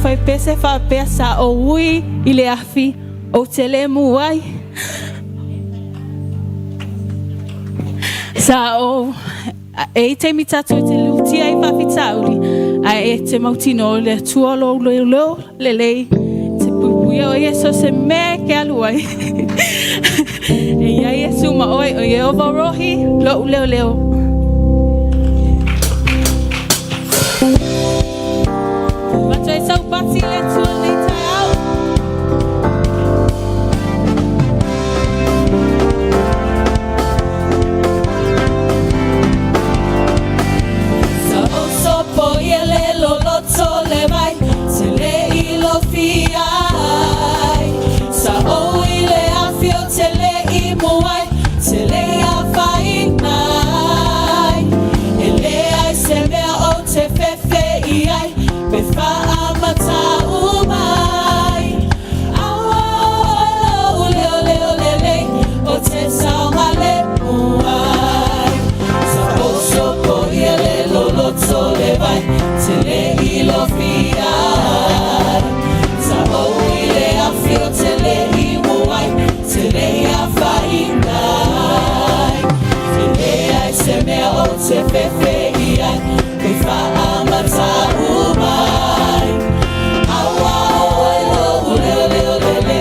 Fai pese fa pesa o ui ile afi o telemu ai sa o e te mitatu te luti ai fa fitauli ai te mautino le tuolo le te pupuia o yeso se me ke aluai e ia yesu ma oi o ye overohi lo leo so Patsy, let's do it later out. So po yele lo le vai, se le ilo fiai. Sa o ile afio te le imuai, se le afai nai. Ele ai se mea o te fefe iai, befa se fefe ia me fa amata umai awa o le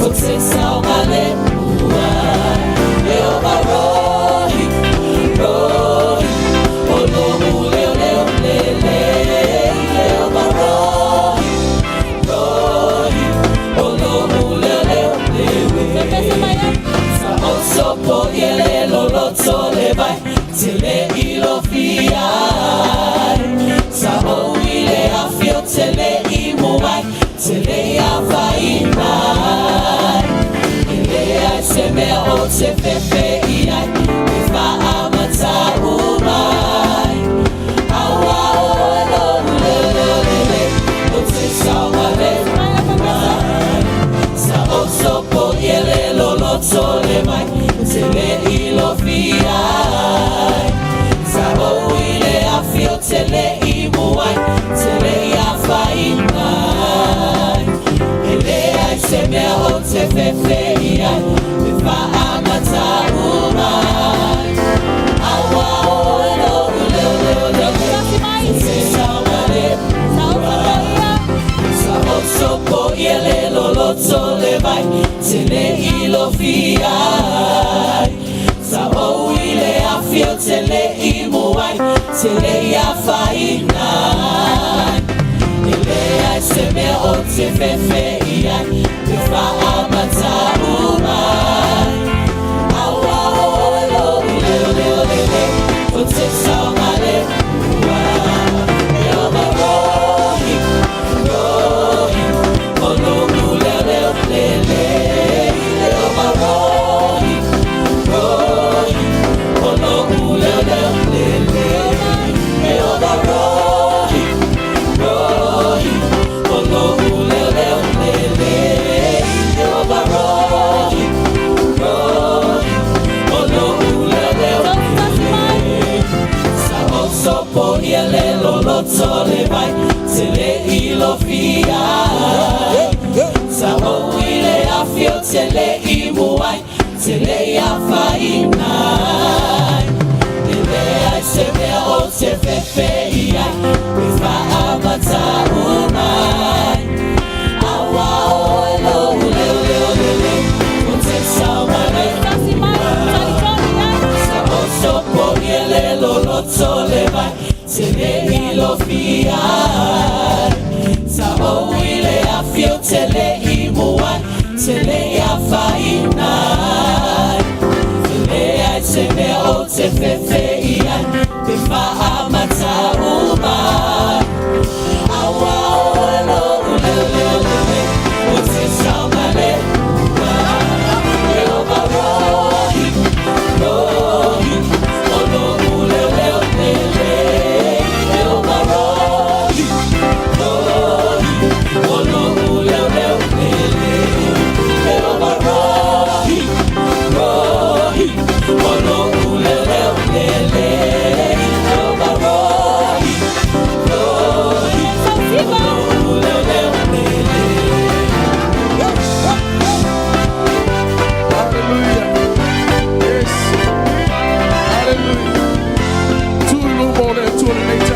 o se saumale umai e o baroi o lo le e o baroi o lo le sa o so po ele lo le vai se le ilo fiai sa o ile afio te le imuai te le afai nai ele ai se mea o te fefe iai me fa amata umai awa o le o te saumale sa o sopo ele lo le mai te le ilo fiai fio te le imuai, te le afai nai. Ele ai se mea o te fefe iai, me fa amata umai. Awa o le se saumale umai. Sa o sopo iele lo le vai, te le ilo fiai. Sa o ile afio te le imuai, te le afai nai. Ele ai se mea o te fefe iai, me fa amata umai. Awa o le o te saumale umai. E o marohi, o lo le e o marohi, o lo le e o marohi, o lo le e o marohi, o lo le ilofia Sao ile afio tele imuai Tele ya faina Ele ai sebe o te fefe iai Ifa amata umai Awa o elo ule ule ule Ute saumane Sao sopo yele lolo tole vai Tele ilofia Sao ile afio tele imuai Tele ya faina Tele ai sebe o te fefe iai Bifa amata umai Awa o elo ule ule ule Ute saumane Elo rohi rohi Olo ule ule ule Elo rohi rohi Olo ule ule ule Elo rohi rohi Olo ule ule ule Elo rohi rohi Olo ule ule ule Hallelujah. Yes. Hallelujah. Tout le monde est tout le monde.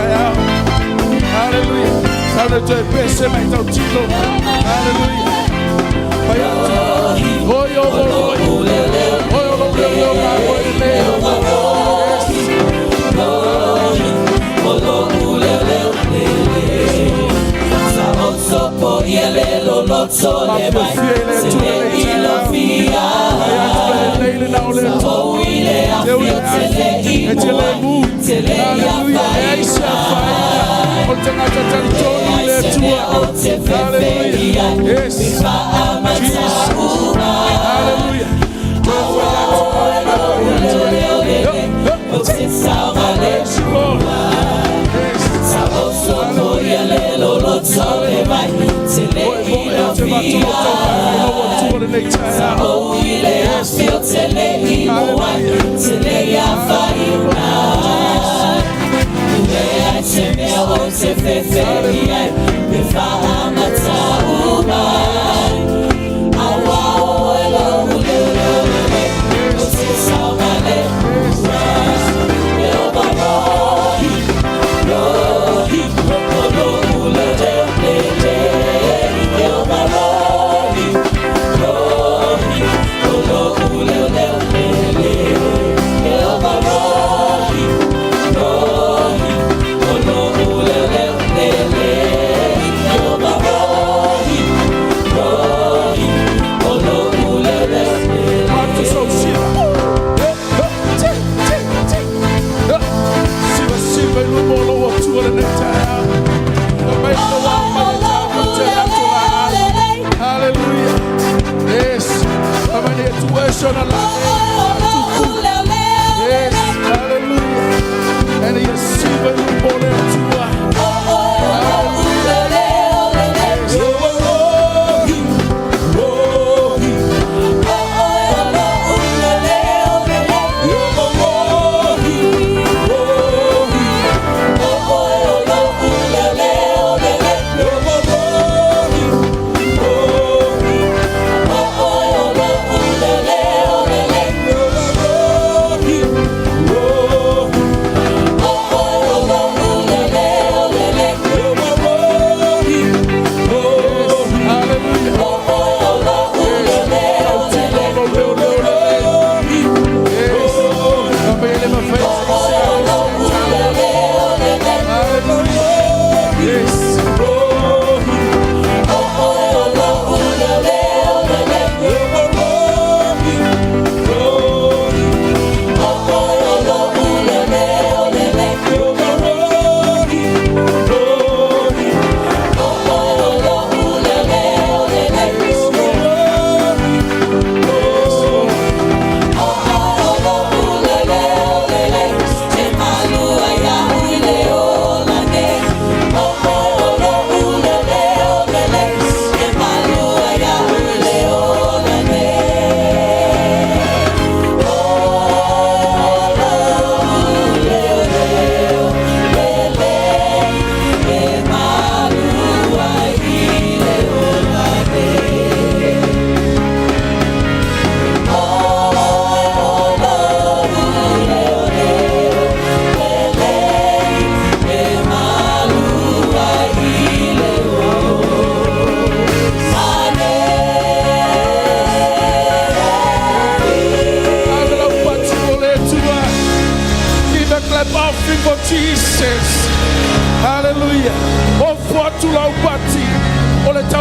Hallelujah. Ça veut dire baisser maintenant tout le monde. Hallelujah. Oh yo, oh yo, Elo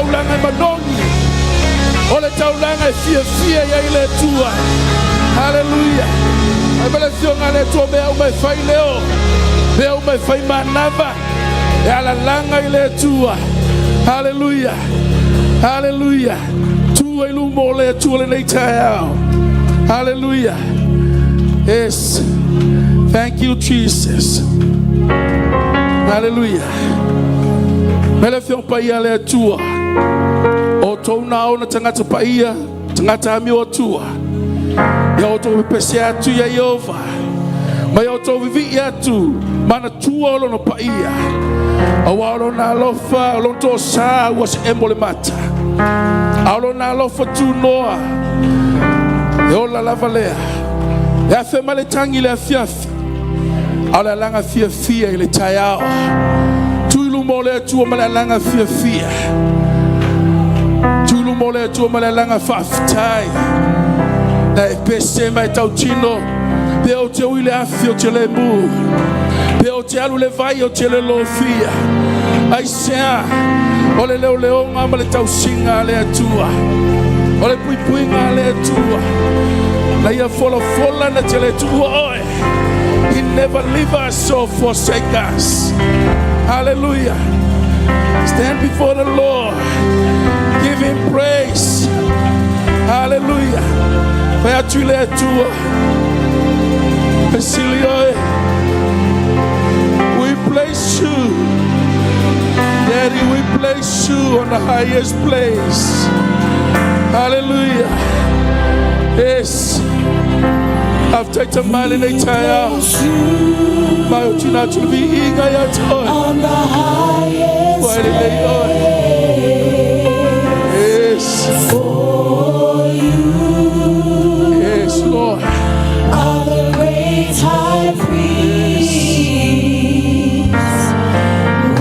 taulanga manongi. Ole taulanga fia ya ile tua. Hallelujah. Revelation ale tua bea umai fai leo. Bea umai fai manava. Ya la langa ile tua. Hallelujah. Hallelujah. Tua ilu mole tua le nei tayao. Hallelujah. Yes. Thank you, Jesus. Hallelujah. Melefion paia le tua. O tou nao na tangata paia. Tangata ami o tua. Ya o tou pese atu ya Yehova. Ma ya o tou vivi atu. Mana tua o lono paia. Awalo na alofa. Olon to sa was embole mata. Alo na alofa tu noa. Yo la lavalea. Ya fe male tangi le fiafi. Ala langa fia ile tayao. Tulu mole tu mala langa fia. Tulu mole tu mala langa fafitai. Na pese mai tautino. Peo te uile afio te le mu. Peo te alu le vai o te le lofia. Ai sea. Ole leo leonga male tausinga le atua. Ole puipuinga le atua. Na ia fola na te le tua oe. He never leave us or forsake us. Hallelujah. Stand before the Lord. Give him praise. Hallelujah. Vai atule atua. Pesilioe. We place you. Daddy, we place you on the highest place. Hallelujah. Yes. I've taken my little my utina to be eager yet on the highest yes for you. Yes, Lord. Are the great high priest.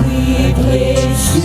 We place you.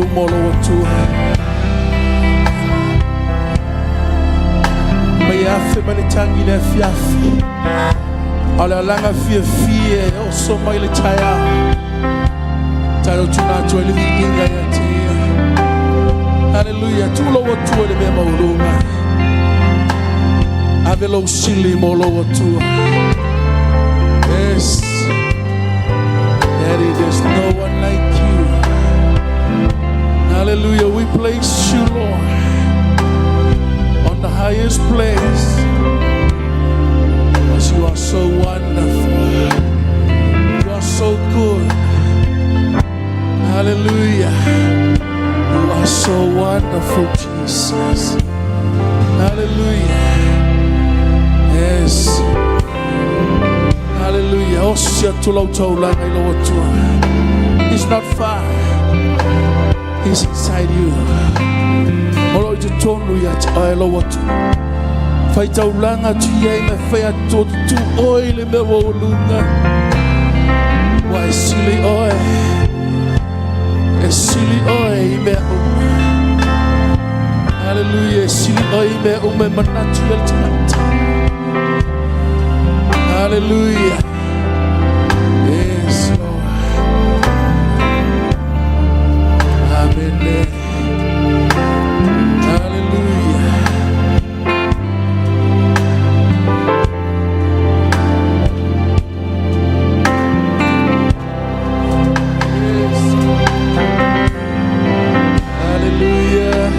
lumolo watu. Mayafe manitangi le fiafi. Ala langa fie oso maile chaya. Tayo tunacho elivi inga yati. Hallelujah. Tulo watu ele mema ulunga. Avelo shili molo watu. Yes. Daddy, there's no one like you. Hallelujah. We place you, Lord, on the highest place. Because you are so wonderful. You are so good. Hallelujah. You are so wonderful, Jesus. Hallelujah. Yes. Hallelujah. He's not far. He's inside you. Olo you told me at Aloalii. Fight out long at you me fair to oil me wolunga. Why silly oil? A silly oil me. Hallelujah. Silly oil me natural tonight. Hallelujah. Yes, Lord. Amen. Hallelujah. Yes. Hallelujah.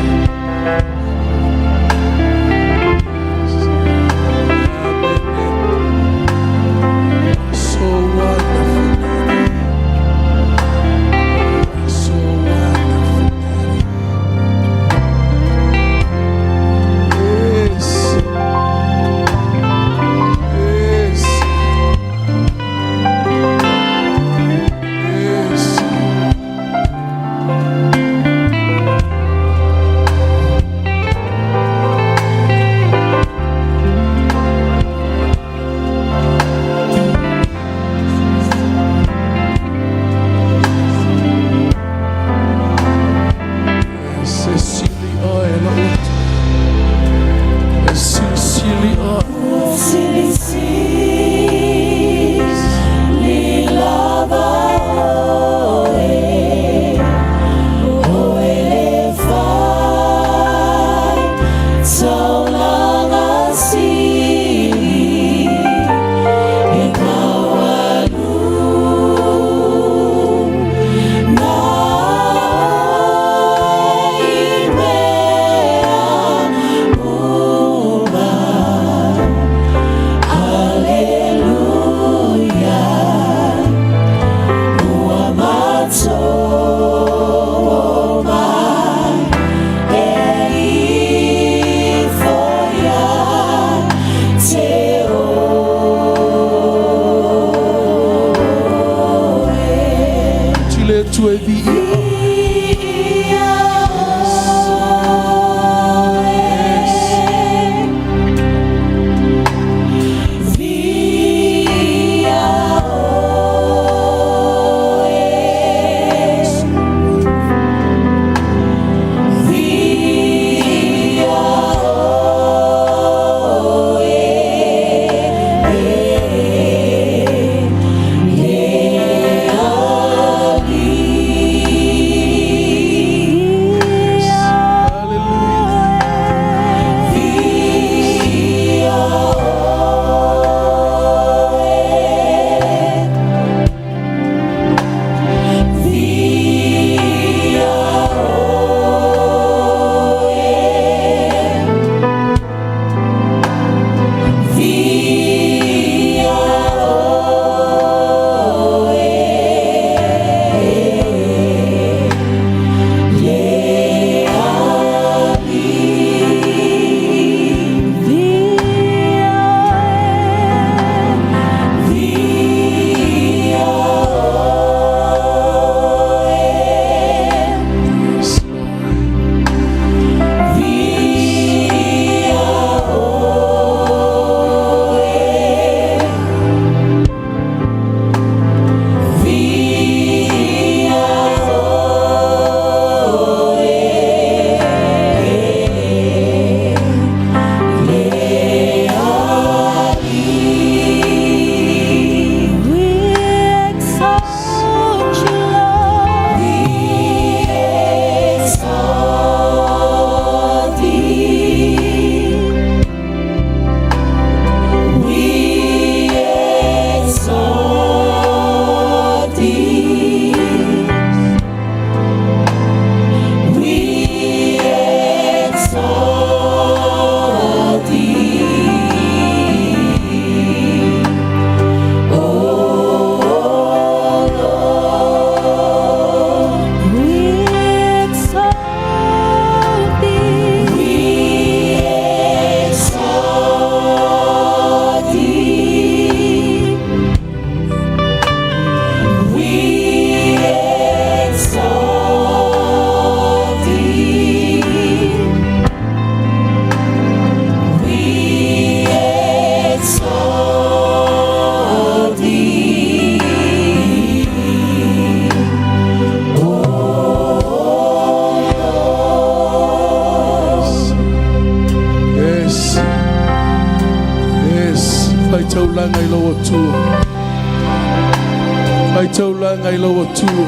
I told lang I lower too.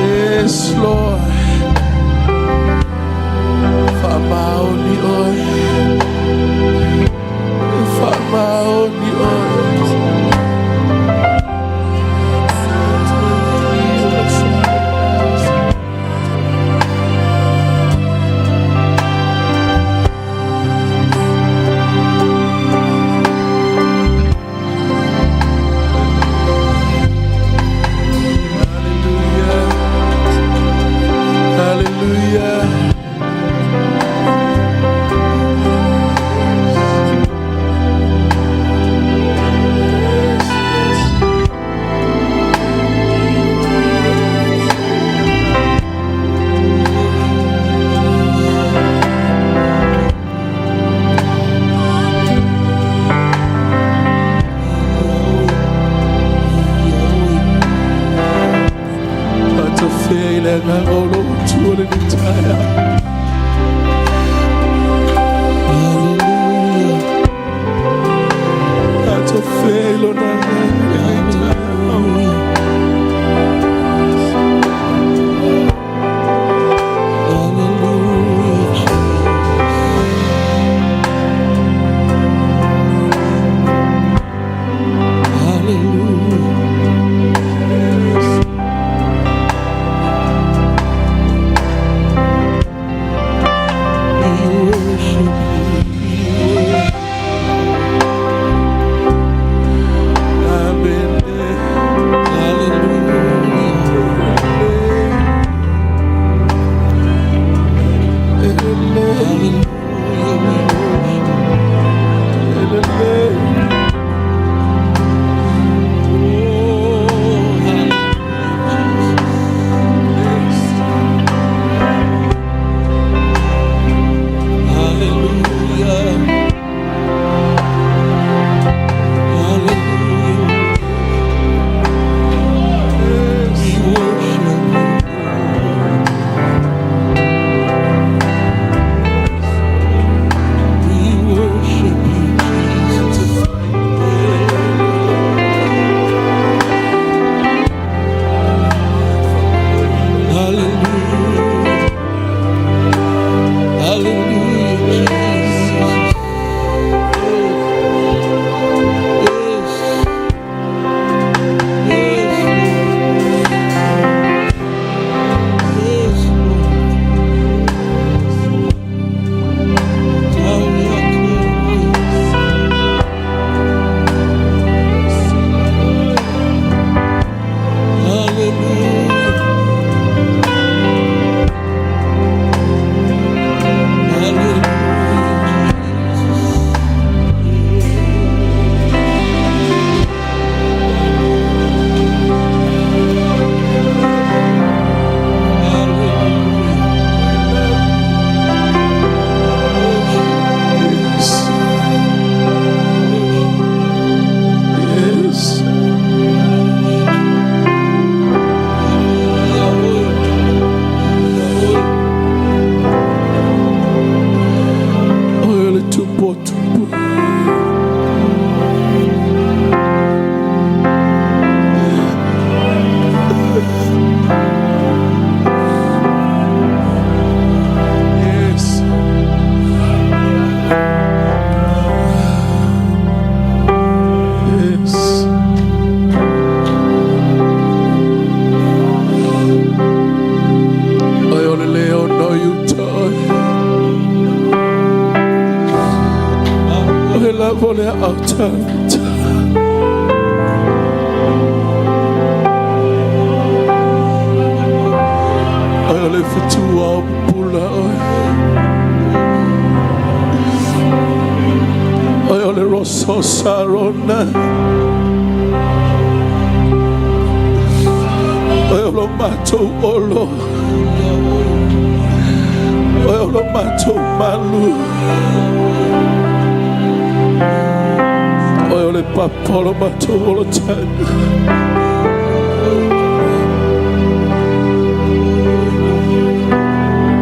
Yes, Lord. Fama only oil. Fama only oil.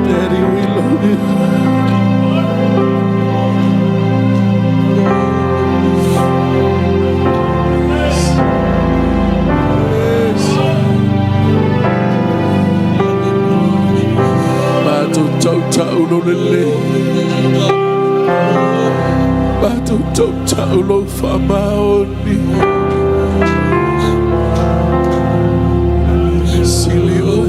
Daddy, we love you. tau lo lele. Batu tau lo famaoni. Silio.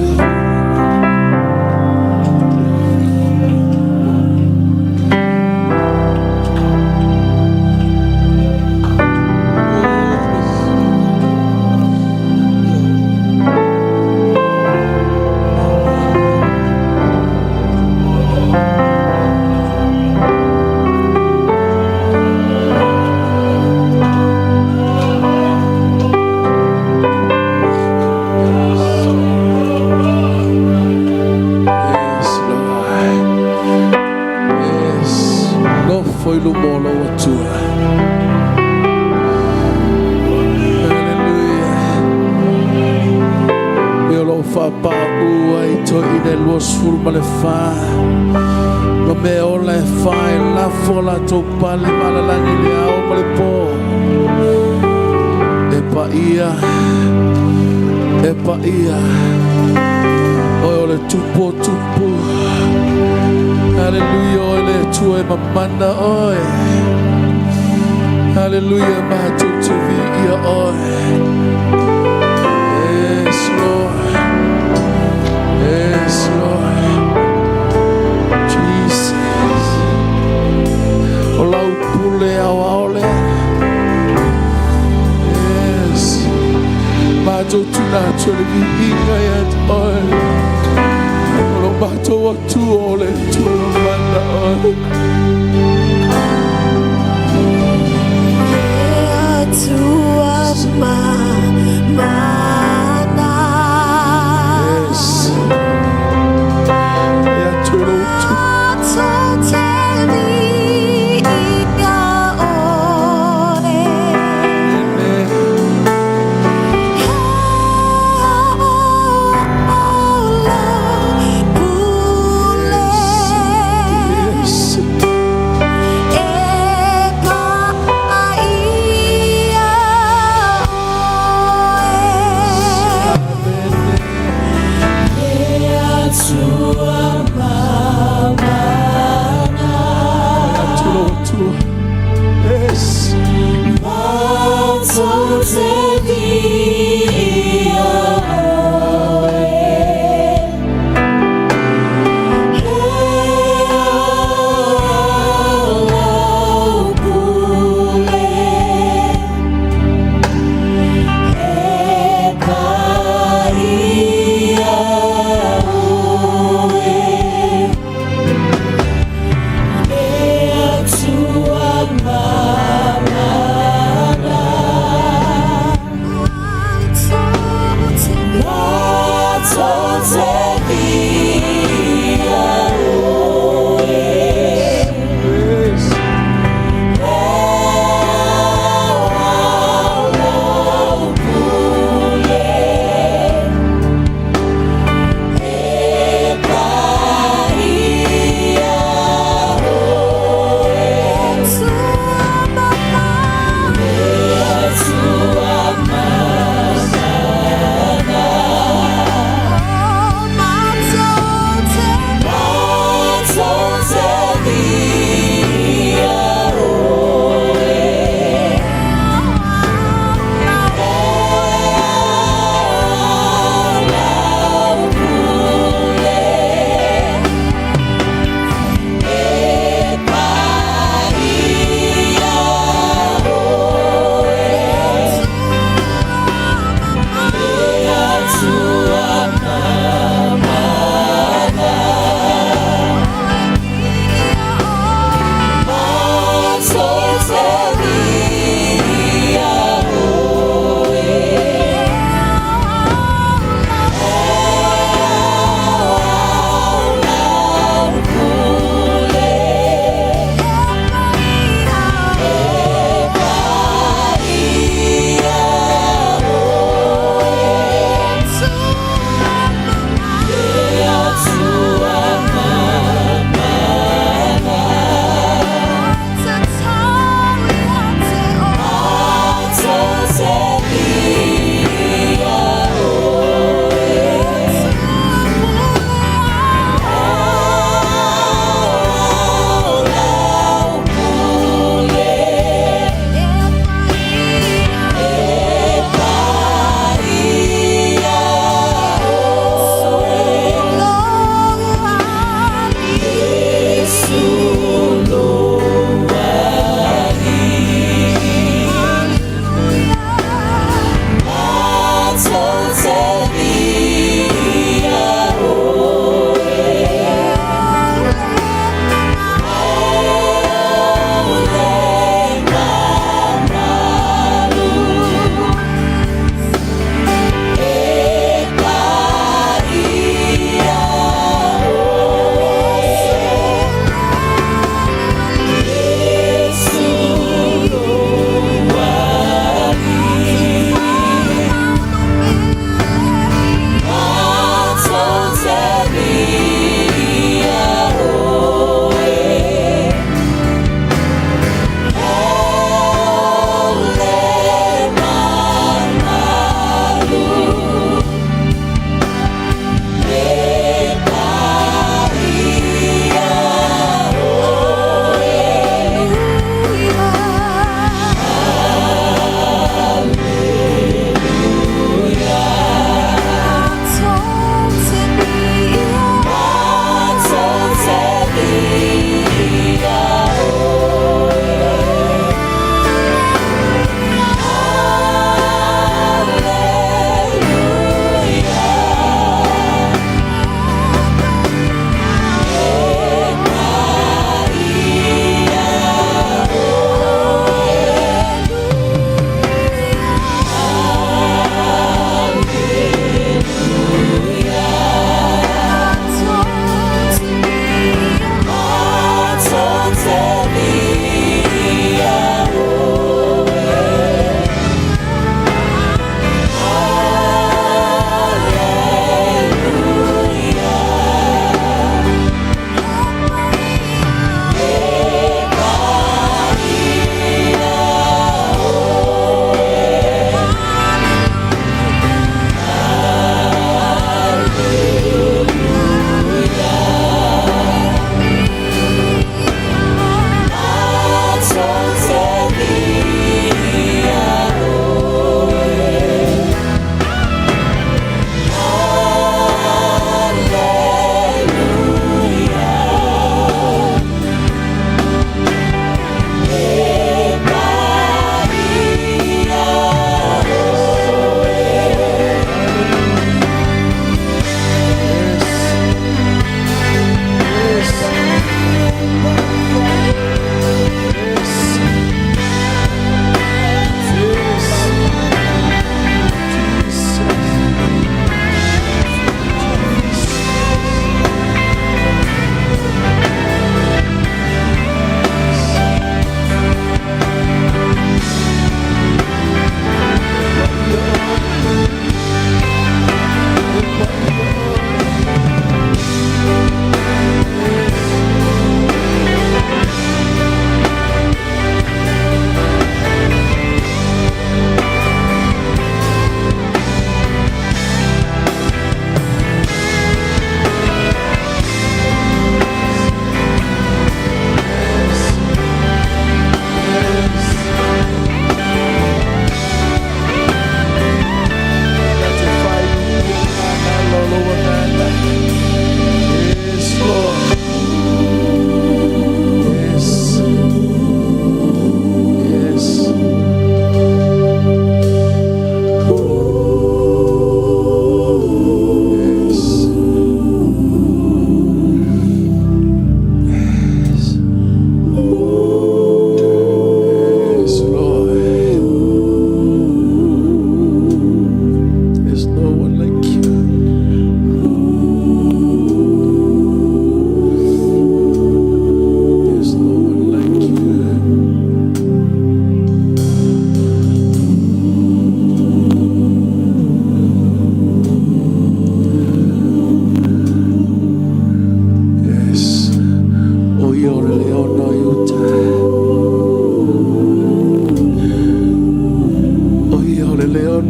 Me ola e fai la fola to pale malalani le au male po e pa ia oi ole tupo hallelujah ole tue mamanda oi hallelujah ma tu vi ia oi yes Lord Olau pule aole yes mato tuna choli inga yat oi olo mato watu ole tu manda oi tu ama mana yes ya tu lo tu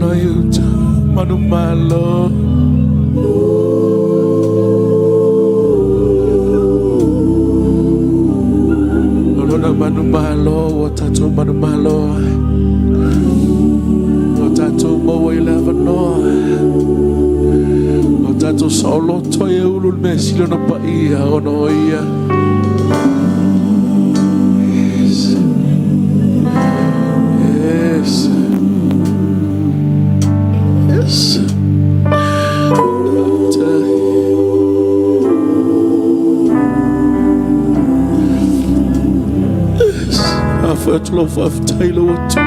honor you, Manumalo. Manumalo, Watato Manumalo, Watato Moa 11, Watato Solo Toya Ulul Mesilo no Paia, Onoia. Yes, yes, yes. First love of Taylor to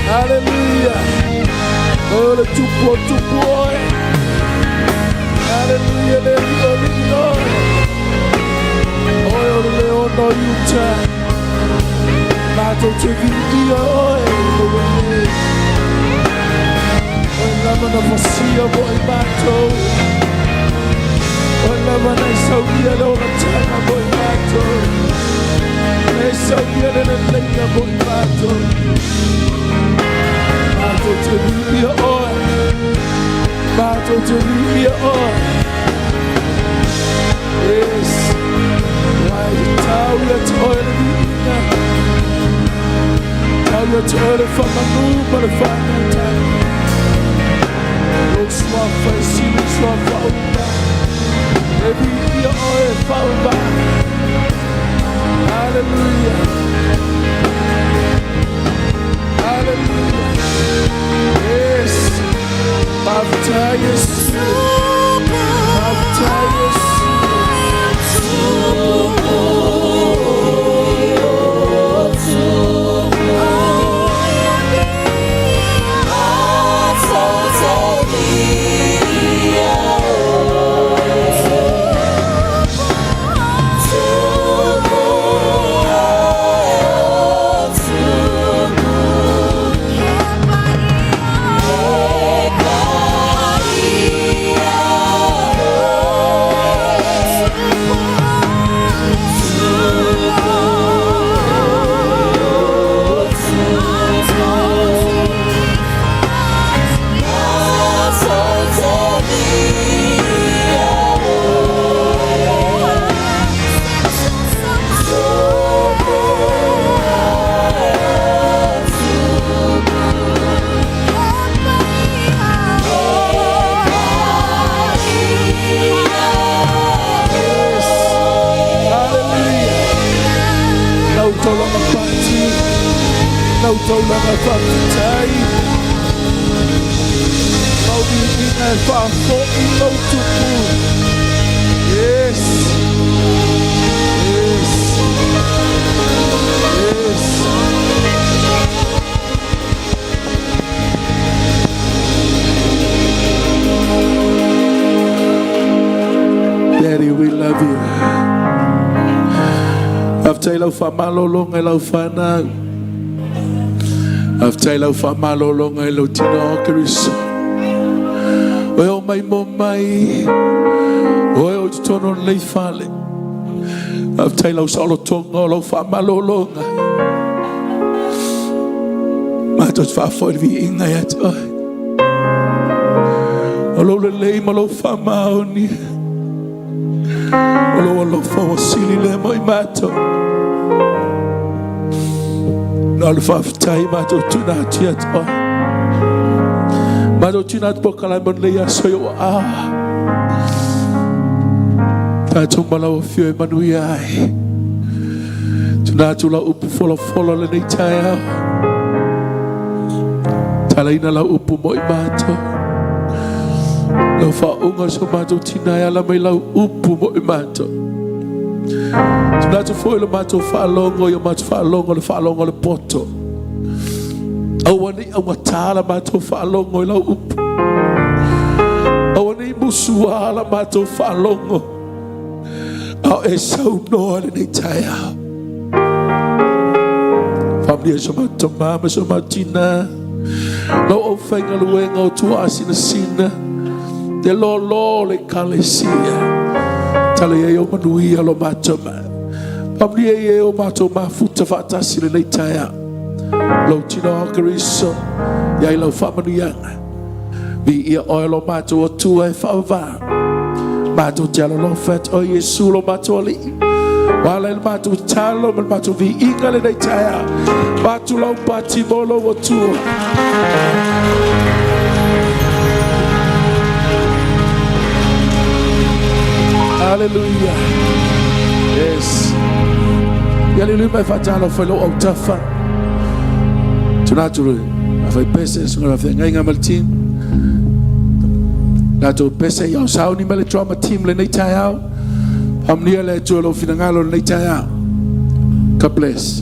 Hallelujah. Oh, the tupo. Hallelujah. Oh, the leono yuta. Mato tevidia. Oh, lamana fasia boy mato. Oh, lamana saudia lola tana boy mato. Saudia lola tana boy mato. Mato tevidia oil. Mato tevidia oil. Yes. Why the tower oil vina. Tower oil from my room for the final time. Swap for see, swap for every year oil found back. Hallelujah. Hallelujah. Yes. Baptize. Baptize. Daddy, we love you. After I famalo long I love fana. After I famalo long I love tino Chris. Oh my momai. Oh tono lei fale. After I solo tongo lo famalo long. Ma tot fa for vi inga yat. Oh lo lei malo famaoni. Lo fa sili le moi mato. No fa tai mato tunati at. Mato tunat pokala mon le ya so yo Tato malo fio manuia. Tunato la upu follow le taya. Talaina la upu moi mato. Lo fa unga so mato tinaya la mai lau upu mo mato. Tunato foi lo mato fa longo yo mato fa longo le poto. Awani awatala mato fa longo lau upu. Awani musua la mato fa longo. Aw e so no le taya. Family so mato mama so matina. Lo ofenga luenga o tua sina. De lo le kalesia. Tale yo manuia lo matoma. Pabli yo matoma futa fata sile le taya. Lo tino kariso. Ya lo familia. Bi ia oil mato o tua fava. Mato jalo lo fet o Yesu lo matoli. Wala el mato talo el mato vi ingale le taya. Mato lo pati bolo o tua. Hallelujah. Yes. Hallelujah. My father fellow Octafa. Tunaturu. Afai pese sunga afai ngai ngamaltin. La to pese ya sao ni mele trauma team le nei tai au. Amnia le to lo finangalo le nei tai au. God bless.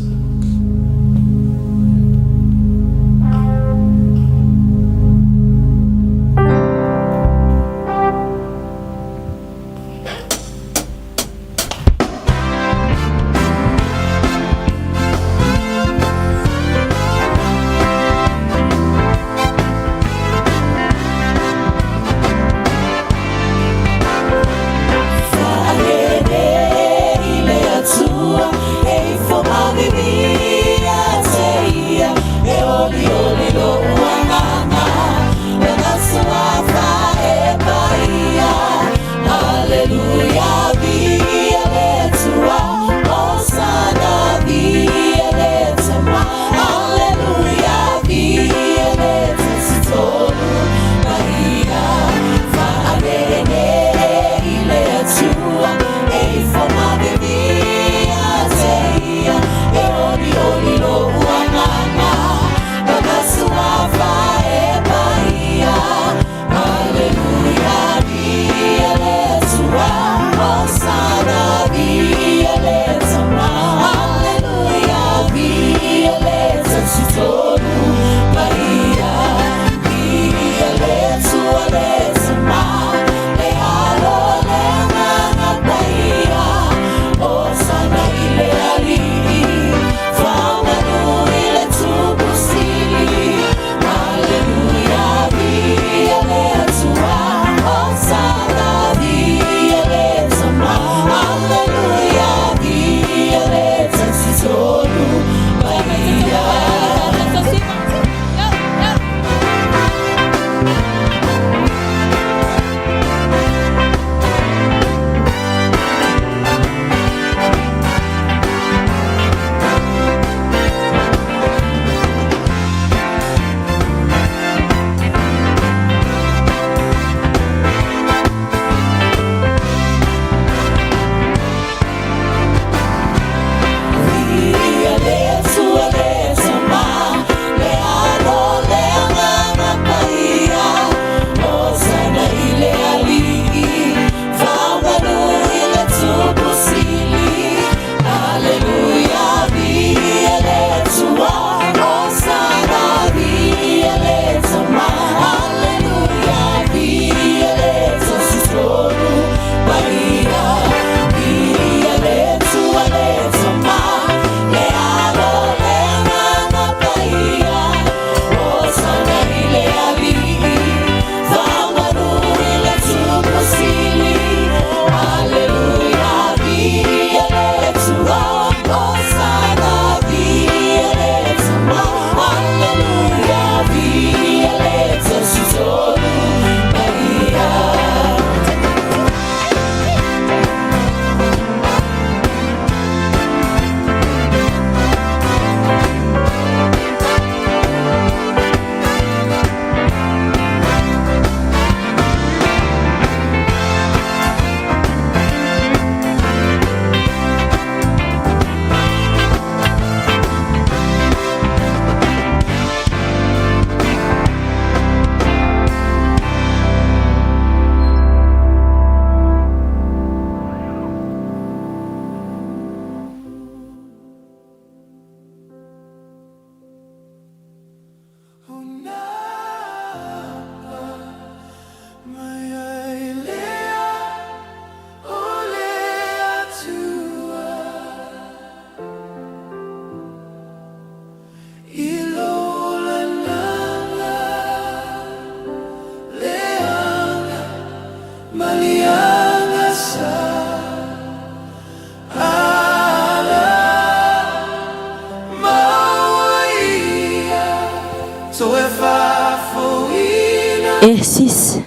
Sis,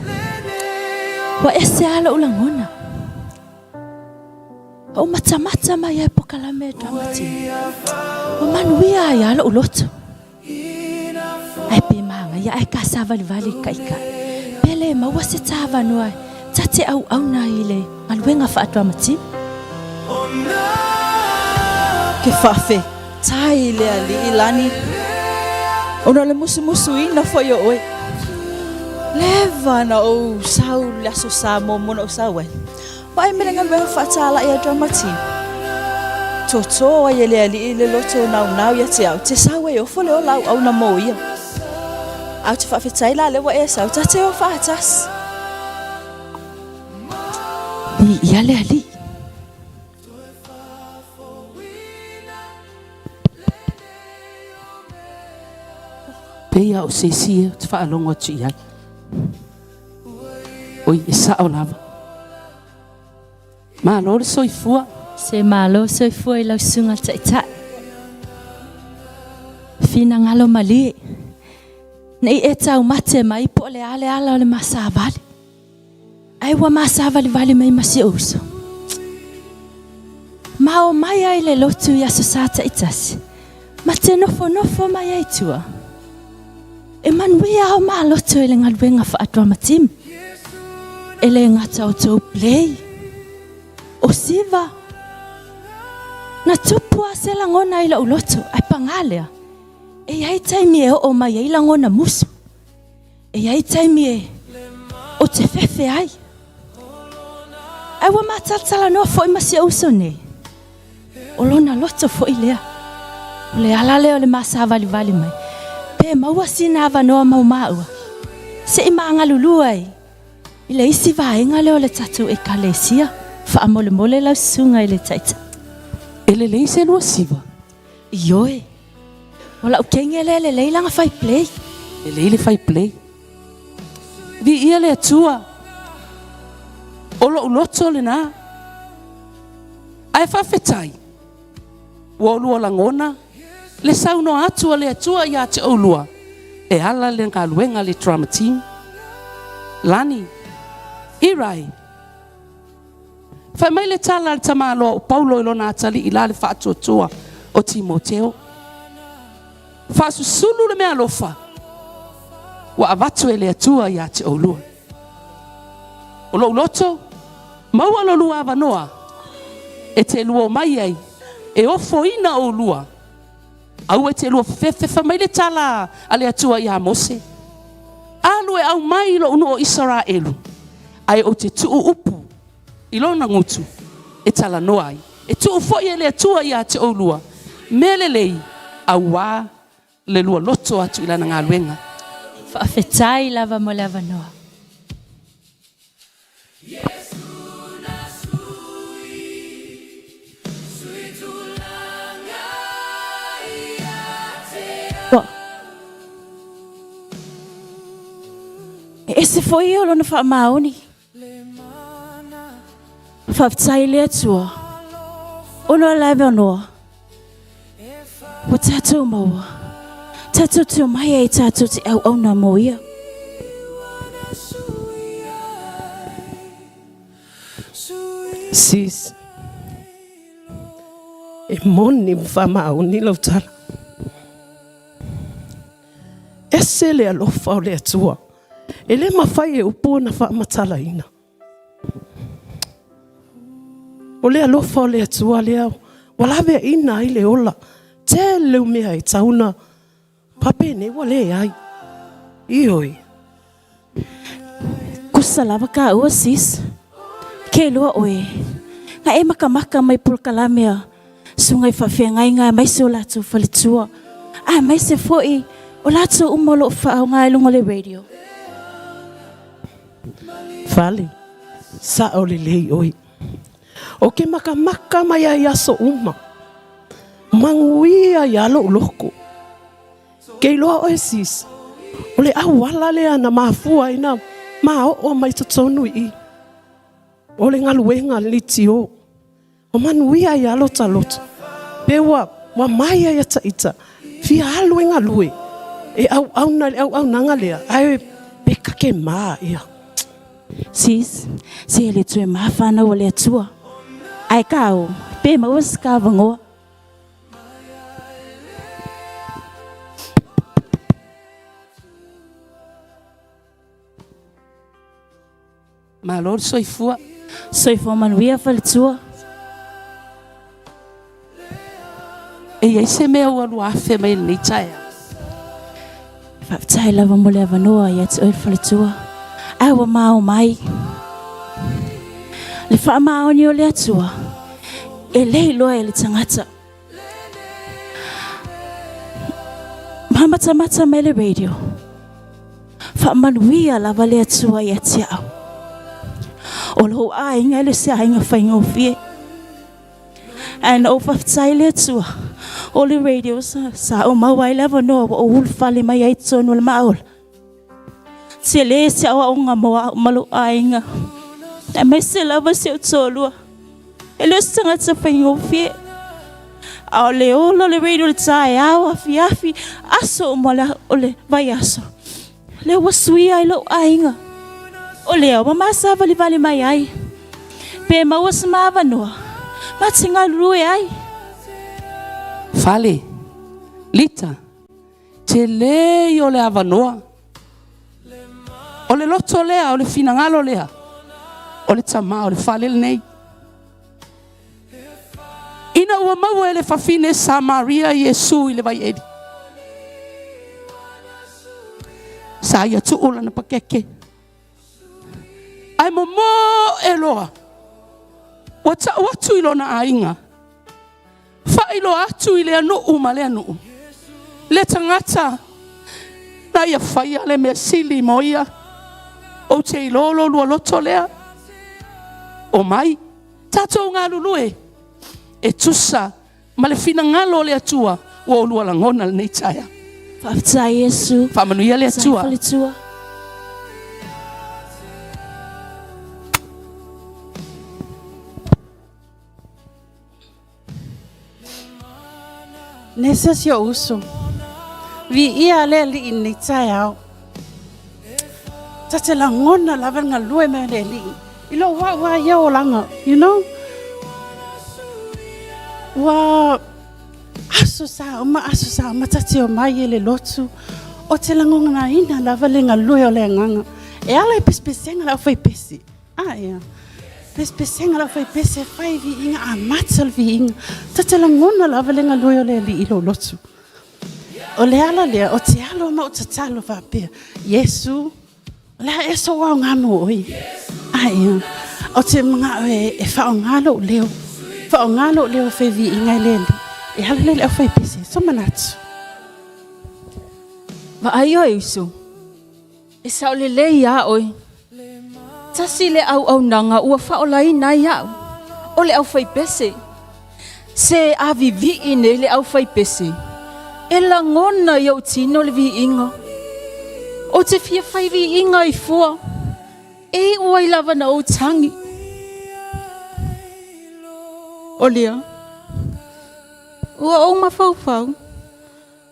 wa ese ala ulangona. O mata mai ai pokalame dramati. O manuia ya ala uloto. Ai pe manga ya ai kasava vali kaika. Pele ma wase tava noa. Tate au na ile. Malwenga fa dramati. Ke fafe. Tai ile ali ilani. Ona le musu ina fo yo oi. Leva na o sau laso sa mo mo na usawe. Pai melenga be fatala ya drama team. Toto ya le loto na ya tia. Te sawe yo fole o lau au na mo ia. Au te fafitai la le wa esa ta te o fatas. Ni ia le ali. Peia o sesia te whaalongo atu iai. Oi, e sa o lava. Ma lore soifua. Se malo soifua I lau sunga taitai. Fina ngalo mali. Nei e tau mate mai po le ale ala o le masa vale. Ai wa masa vale mai masi uso. Ma o mai ai le lotu ya sosata itasi. Ma te nofo mai ai tua. E manuia o ma lotu ele ngaluenga fa adrama team. Ele ngata o tau play. O siva. Na tupua se langona ila uloto. Ai pangalea. E ai taimi e o mai ai langona musu. E ai taimi e o te fefe ai. Ai wa matatala noa fo I masi uso ne. O lona loto fo I lea. O le alale o le masa vali mai. Pe maua sina ava noa maua. Se I maanga lulu ai. I le isi vaenga leo le tatu e kalesia. Fa mole lau sunga I le taita. Ele lei se no siva. Ioe. Ola ukenge le leilanga fai play. Ele le fai play. Vi ia le atua. Olo uloto le na. Ai fa fetai. Wolu la ngona. Le sauno atua le atua ia te olua. E ala le ngaluenga le drama team. Lani. Irai. Fa mai le tala le tamalo o Paulo ilona atali ila le fa atotua o Timoteo. Fa susulu le mea lofa. Wa avatu ele atua ia te olua. O lo loto. Maua lo lua avanoa. E te lua mai ai. E ofo ina o lua. Au e te lua fefe fa mai le tala ale atua ia Mose. Alu e au mai lo uno o Israelu. Ai o te tuu upu. Ilona ngutu. E tala noa ai. E tuu fo ele atua ia te olua. Melelei au wa le lua loto atu ilana ngā luenga. Whaafetai lava mo lava noa. E se foi o lona wha maoni. Whaafetai le atua. Ono lava noa. Wa tatou maua. Tatou te mai e tatou te au na moia. Sis. E moni whama au ni lautara. E se le alofa o le atua. E le mawhai e upo na whamatala ina. O le alofa o le atua le au. Walawe ina i le ola. Te leu mea e tauna. Pape ne wale ai. Ioi. Kusa lava ka ua sis. Ke lua oe. Nga e makamaka mai pulkalamea. Sungai whawhengai ngā mai se o latu whalitua. A mai se foi. O latu umolo whao ngā ilungo le radio. Fale. Sa o le lei oi. O ke makamaka mai ai aso uma. Manguia i alo uloko. Kei loa oe sis. O le awala lea na mafua ina maa o mai totonu I. O le ngaluenga liti o. O manuia i alo taloto. Pewa wa mai ai ata ita. Fia aluenga lue. E au nanga lea. Ai peka ke maa ia. Sis, se ele tue mawhana o le atua. Ai kao, pe maus ka vangoa. Ma lor soifua. Soifua manuia whalitua. E ai se mea ua lua afe mai ni taia. Whaftai lava mo le avanoa i atu oe whalitua. Awa mau mai. Le wha mao ni o le atua. E lei loa e le tangata. Mata mai le radio. Wha manuia lava le atua i atiao. O lo a inga le se ainga whainga o fie. And o whaftai le atua. O le radio sa o mawai lava noa o ulfale mai ai tonu le maol. Se le se awa o ngā malu a inga. E mai se lava se o tōlua. E le tangata whainga o fie. A o le ola le radio le tae au afi aso o mala o le vai aso. Le wasui ai lo a inga. O le au mamasa vali mai ai. Pe mawas mawa noa. Matinga lue ai. Fale, Lita, te le o le avanoa. O le loto lea, o le finangalo lea. O le tama, o le fale le nei. Ina ua maua e le fafine Samaria Yesu i le vai edi. Sa ia tu ula na pakeke. Ai mo e loa. Watu ilo na ainga. Whailo atu i le anu ma le anu. Le tangata. Na ia whaia le mea sili moia. O te ilolo lua loto lea. O mai. Tatou ngā lulue. E tusa. Ma le fina ngalo le atua. Ua olua langona le nei taia. Whaftai Yesu. Whamanuia le atua. Whafalitua. Nesa si o uso. Vi ia le li in ni tai au. Tate la ngona lava nga lue me le li. Ilo wa ia o langa, you know? Wa aso sa ma tate o mai e le lotu. O te langonga na ina lava le nga lue o le nganga. E ala e pespesenga la o fai pesi. Ia. Pespesenga la fai pese fai vi inga a matal vi inga. Tate la ngona lava le nga lue o le li ilo lotu. O le ala lea, o te alo ma o te talo whapea. Yesu, lea e so wau ngamo oi. Ia. O te mga e whao ngalo leo. Whao ngalo leo fai vi inga i le li. E ala le leo fai pese. So manatu. Va ai o Yesu. E sao le ia oi. Tasi le au nanga ua whaolai nai au. O le au fai pese. Se a vivi ine le au fai pese. E la ngona i au tino le vi inga. O te fia fai vi inga i fua. E ua i lava na o tangi. O lea. Ua o ma fau.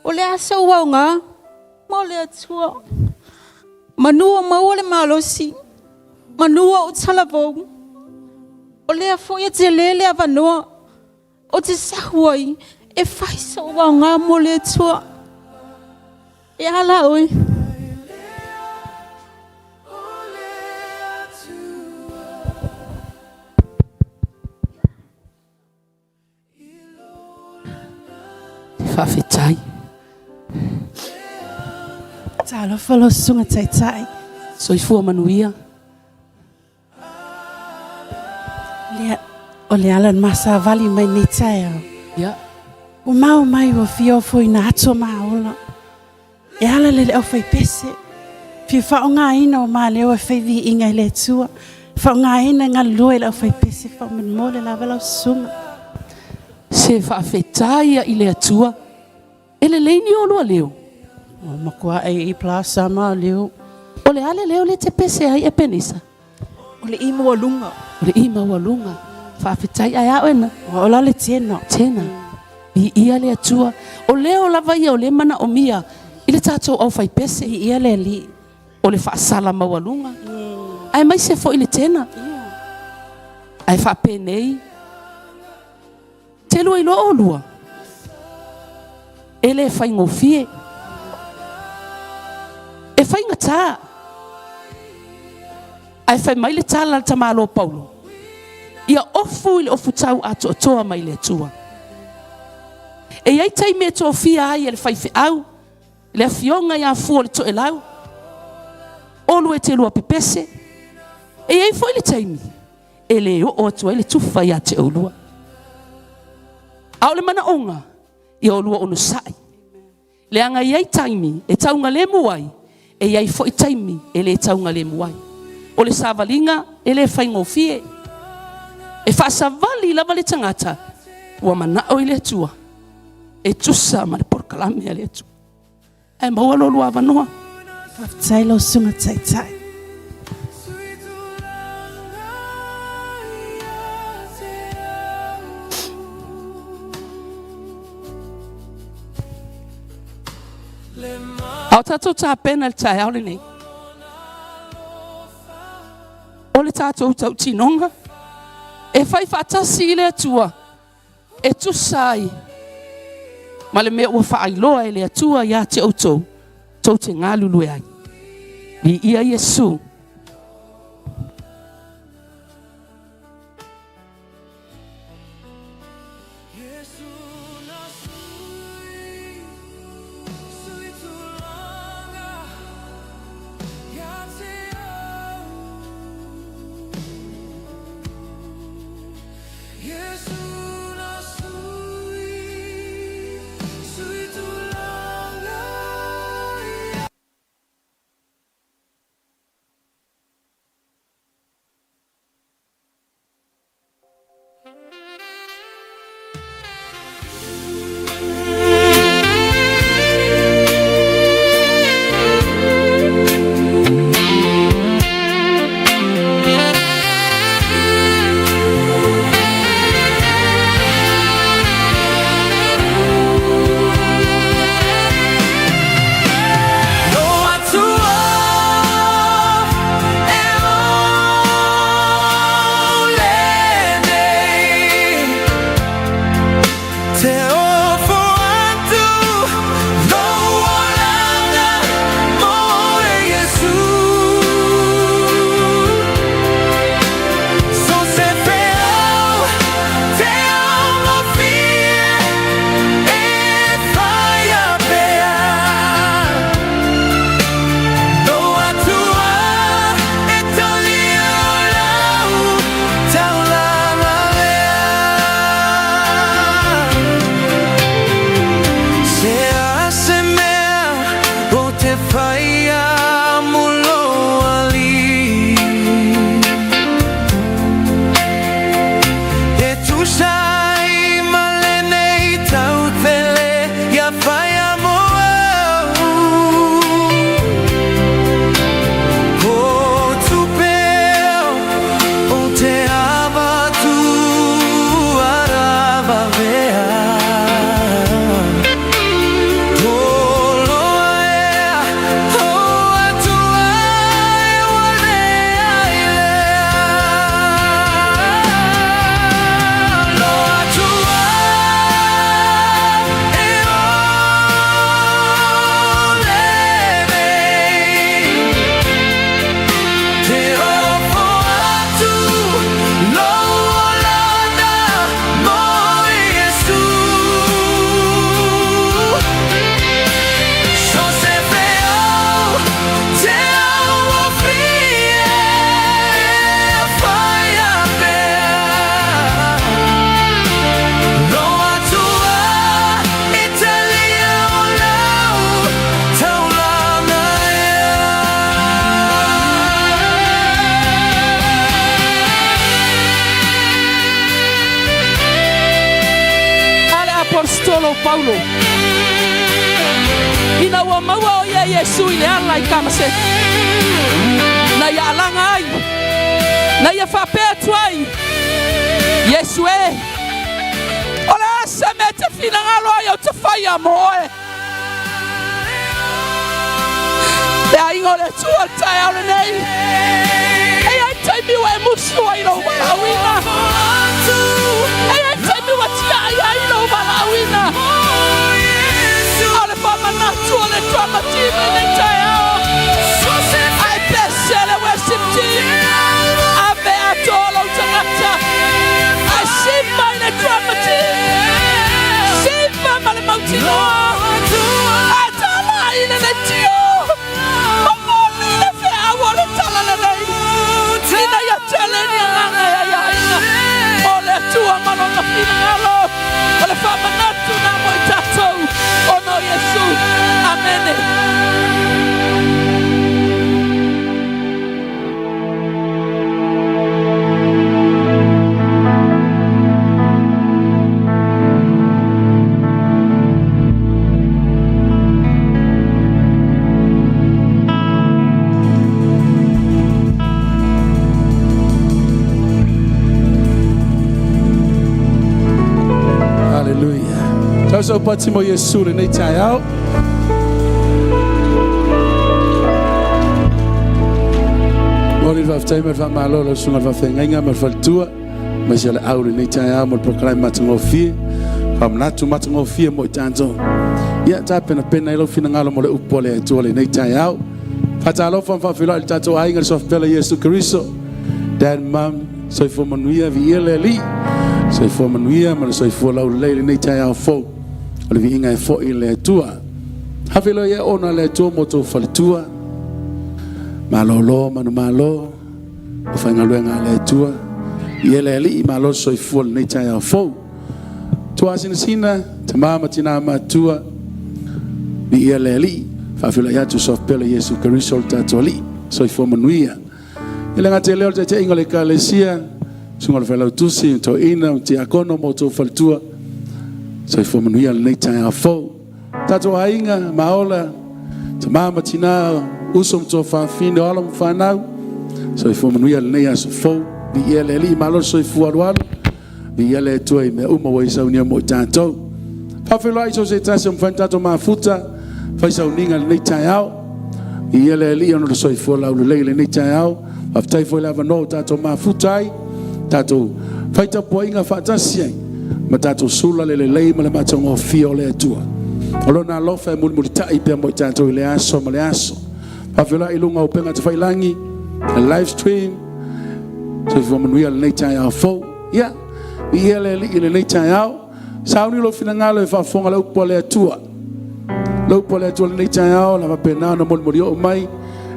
O le asa ua o ngā. Mo le atua. Manua maua le malosi. Manua o talavou. O lea foia te lele avanoa. O te sahuai. E fai sa ua ngā mo le atua. E ala oi. Whawhetai. Talo whalo sunga tai. Soifua manuia. Lea, o le ala masa vali mai ni tai au. Ia. O mau mai o fio foi na ato maola. E ala le o fai pese. Fi whao ngā ina o maa leo e fai vi inga i le tua. Whao ngā ina ngā lue le o fai pese. Whao man mole la wala o sunga. Se whawhetai i le atua. E le leini o lua leo. O makua e i plasa maa leo. O le ale leo le te pese ai e penisa. O le ima walunga. O le ima walunga. Whawhetai ai au ena. O la le tena. Tena. I ia le atua. O leo lava ia o le mana o mia. I le tātou au fai pese. I ia le li. O le whaasala mawalunga. Ai mai se fo i le tena. Ai whapenei. Te lua i loa o lua. E le whai ngofie. E whai ngatā. Ai whai mai le tāla ta malo Paulo. Ia ofu i le ofu tau ato toa mai le atua. E iai tai me tō fia ai e le whai au. Le fionga ia fua le to e lau. O lue te lua pepese. E ei foi le taimi. E le o atua ele tufa ia te olua. Au le mana onga. I olua ono sai. Le anga iai taimi. E taunga le muai. E iai foi taimi. E le taunga le muai. O le savalinga. E le faingofie. E whaasavali lava le tangata. Ua mana o i le atua. E tusa ma le porkalame a le atua. E maua lo lua vanoa. Whaftai lo sunga tai tai. Au tatou ta pena le tai au le nei. O le tatou tau tinonga. E fai fatasi i le atua. E tusai. Ma le mea ua whaailoa e le atua ia te autou. Tau te ngā lulu ai. I ia Yesu. Apostolo Paulo. Ina wa maua o ia Yesu i le ala I kamase. Na ia alanga ai. Na ia whapea tuai. Yesu e. Ola asa me te whina ngalo ai au te whai a moe. Te a ingo le tua tai au le nei. E ai taimi wa e musu ai lo walawina. E ai taimi wa tia ai lo walawina. Ale mama na tua le drama team e le tai au. Ai pese le worship team. Ave a tolo tangata. Ai simba i le drama team. Simba ma le mauti loa. Ai tala i le tio. Ua malolo fina ngalo. Ole whamanatu na mo I tātou. Ono Yesu. Amene. So patimo Yesu nei tai au. Mori va time va malolo sunga va fenga ma faltua. Ma jale au nei tai au mo proclaim matungo fie. Kam natu matungo fie mo tanzo. Ya ta pena ilo fina ngalo mo le upole tu le nei tai au. Fatalo fa filo il tato ai ngal sof pela Yesu Kristo. Dan mam so fo manuia vi ele so fo manuia ma so fo lau le nei tai au fo. Ole vi inga fo ile tua. Hafilo ye ona le tua moto faltua. Malolo manu malo. Ufanga luenga le tua. Yele li malo soi fo le tai ya fo. Tua sina tamama tina matua. Vi yele li. Hafilo ya tu sof pele Yesu Kristo tatoli. Soi fo manuia. Ile ngate leo te ingole kalesia. Sungol fela tusi to ina ti akono moto faltua. So if woman we are late time fo tato ainga maola te mama tina usum to fa fin do alam fa now so if woman we are late fo bi ele li malo so if wal bi ele to me uma we sa unia mo tanto fa felo ai so se tasi mfantato mafuta fa sa uninga late time out bi ele li ono so if la le late time out after fo la no tato mafuta tato faita poinga fatasi matato sula le ma le matongo fio le tua olona lofa mulmulita ipe mo tanto le aso mo le aso pavela ilunga upenga te failangi a live stream so if woman we are late time fo ya ile late time sauni lo finangalo e fa fonga le upole tua le late time la pena no mulmurio mai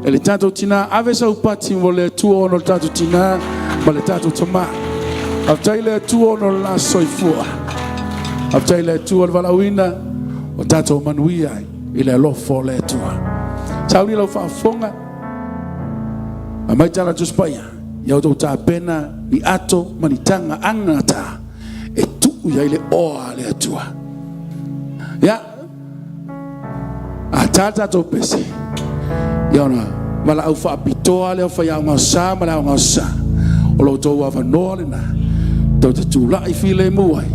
ele tanto tina avesa upati vole tua ono tanto tina ma le tanto toma after tu ono la soifua after tu al valawina o tato manuia ile lo fole tu sauli lo fa fonga amaitala tu spaya ya to ta pena ni ato manitanga angata e tu ya ile o ale tua ya atata to pesi ya ona mala au fa pitoa le fa ya ngasa mala ngasa o lo to wa no le na to tu la I feel muai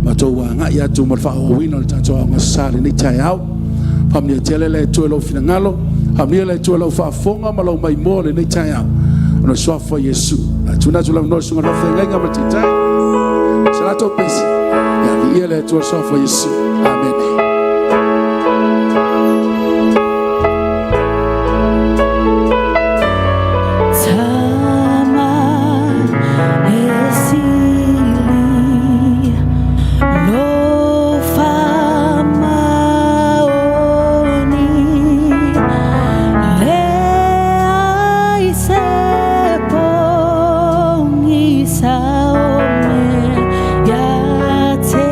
ma to wa nga ya tu mo fa o wino ta to ma sale ni tai au pam ni tele le tu lo finangalo pam ni le tu lo fa fonga ma lo mai mo le ni tai au no so fa Yesu tuna tu lo no so no fa nga ma tai sala to pesi ya ni le tu so fa Yesu amen. Sao me ya te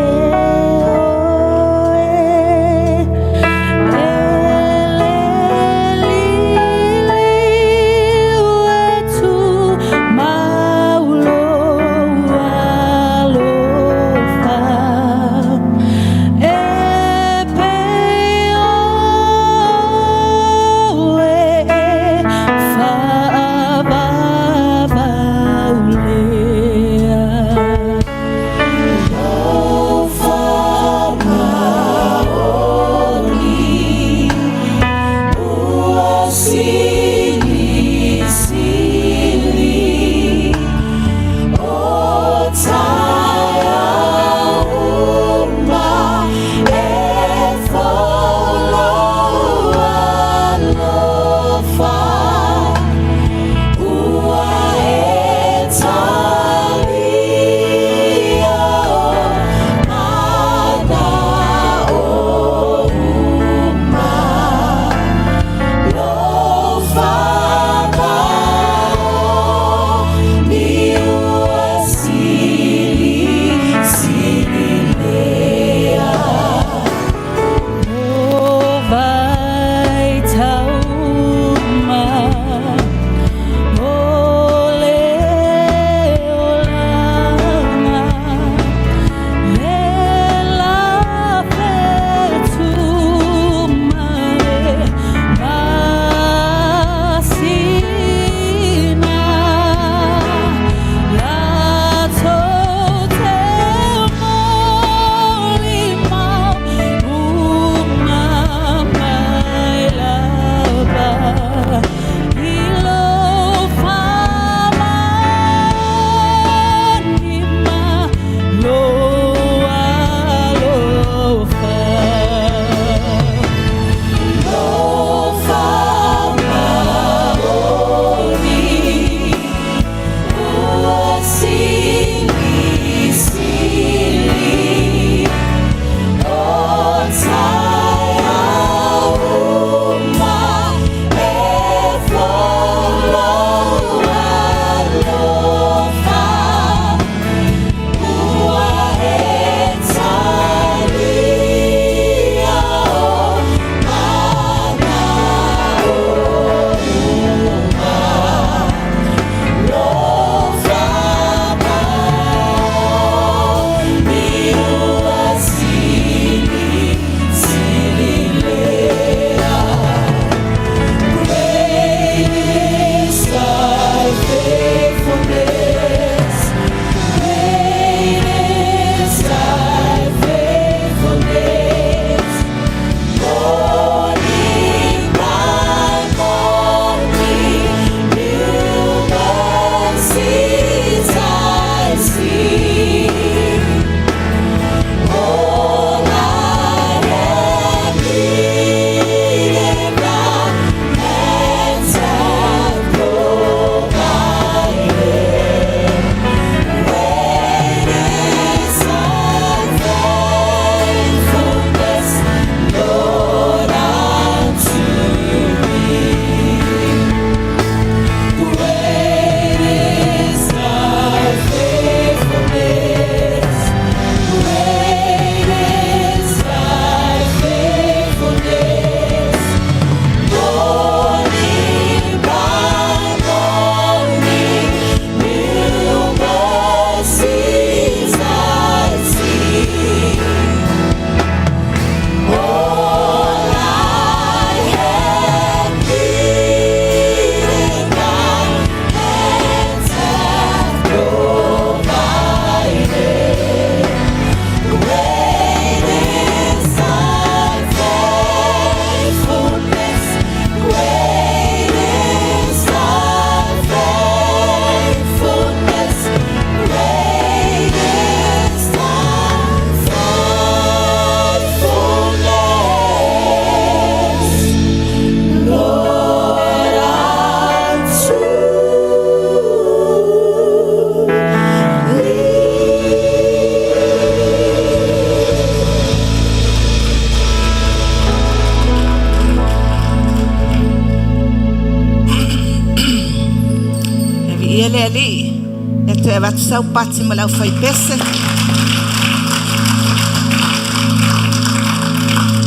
Aloalii. E te watu sau pati mo lau fai pese.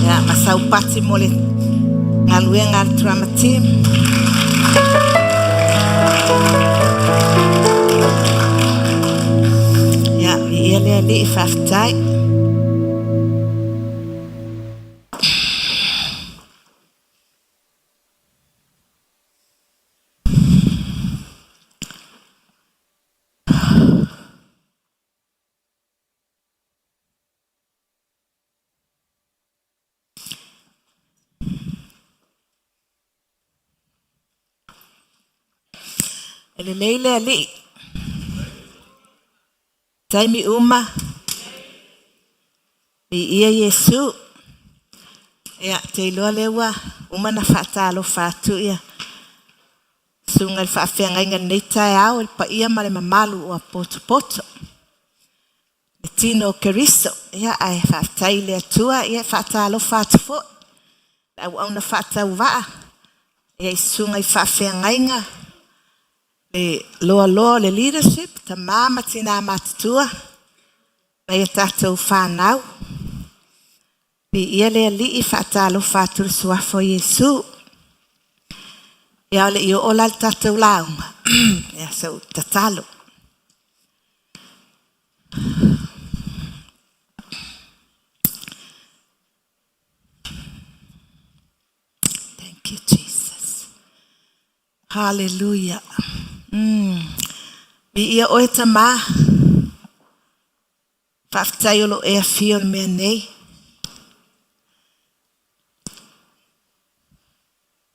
Ya, ma sau pati mo le ngalue ngal drama team. Ya, vi Aloalii faftai. Aloalii. Taimi uma. Ia Yesu. Ya, te loa lewa. Uma na whaatalo whaatu ia. Sunga il whaafenga nei tai au. Il pa ia male mamalu o poto poto. E tino keriso. Ia ai whaatai lea tua. Ia whaatalo whaatu fo. Au au na whaatau waa. Ia i sunga i whaafenga le loa le leadership. Ta mama tina matutua. Na ia tātou whanau. Pi ia lea li i whaatalo whaaturu suafo Yesu. Ia ole i o ola tātou launga. Ia sau tatalo. Thank you, Jesus. Hallelujah. Pi ia oe tama. Whaftai olo e a fio mea nei.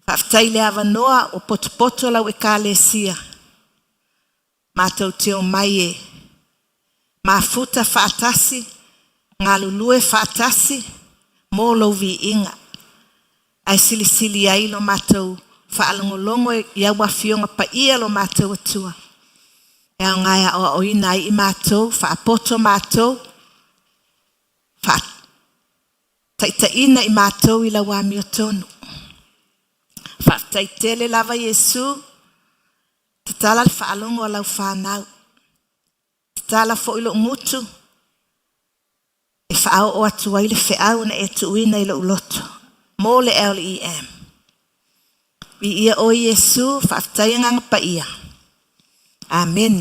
Whaftai le avanoa o potopoto lau e ka le sia. Mātou teo mai e. Mafuta whaatasi. Ngā lulue whaatasi. Mō lau vi inga. Ai sili sili ai lo mātou whaalongolongo i awa fionga pa ia lo mātou atua. E au ngai a o ina i mātou. Whaapoto mātou. Taita ina i mātou i la wami o tonu. Whaataitele lava Yesu. Tatala le whaalongo lau whanau. Tatala fo ilo ngutu. E whaao o atua i le whiau na e tuina i lo uloto. Mō le L.E.M. I ia o Yesu whaataianga pa ia. Amen.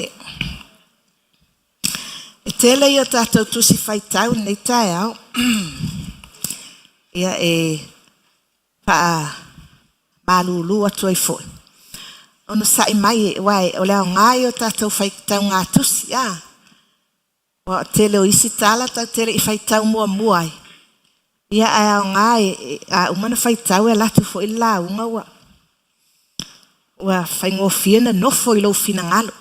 E tele i o tātou tusi whaitau nei tai au. Ia e paa malulu atu ai foi. Ono sai mai e wai o leo ngai o tātou whaitau ngā tusi. O tele o isi tala tau tele i whaitau mua muai. Ia ai au ngai a umana whaitau e latu fo i la unga ua. Ua whaingo fiena nofo i lo fina ngalo.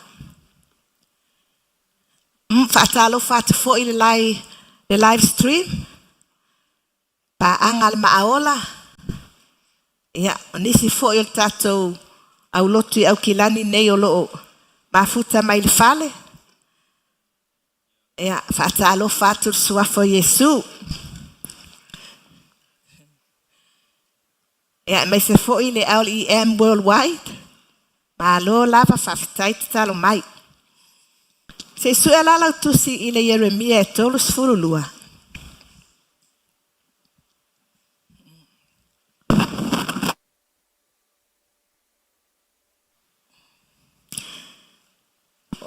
Whaatalo whaatu fo i le live stream. Pa angal maaola. Ia, nisi fo i o tātou au lotu i au kilani nei o loo. Mafuta mai le fale. Ia, whaatalo whaatu suafo Yesu. Ia, mai se fo i le L.E.M. worldwide. Ma lo lava whaftai talo mai. Se su e lalau tusi i le Jeremia e tolu sfurulua.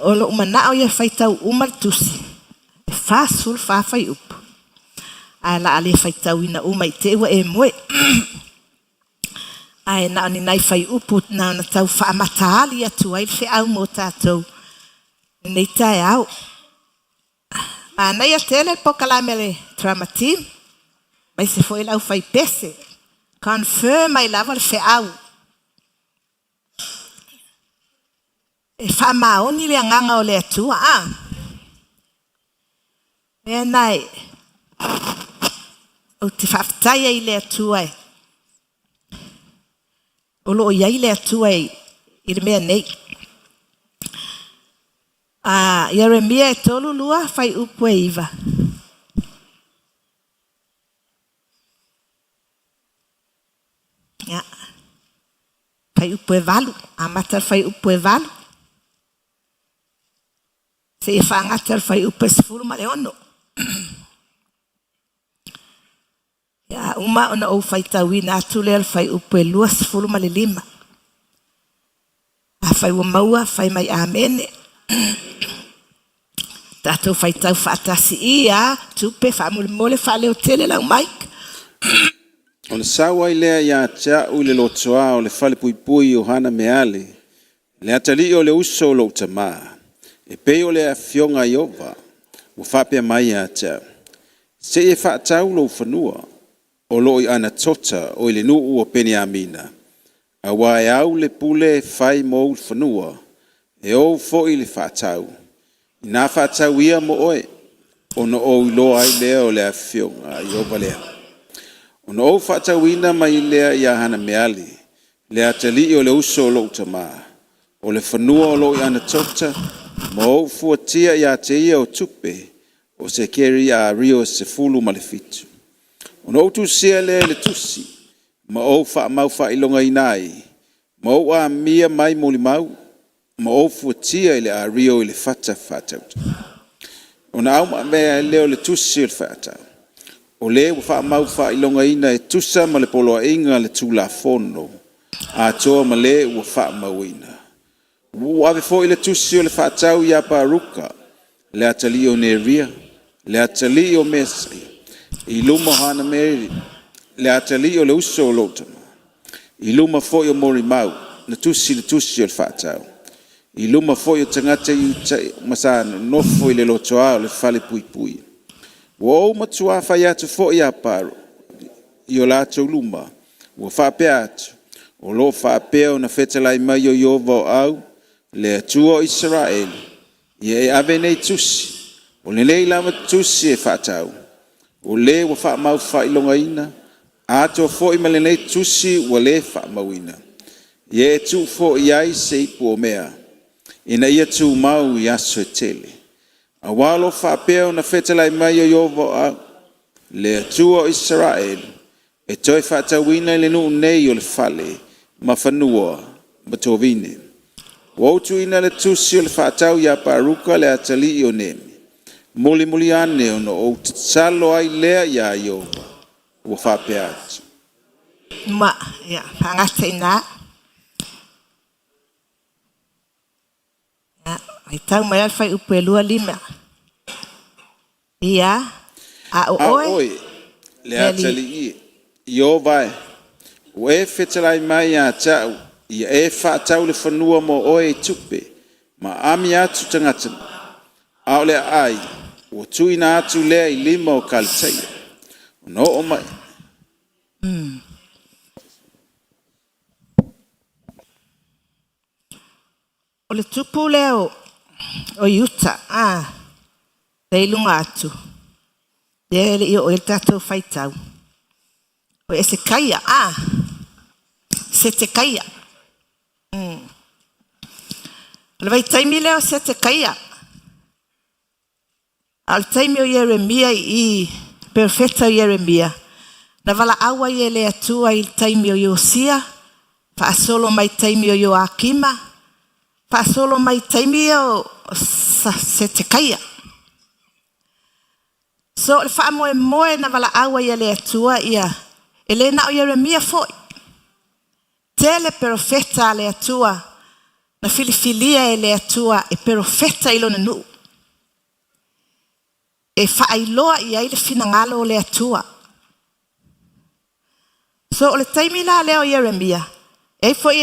O lo umanao ia whaitau umal tusi. E whāsul whawhai upu. Ai la ale whaitau ina umai te ua e moe. Ai na ni nai whai upu na tau whaamataali atu ai whi au mo tātou. Nei tai au. Nei a tele pokalamele drama team. Mai se foi lau whai pese. Confirm ai lava le whi au. E whamaoni le anganga o le atua. E nai. O te whaftaia i le atua e. O lo iai le atua e. I le mea nei. Jeremia e tolu lua whai upu e iwa. Whai upu e walu. Amata whai upu e walu. Se whaangata whai upe sifuru ma le ono. Ia uma ona o whai tauina atu lea whai upe lua sifuru ma le lima. A whai wa maua whai mai amene. Tātou whai tau whaatasi ia tupe whaamole mole whaleo tele lau maik. O le sawa i lea ia tia u le lotoa o le whale pui pui o hana meale. Le atali o le uso o lo utamaa. E pei o le a fionga i ova. Wa whapea mai a tia. Se e whaatau lo whanua. O lo i ana tota o le nuu o peni amina. A wae au le pule whai mo u whanua. E o fo i le whaatau. I nā whaatau ia mo oe. O no o ilo ai lea o le a fionga i ova lea. O no o whaatau ina mai lea i a hana meali. Le atali o le uso o lo utamaa. O le whanua o lo i ana tota. Mo o fuatia i a te ia o tupe. O se keri a rio se fulu ma le fitu. O no tu sia le tusi. Ma o wha mau wha ilonga inai. Ma o a mia mai moli mau. Ma o fuatia i le a rio i le fata whatauta. O na au ma mea leo le tusi o le whaatau. O le wha mau wha ilonga ina e tusa ma le poloa inga le tula fono. A toa ma le ua wha mau ina. Ua fo i le tusi o le whaatau i a paruka. Le atali o neria. Le atali o mesai. I luma hana meri. Le atali o le uso o lotama. I luma fo i o mori mau. Na tusi o le whaatau. I luma fo i o tangata i masana. Nofo i le lotoa o le whale pui pui. Ua o matua whai atu fo i a paro. I o lato luma. Ua whapea atu. O lo whapea o na whetalai mai o Iova o au. Le atua o Israel. Ia e ave nei tusi. O le lei lama tusi e whaatau. O le wa wha mau wha ilonga ina. Ato fo i male nei tusi wa le wha mau ina. Ia e tu fo i ai se ipu o mea. Ina ia tu mau i aso e tele. A walo wha peo na whetalai mai o Iova au. Le atua o Israel. E toi whaatau ina le nuu nei o le whale. Ma whanua. Ma tovine. Wautu ina le tusi o le whaatau ia paruka le atali i o nemi. Muli ane o no o tsalo ai lea ia i o. Ua whapea atu. Ma, ia, whangata ina. Ia, ai tau mai alwhai upe lua lima. Ia, a o oe. Le atali i. I o vai. Ue whetalai mai a tau. Ia e whaatau le whanua mo oe i tupe, ma ami atu tangata. Ao le ai, o tuina atu lea i lima o kalitaia. O no o mai. O le tupu leo o Utah, le ilunga atu. Le i o il tatou whaitau. O e se kaia, se te kaia. Le vai taimi leo se te kaia. Al taimi o Yeremia i perfecta o Yeremia. Na vala awa i ele atua i taimi o Yosia. Pa solo mai taimi o Joakima. Pa solo mai taimi o se te kaia. So le wha moe na vala awa i ele atua ia. Ele na o Yeremia foi. Tele perfecta le atua. Na filifilia e le atua e perfecta ilo na nu. E whaailoa i aile finangalo o le atua. So o le taimi la leo Yeremia. E foi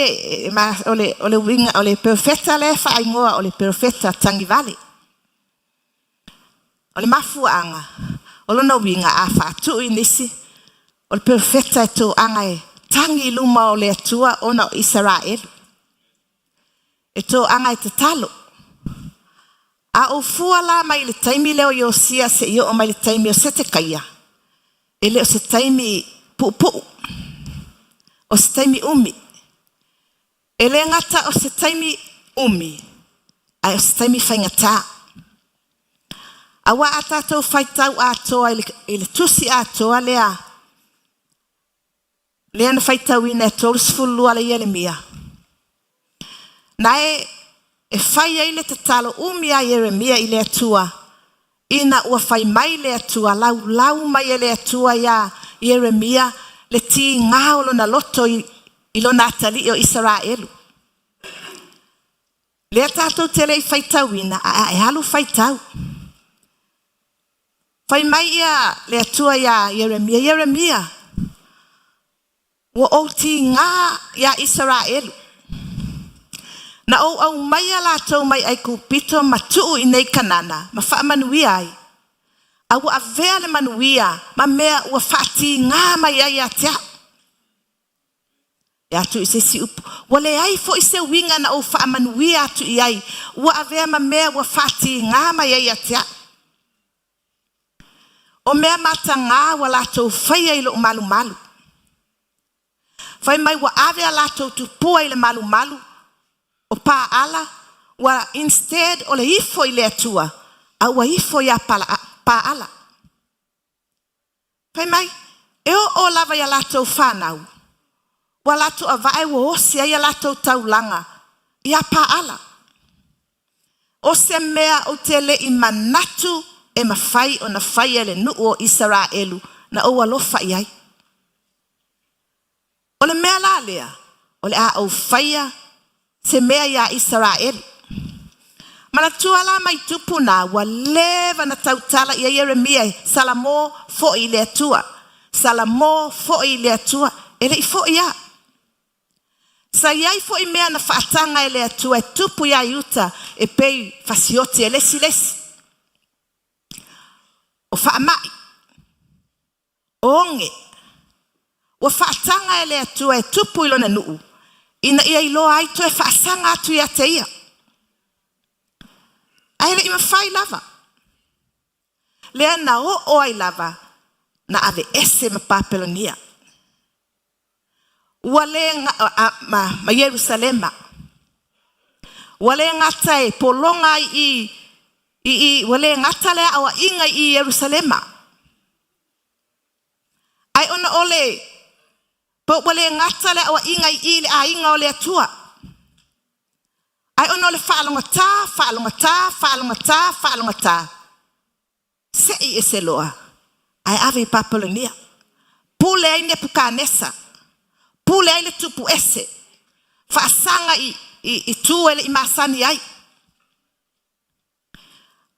o le winga o le perfecta le whaingoa o le perfecta Tangi Valley. O le mafuanga. O lo na winga a whaatu i nisi. O le perfecta e tō anga e tangi luma o le atua o na Israel. E tō anga i te talo. A o fuala mai le taimi leo Yosia se i o mai le taimi o se te kaia. E leo se taimi pupu. O se taimi umi. E le ngata o se taimi umi. Ai o se taimi whaingata. A wa atatou whaitau atoa i le tusi atoa lea. Lea na whaitau ina e tōru sifulua le Yeremia. Nae e whai ai le tatalo umi a Yeremia i le atua. Ina ua whai mai le atua, lau mai le atua ia Yeremia, le ti ngāolo na loto i lo natali o Israelu. Le tātou tele i whaitauina, e halu whaitau. Whai mai ia le atua ia Yeremia, ua o ti ngā ia Israelu. Na au mai ala tau mai ai kupito matuu i nei kanana, ma wha manuia ai. A ua avea le manuia, ma mea ua whaati ngā mai ai atea. E atu i se si upu. Wale ai fo i se winga na o wha manuia atu i ai. Ua avea ma mea ua whaati ngā mai ai atea. O mea mata ngā wala tau whai ai lo malu. Whai mai ua avea la tau tupua i le malu. O pa ala, wa instead o le ifo i le atua, a ua ifo ia pa ala. Pai mai, e o lava ia latou whanau, wa latou a vae wa osia ia latou taulanga, ia pa ala. O se mea o te le i manatu e mawhai o na whai ele nuu o Israelu, na o alofa iai. O le mea la lea, o le a au whaia, se mea ia Israel. Mana tuala mai tupu na wa leva na tautala ia Yeremia salamo fo i le atua. Salamo fo i le atua. Ele i fo ia. Sa iai fo i mea na whaatanga i le atua e tupu ia iuta e pei fasioti e lesi. O whaamai. Onge. O whaatanga i le atua e tupu ilo na nuu. Ina ia ilo ai to e whaasanga atu ia te ia. Aere ima whai lava. Lea na o ai lava na ave ese ma Papelonia. Wale ma Yerusalema. Wale ngata e polonga i wale ngata lea awa inga i Yerusalema. Ai ona ole po wale ngata le awa inga i le a inga o le atua. Ai ono le whaalongata. Se i ese loa. Ai ave i Papelonia. Pule ai ne pukanesa. Pule ai le tupu ese. Whaasanga i tuele i masani ai.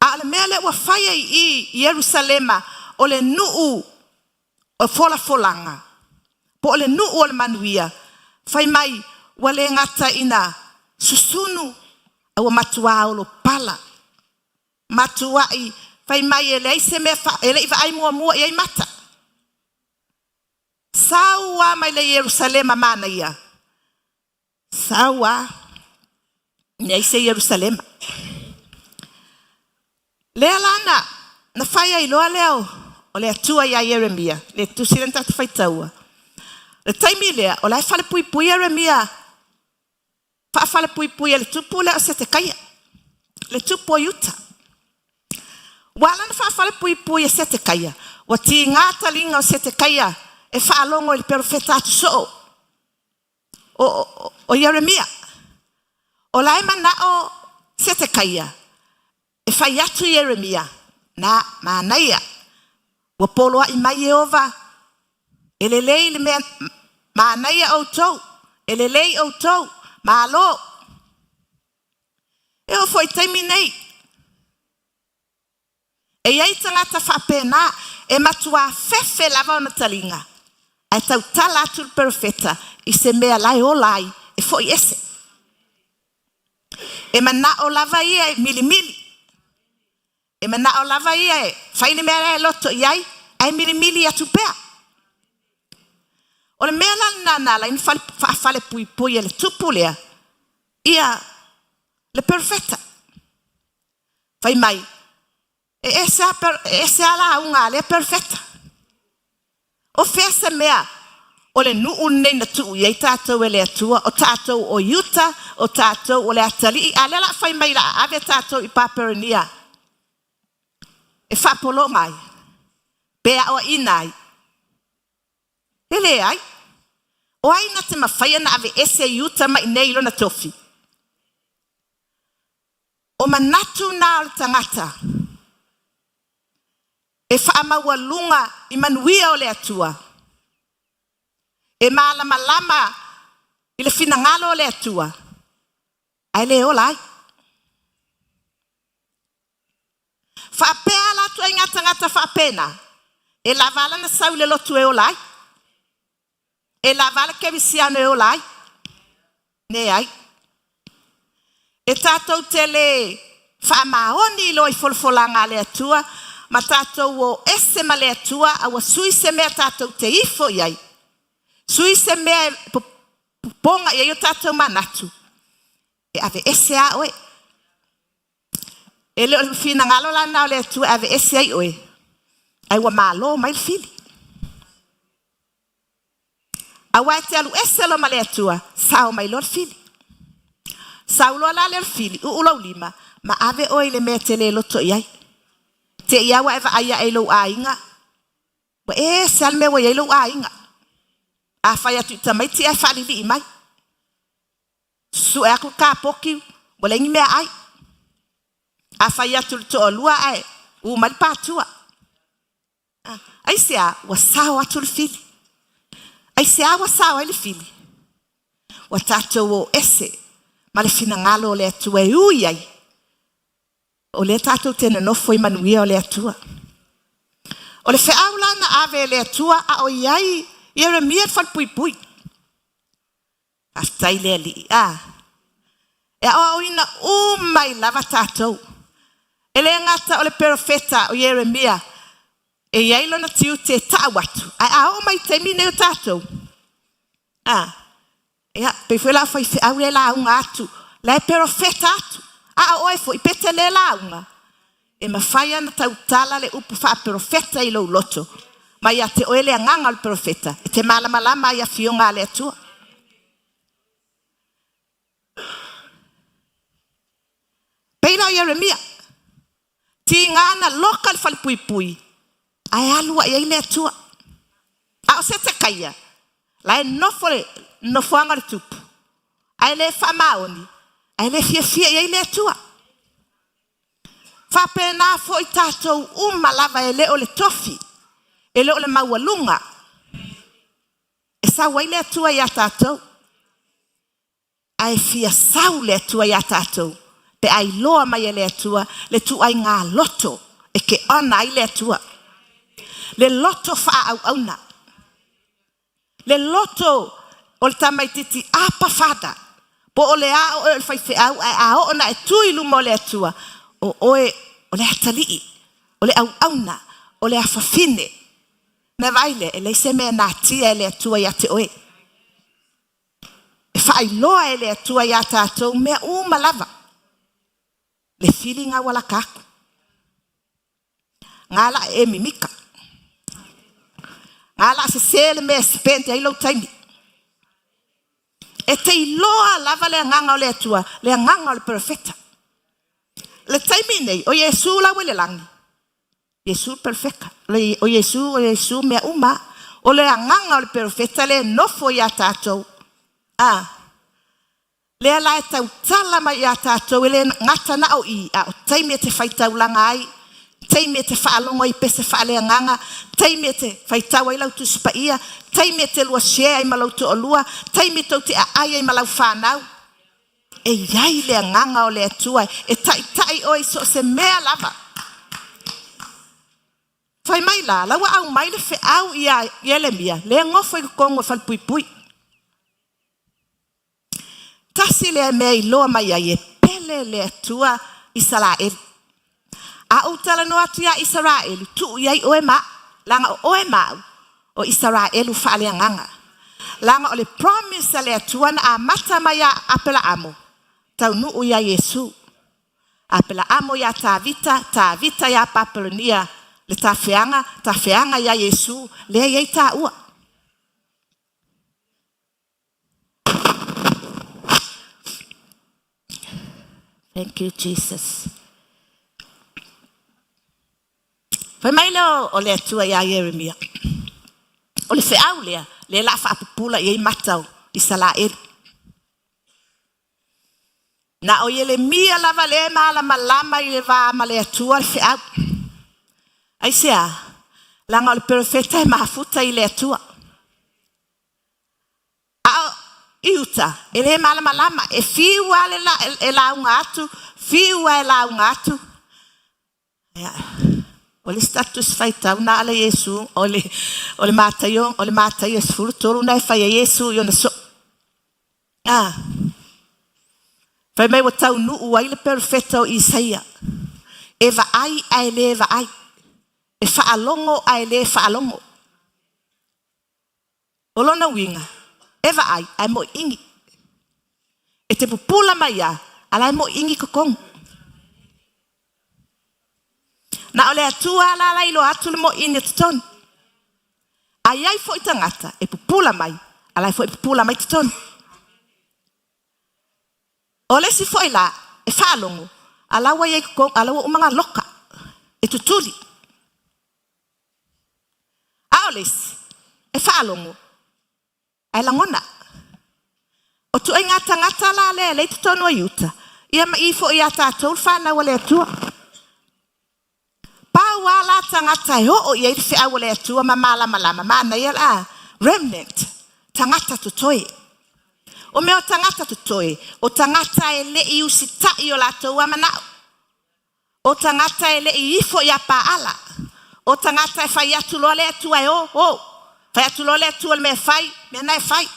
A le mea le ua whaia i Yerusalema o le nuu o folanga. Po le nuu o le manuia. Whai mai wale ngata ina susunu a ua matua o lo pala. Matua i whai mai ele se me ele i vai mua i ai mata. Saua mai le Yerusalema mana ia. Saua nei se Yerusalema. Lea lana na whaia i loa leo o le atua ia Yeremia. Le tusirenta tu whaitaua. Le taimi lea o lai whale pui Yeremia. Whale pui le tupu lea o se te kaia. Le tupu o yuta. Wala na whale pui e se te kaia. Wa ti ngata linga o se te kaia. E whaalongo il profeta atu so. O Yeremia. O lai mana o se te kaia. E whai atu Yeremia. Na maanaia. Wa poloa i mai Jehova. Elelei le mea maanaia o tau. Elelei o tau. Malo. E o foi taimi nei. E iai tangata whapena. E matua fefe lava o na talinga. Ai tau tala atu profeta. I se mea lai o lai. E foi ese. E mana o lava ia e milimili. E mana o lava ia e. Whaile mea e loto iai. Ai milimili atu pea. O le mea lana la in fale pui e le tupu lea. Ia le profeta. Whai mai. E ese ala unga le profeta. O fesa mea. O le nuu nei na tuu iei tātou e le atua. O tātou o yuta. O tātou o le atali. A lela whai mai la ave tātou I Papelonia. E whapolo mai. Pea o inai. Ele ai. O ai na te mawhaia na ave ese yuta mai nei lo na tofi. o manatu na o le tangata. E whaamaua lunga I manuia o le atua. E malama lama I le finangalo o le atua. Ai le olai. Whaapea la tu ai ngata whaapena. E la vala na sau le lotu e olai. E la vala ke visiano e olai. Ne ai. E tātou tele whaamaoni lo I folfolanga le atua. Ma tātou o ese ma le atua. Awa sui se mea tātou te ifo iai. Sui se mea ponga iai o tātou manatu. E ave ese a oe. E leo fina ngalo la nao le atua ave ese ai oe. Ai wa malo mai fili. Awa te alu ese lo ma le atua. Sao mai lor fili. Sao lo la le fili. Ulau lima. Ma ave oe le mea te le loto iai. Te iawa eva aia e lo a inga. Wa e sal me wa e lo a inga. A fai atu tamai ti e fali li mai. Su e aku ka poki. Wala ingi mea ai. A fai atu to olua ai. U mali patua. Ai sea wa sao atu le fili. Ai sea wa sao ai le fili. Wa tato o ese. Ma le fina ngalo le atu e ui ai. O le tato tena nofo I manuia o le atua. O le feaula na ave le atua a o iai Jeremia fal pui pui. Aftai le ali a. E o ina mai lava tato. E le ngata o le profeta o Jeremia. E iai lona tiu te tawatu. A o mai te mine o tato. E pe fuela foi feaula la unga atu. La profeta atu. A oe fo I pete le launga. E mawhaia na tautala le upu wha profeta I lo loto. Ma ia te oe le anganga o le profeta. E te malama ia fionga le atua. Peina o Jeremia. Ti ngana loka le fali pui pui. Ai alua ia I le atua. A o se te kaia. La e nofoanga le tupu. Ai le whamaoni. Ai le fia ia I le atua. Whapena fo I tātou lava e le o le tofi. E le o le maualunga. E sawa I le atua ia tātou. Ai fia sau le atua ia tātou. Pe ai loa mai e le atua. Le tu ai ngā loto. E ke ona I le atua. Le loto wha au auna. Le loto o le tamaititi apa fada. Po o le a o le whaife au a o na e tui luma o le atua. O oe o le atalii. O le au auna. O le afafine. Na vaile e le se mea nā tia e le atua ia te oe. E whai loa e le atua ia tātou mea malava. Le feeling a wala kaku. Ngala e mimika. Ngala se se le mea spente ai lau taimi. E te iloa lava le nganga o le atua. Le nganga o le perfecta. Le taimi nei, o Yesu la wele langi. Yesu perfecta. O Yesu mea uma. O le nganga o le perfecta le nofo ia tātou. Le ala e tau talama ia tātou. Le ngata na o I. O taimi e te whaitau langa ai. Taimi e te whaalongo I pese whaale nganga. Taimi e te whaitau ai lau tu spaia. Taimi e te lua shea ai malau tu olua. Taimi tau te ai ai malau whanau. E iai le nganga o le atua. E tai oi so se mea lava. Whai mai la. Lawa au mai le fe au ia Jeremia. Le ngofo I kongo whal pui pui. Tasi le mea I loa mai ai e pele le atua Israel. A utala no atu ia Israel. Tu iai oe ma. Langa oe mau. O Israelu whaale nganga. Langa o le promise le atua na a mata mai a apela amo. Tau nuu ia Yesu. Apela amo ia ta vita ia papelonia. Le ta feanga ia Yesu. Le iai ta ua. Thank you, Jesus. Foi mai leo o le atua ia Jeremia. O le feau lea. Le la whaapupula iai matau I Israel. Na o yele mia lava le malama i le va ma le atua le fea. Ai sea, langa o le perfeta e mafuta i le atua. Iuta, e le malama, e fiua e la unga atu, fiua e la unga atu. O le status faitau na ala Yesu, o le matayo e sfuru toru na e fai a Yesu i ona so. Fai mai wa tau nuu ai le perfeta o Isaia. E va ai a ele va ai. E faalongo a ele faalongo. O lona winga. E va ai mo ingi. E te pupula mai a, ala mo ingi kokong. Na ole atua ala ilo atu le mo ingi tuton. Ai fo itangata, e pupula mai, ala fo pupula mai tuton. Ole si foi la, e faalongo, ala wa ye kokong, ala wa umanga loka, e tutuli. A ole si, e faalongo, ai langona. O tu ai ngata la le tutono iuta. Ia ma ifo ia tātou whana wale atua. Pāua la tangata e ho o ia ife a wale atua ma malama mana ia la remnant. Tangata tutoe. O meo tangata tutoe. O tangata e le i usita i o la taua manao. O tangata e le i ifo ia paala. O tangata e fai atu lo le atua e o. Fai atu lo le atua me fai, me na e fai.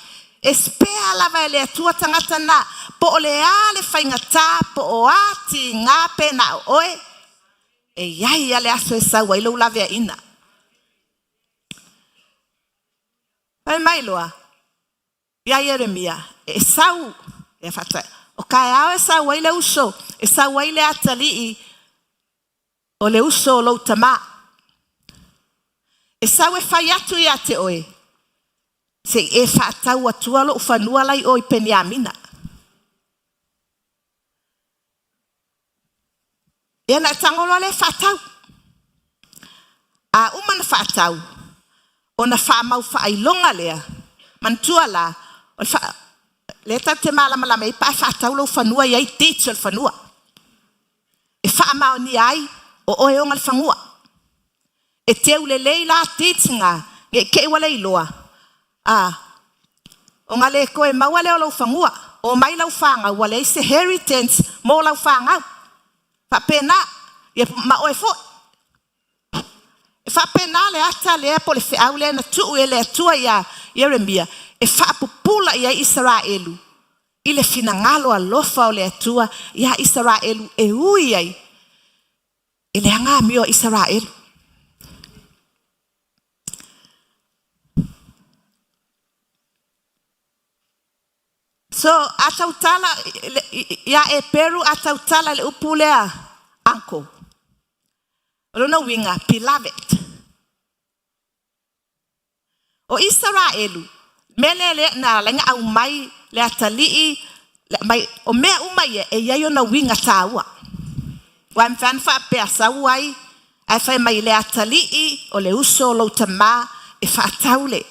Espea lava ele atua tangata na po o le ale whaingata po o ati ngā pena oe e iai ale aso e sau ai lau lave a ina. Pai mai loa, iai Eremia, e sau, e fata, o kai au e sau ai le uso, e sau ai le atalii o le uso o lau tama. E sau e whai atu i ate oe. Se e whaatau atua lo ufanua lai o i peniamina. E na tangolo le whaatau. A umana whaatau. O na whaamau whaailonga lea. Mantua la. Le te malama i pa whaatau lo ufanua i ai teach al fanua. E whaamau ni ai o oe onga le whangua. E teu le leila teachinga. E ke wale iloa. O ngale koe mawale o lau whangua, o mai lau whanga, wale se inheritance mo lau whanga. Whapena, ma oe fo. Whapena le ata le po le whiau le na tuu e le atua ia Yeremia, e whapupula ia Israelu. I le finangalo a lofa o le atua ia Israelu e ui ai. E le anga mi o Israelu. So atautala ya e peru atautala le upulea anko. Rona winga beloved. O Israelu melele na lenga au mai le atalii mai o mea umai e yayo na winga taua. Wa mfanfa pe sawai ai fai mai le atalii o le uso lo tama e fa taule.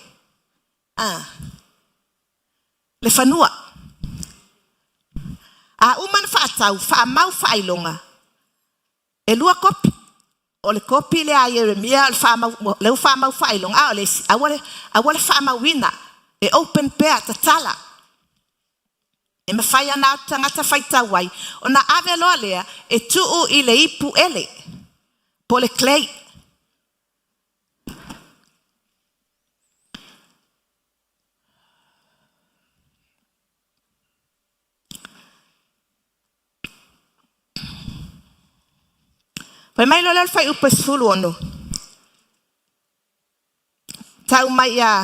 Le fanua. A uman whaatau, whaamau whailonga. E lua kopi. O le kopi le a Yeremia, leu whaamau whailonga. A wale whaamau wina. E open pair, tatala. E me whaia nā tangata whaitawai. O na ave loa lea, e tuu i le ipu ele. Po le clay. Pai mai lola fai upa sfulu ono. Tau mai a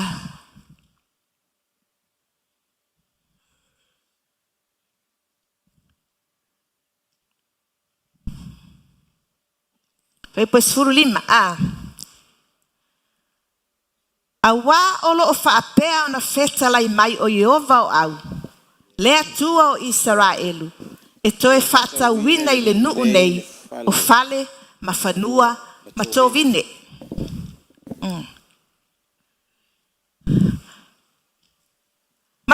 fai upa sfulu lima. Awa olo o whaapea ona feta lai mai o Yehova o au. Lea tua o Israelu. E toe whaata wina i le nuu nei o fale mafanua matovine.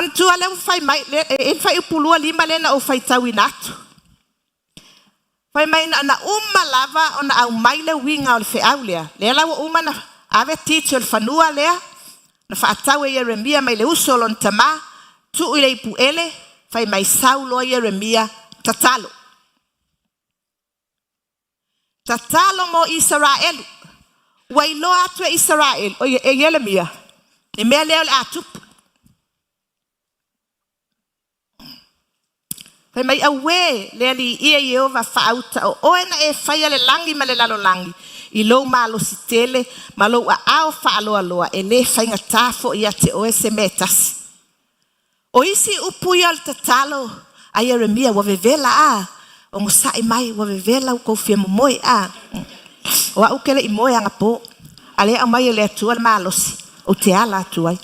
Man tua le fai mai e fai pulua lima le na o fai tawinatu. Fai mai na uma lava ona au mai le winga o le fe aulia. Le la uma na ave teacher fanua le na fa tawe Yeremia mai le usolon tama tu ile pu ele fai mai Saulo Yeremia tatalo. Tatalo mo Israel. Wailo atwe Israel o Yeremia. E me le atup. Fai mai awe le li ia Yehova fa auta o ena e fai le langi ma le lalo langi. I lo malo sitele malo a ao fa aloa e le fai nga tafo ia te oe se metasi. O isi upuia al tatalo a Yeremia wa vevela a o ngusai mai wa vevela u kofia momoe a wa ukele i moe anga po ale a mai le atua le malosi o te ala atuai.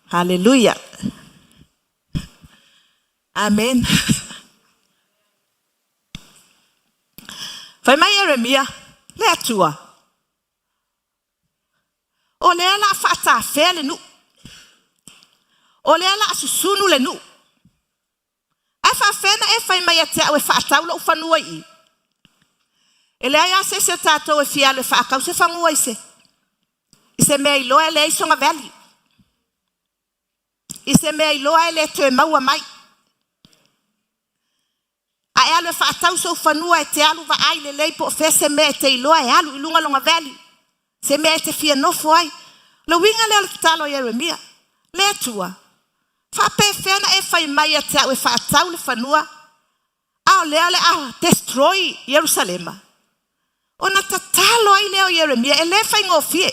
Hallelujah. Amen. Fai mai Yeremia le atua. O le ala fata fele nu. O le ala asusunu le nu. E fa fena e fai mai atea o e fata ula ufanua i. E le aia se tato e fia le fa akau se fangua i se. I se mea iloa le isonga veli. I se mea iloa le te maua mai. A e alu e whaatau so whanua e te alu wa ai le leipo fe se mea te iloa e alu ilunga longa veli. Se mea te fia nofo ai. Lo winga leo le talo Yeremia. Le tua. Whape fena e whai mai a te au e whaatau le whanua. Ao leo le au destroy Jerusalema. O na tatalo ai leo Yeremia e le whai ngofie.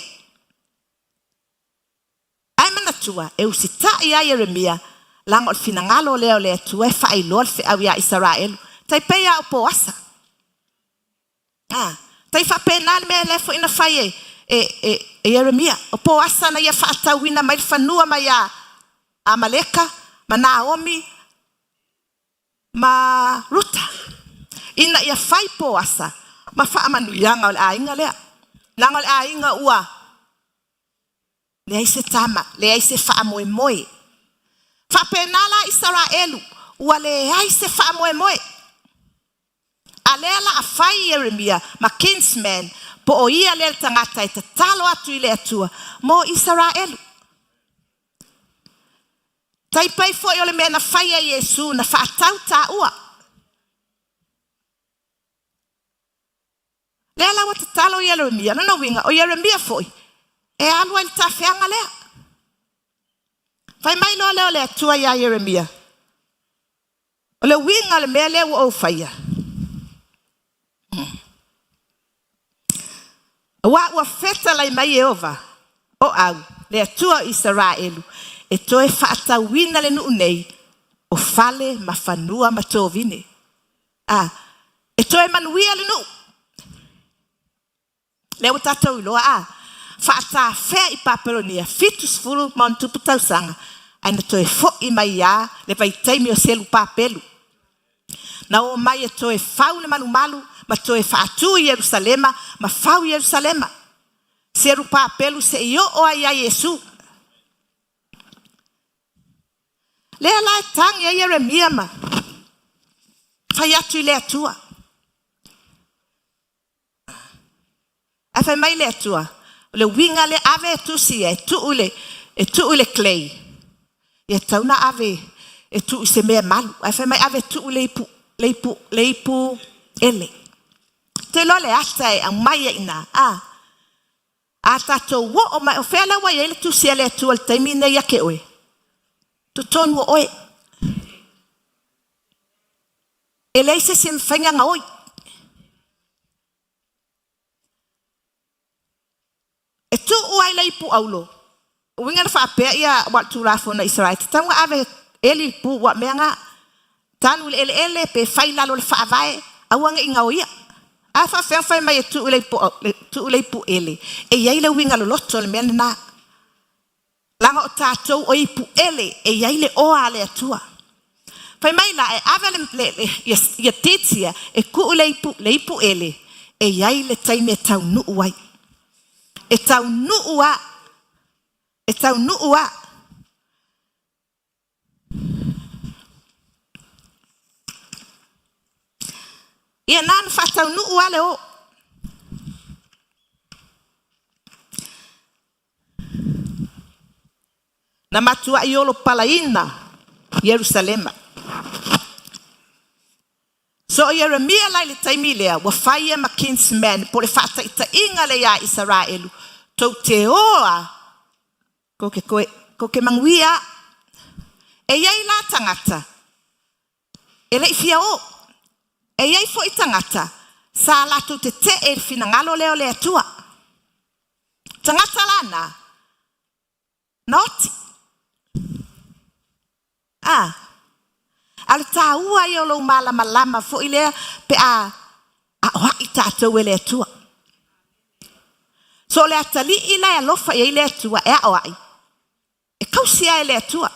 Ai mana tua e usita ia Yeremia. Lango o finangalo leo le tua e whai lor fe au ia Israel. Tai peia o poasa. Tai whape nal me lefo ina whai e Yeremia. O poasa na ia whaatau ina mai whanua mai a Maleka, ma Naomi, ma Ruta. Ina ia whai poasa. Ma wha amanu ianga o le ainga lea. Langa o le ainga ua. Le aise tama, le aise wha moe moe. Whape nala Israelu, ua le aise wha moe moe. Alela a whai Yeremia, ma kinsman, po o ia le tangata e te talo atu i le atua, mo Israelu. Tai pai fo i ole mea na whai a Yesu, na whaatau ta ua. Lela wa te talo Yeremia, no winga, o Yeremia foi. E alua il ta whianga lea. Whai mai loa leo le atua ia Yeremia. O le winga le mea leo o whaia. Wa feta lai mai Jehova. O au, le atua Israelu. E toe whaatau wina le nuu nei. O fale ma whanua ma tō vine. E toe manuia le nuu. Leo tatou iloa whaata whea i Papelonia. Fitus furu mauntupu tausanga. Aina toe fo i mai ia. Le vai teimi o selu Papelu. Na o mai e toe whau le malu malu. Ma toe whaatu i Jerusalema. Ma whau i Jerusalema. Seru Papelu se io o ai a Yesu. Lea la e tangi a Yeremia ma. Whai atu i le atua. A whai mai le atua. Le winga le ave tusi e tu ule clay. E tauna ave e tu se mea malu. A whai mai ave tu le ipu ele. Te lo le asta e ang mai ina. A tato wo o mai o whela wa ele tusi ele atua le taimine ia ke oe. Tu tonu oe. Ele se sem whainga nga oi. E tu uai lai pu aulo. Winga na whaapea ia wat turafo na Israel. Tanga ave eli pu wat mea nga. Tanu ele pe whai lalo le whaavae. Awanga inga oia. A whawhai mai e tu ulei pu ele. E iai le winga lo loto le mea na. Langa o tātou o ipu ele. E iai le oa le atua. Whai mai la e ave le ia titia. E ku le ipu ele. e iai le taimi e tau nuu ai. E tau nuu a. E tau nuu a. Ia nana whatau nuu a leo. Na matua i olo palaina, Jerusalema. So Jeremia lai le taimi lea, wa whaia ma kinsman, po le whata ita inga le ia Israelu. Tau te oa, ko ke manguia, e iei la tangata, e le ifia o, e iei fo i tangata, sa la tu te e fina ngalo leo le atua. Tangata lana, noti. Al taua i olo malama fo ilea pe a oa i tātou e le atua. So le atali i lai alofa i le atua e a oai. E kausia e le atua.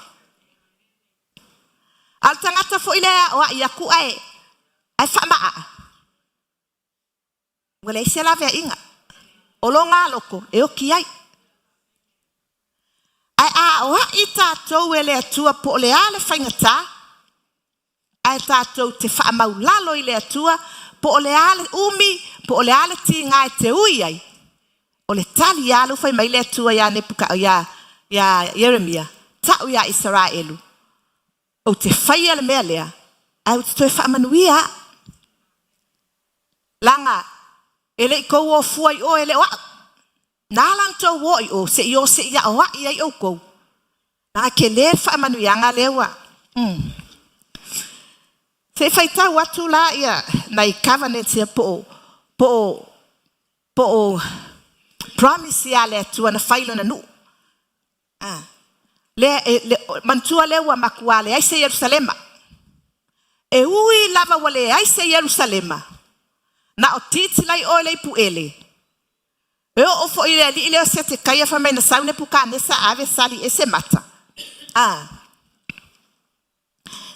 Al tangata fo ilea oai a ku ai whamaa. Wale isi la vea inga. Olo ngā loko e oki ai. Ai a oa i tātou e le atua po le ale whaingata. Ai tātou te whaamaulalo i le atua, po o le ale umi, po o le ale ti ngā e te ui ai. O le tali alu whai mai le atua ia nepuka o ia Jeremia, tau ia Israelu. O te whai ale mea lea, ai o te toi whaamanuia. Langa, ele i kou o fuai o ele wa. Nālang tau wo i o, se i o se ia o wa i ai o kou. Nā ke le whaamanuia ngā lewa. Se fai tau atu la ia nai covenant ia po promise ia le atua na failo na nu. Le mantua le wa makuale ai se Jerusalema. E ui lava wale ai se Jerusalema. Na o titi lai o le pu ele. E o fo ile li ile se te kaya fa mai na saune puka nesa ave sali ese mata.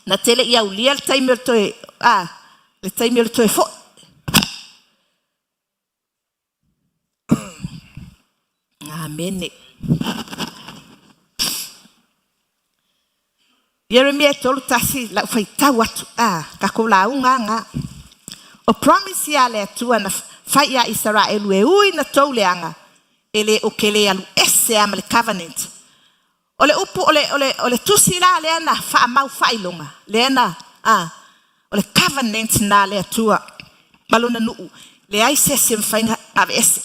Na tele ia ulia le taimi toe le taimi toe fo. Amen. Jeremia tolu tasi la fai tau atu ka ko la unga. O promise ia le atua na fai ia Israelu e ui na tau leanga ele o kele alu ese ama le covenant. Ole upu ole tusila le na fa mau failonga le na ole covenant na le atua malona nu le ai se fainga ave ese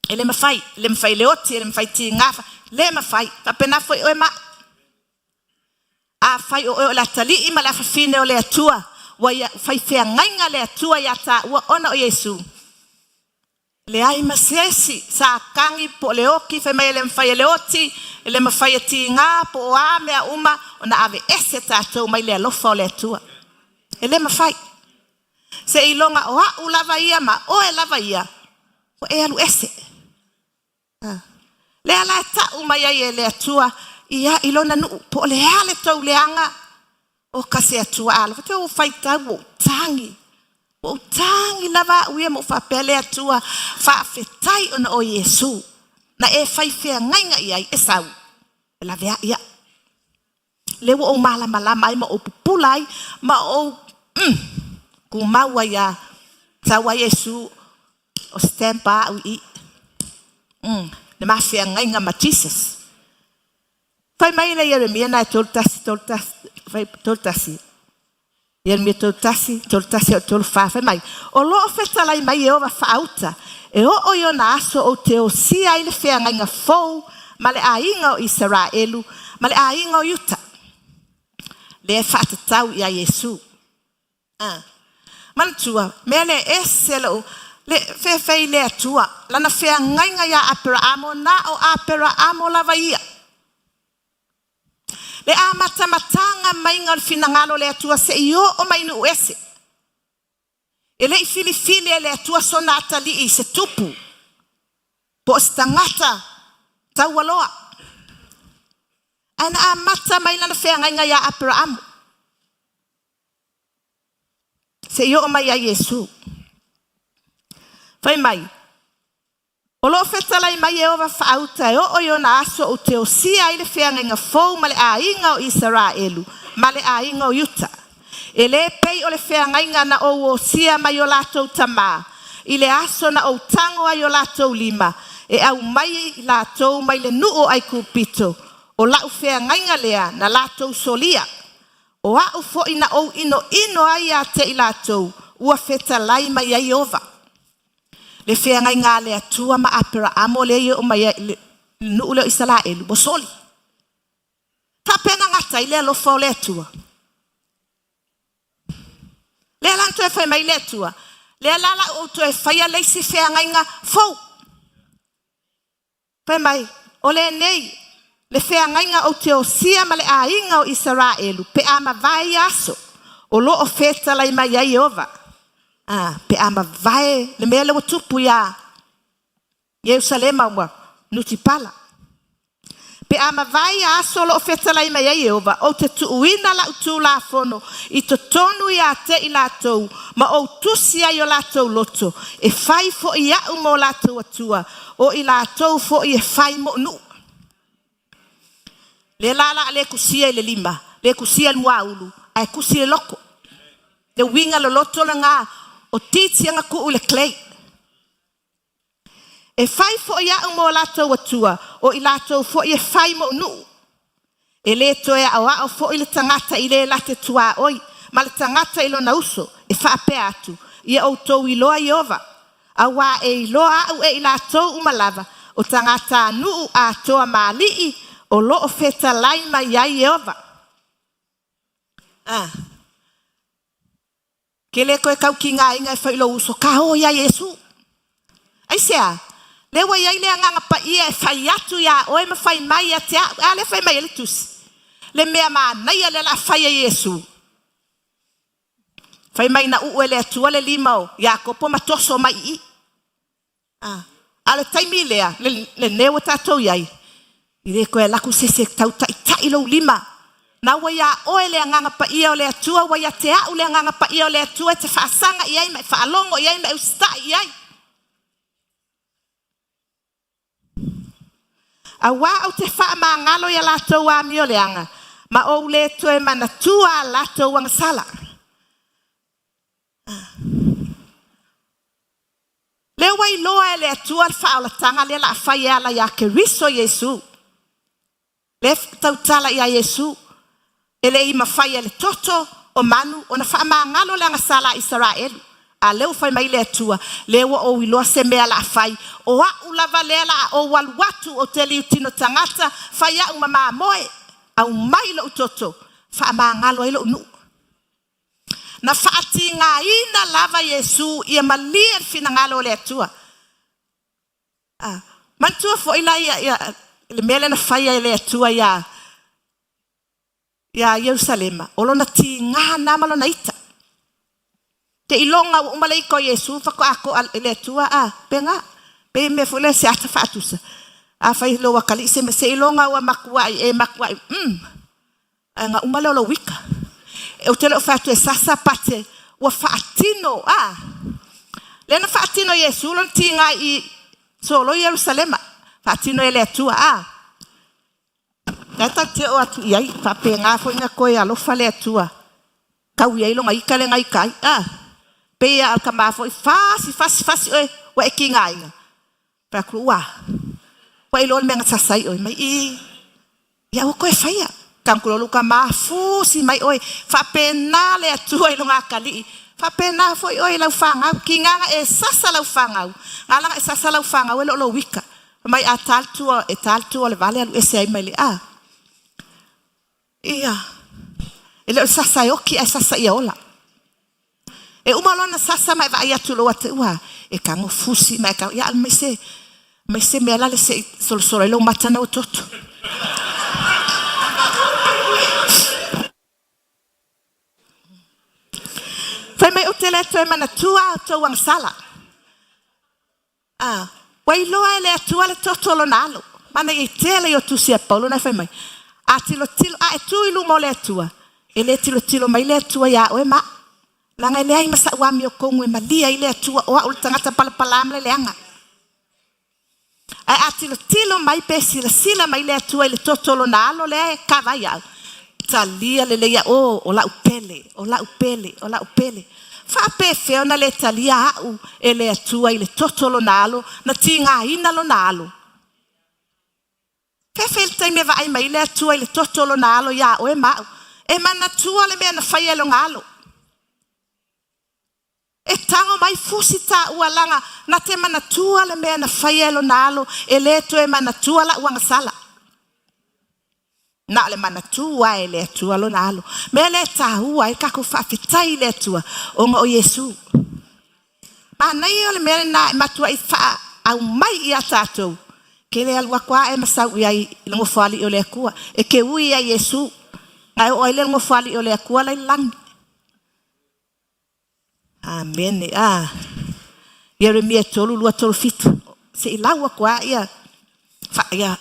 ele ma fai le oti le ma fai ti ngafa le ma fai ta pena foi o ma fai o la tali i ma la fa fine o le atua wa fai fe ngainga le atua ya ta wa ona o Yesu. Le ai masesi sa kangi po le oki fe mai le mfai le oti le mfai ti nga po a me uma ona ave ese tatou mai le lofa le tua ele mfai se ilonga o u lava ia ma o e lava ia o e alu ese le ala ta uma ia le tua ia ilona nu po le ale tau leanga o kase atua ala te o fai tau tangi. O tangi lava uia mo fa pele atua fa fetai ona o Yesu na e fai fea ngainga ia e sau la vea ia le o mala mai ma o pupulai ma o ku maua ia sawa Yesu o stempa ui le ma fea ngainga ma Jesus fai mai le Jeremia na toltasi Jeremia toltasi o fa mai. O lo festa lai mai e ova fauta. E o yo na aso o te o sia ile fea ngainga fou, ma le ainga o Israelu, ma le ainga o Yuta. Le fata tau ia Yesu. Mantua, mele eselo, le fe le atua, lana fea ngainga ia Abrahamo na o Abrahamo lava ia. Le matanga mainga finangalo le atua se io o mainu ese. E le fili le atua sonata li se tupu. Po stangata tawaloa. Ana mata maina na fea ngainga ya Abraham. se yo mai a Yesu. Fai mai. O lo fetalai mai e ova whaauta e o yo na aso o te o sia i le whiangenga fou ma le a inga o Israelu, ma le a inga o Yuta. E le pei o le whiangenga na o sia mai o latou tama, i le aso na o tango ai o latou lima, e au mai latou mai le nuu ai kupito, o lau whiangenga lea na latou solia. O au fo ina o ino ai a te i latou, ua fetalai mai ai ova. Le whiangai ngā lea tua ma apera amo le o mai nuu leo Israelu, bosoli. Ta pena ngata i lea lofa o lea tua. Lea lanto e whai mai lea tua. Lea lala o to e whai a leisi whiangai ngā fau. Whai mai, o le nei, le whiangai ngā o te o sia ma le a inga o Israelu, pe ama vai aso, o lo o feta lai mai ai ova. Pe ama vai le mele o tupu ya Yerusalema wa nutipala. Pe ama vai a solo fetalai mai ai ova o te tuuina la utu la fono i to tonu ya te i latou ma o tusi ai o latou loto e fai fo i au mo latou atua o i latou fo i e fai mo nu. Le lala le kusia i le lima, le kusia il muaulu, ai kusia loko. Le winga lo loto la ngā o titi anga ku ule klei. E fai fo ia mo latou atua o i latou fo i e fai mo nu. E le toe a fo i le tangata i le late tua oi, ma le tangata i lo na uso e fa pe atu. Ia o tou i loa i ova. A wa e i loa au e i latou umalava o tangata nu a toa malii o lo o feta laima iai i ova. Kele koe kau ki ngā inga e whailo uso, ka ho ia Yesu. Ai sea, lewa iai lea nganga pa ia e whai atu ia, oe ma whai mai a te a le whai mai ele tusi. Le mea maa nai a le la whai a Yesu. Whai mai na ue le atua le limao, ia kopo matoso mai i. A le taimi lea, le newa tatou iai. I le koe laku sese tau ta ilo lima. Na waya oe le nganga pa ia o le atua, waya te au le nganga pa ia o le atua, te whaasanga iai, mai whaalongo iai, mai usta iai. A wā au te wha maa ngalo ia latou a mi o le anga, ma o le toe mana tua latou ang sala. Le wai loa e le atua le wha o la tanga le la whai ala ia ke riso Yesu. Le tau tala ia Yesu. Ele i mawhai ele toto o manu o na wha maa ngalo le anga sala Israelu. A leo whai mai le atua, leo o iloa se mea la whai, o a ulava lela o waluatu o te liu tino tangata, whai au mama moe, au mai lo utoto, wha maa ngalo ilo unu. Na whaati ngā ina lava Yesu, ia malia fina ngalo le atua. Mantua fo ila ia, le mele na whai le atua ia Yerusalema, olo na ti ngā namalo na ita. Te ilonga o umalei ko Yesu whako ako le atua penga pe me fule se ata fatusa a fai lo wakali se ilonga o makuai nga umale lo wika e o tele o fatu e sasa pate o fatino le na fatino Yesu lon tinga i solo Yerusalema fatino ele atua tata te o atu iai fa penga fo nga ko ia lo fale atua kau ia ilonga ikale ngai kai pea al kamafo fasi oi wa ekinga inga pa krua wa ilon menga sasai oi mai ya o ko e faia kan kulo luka mafu si mai oi fa pena le atua ilonga kali fa pena foi oi lau fanga kinga e sasa lau fanga ala e sasa lau fanga we lo wika mai ataltu le vale alu ese ai mai le ele sasa yoki e sasa iola. E umalona sasa mai vai atu lo atu e kango fusi mai ka ya me se me ala le se sol lo matana o toto. Fai mai o tele to mana tua to wang sala. Wai lo ele atu le toto lo nalo. Mana i tele yo tu sia Paulo na fai mai. Tilo e tu ilu mo le tua. Ele tilo mai le tua ya o ma Langa le ai masa wa mi o kongu e malia ile atua o au tangata palapala le leanga. Ai atilo tilo mai pe sila mai le atua ile totolo na alo le kavai au. Talia le leia o la upele. Fa pe feo na le talia au ele atua ile totolo na alo na tinga ina lo na alo. Fe fel me va ai mai le atua ile totolo na alo ya o e mau. E mana tua le me na faielo ngalo. E tango mai fusita ualanga na te mana tua le me na faielo na alo e le to e mana tua la uanga sala. Na le mana tua e le tua lo na alo. Me le tahua e kako whawhitai le tua onga o Yesu. Ma nei o le mere na e matua i wha au mai i a tātou. Ke le alua kwa e masau i ai lango whali o le akua. E ke ui a Yesu. Ngai o ai le lango whali o le akua lai langi. Amen. Jeremia tolu lua tolu fitu. Se i laua kwa ia.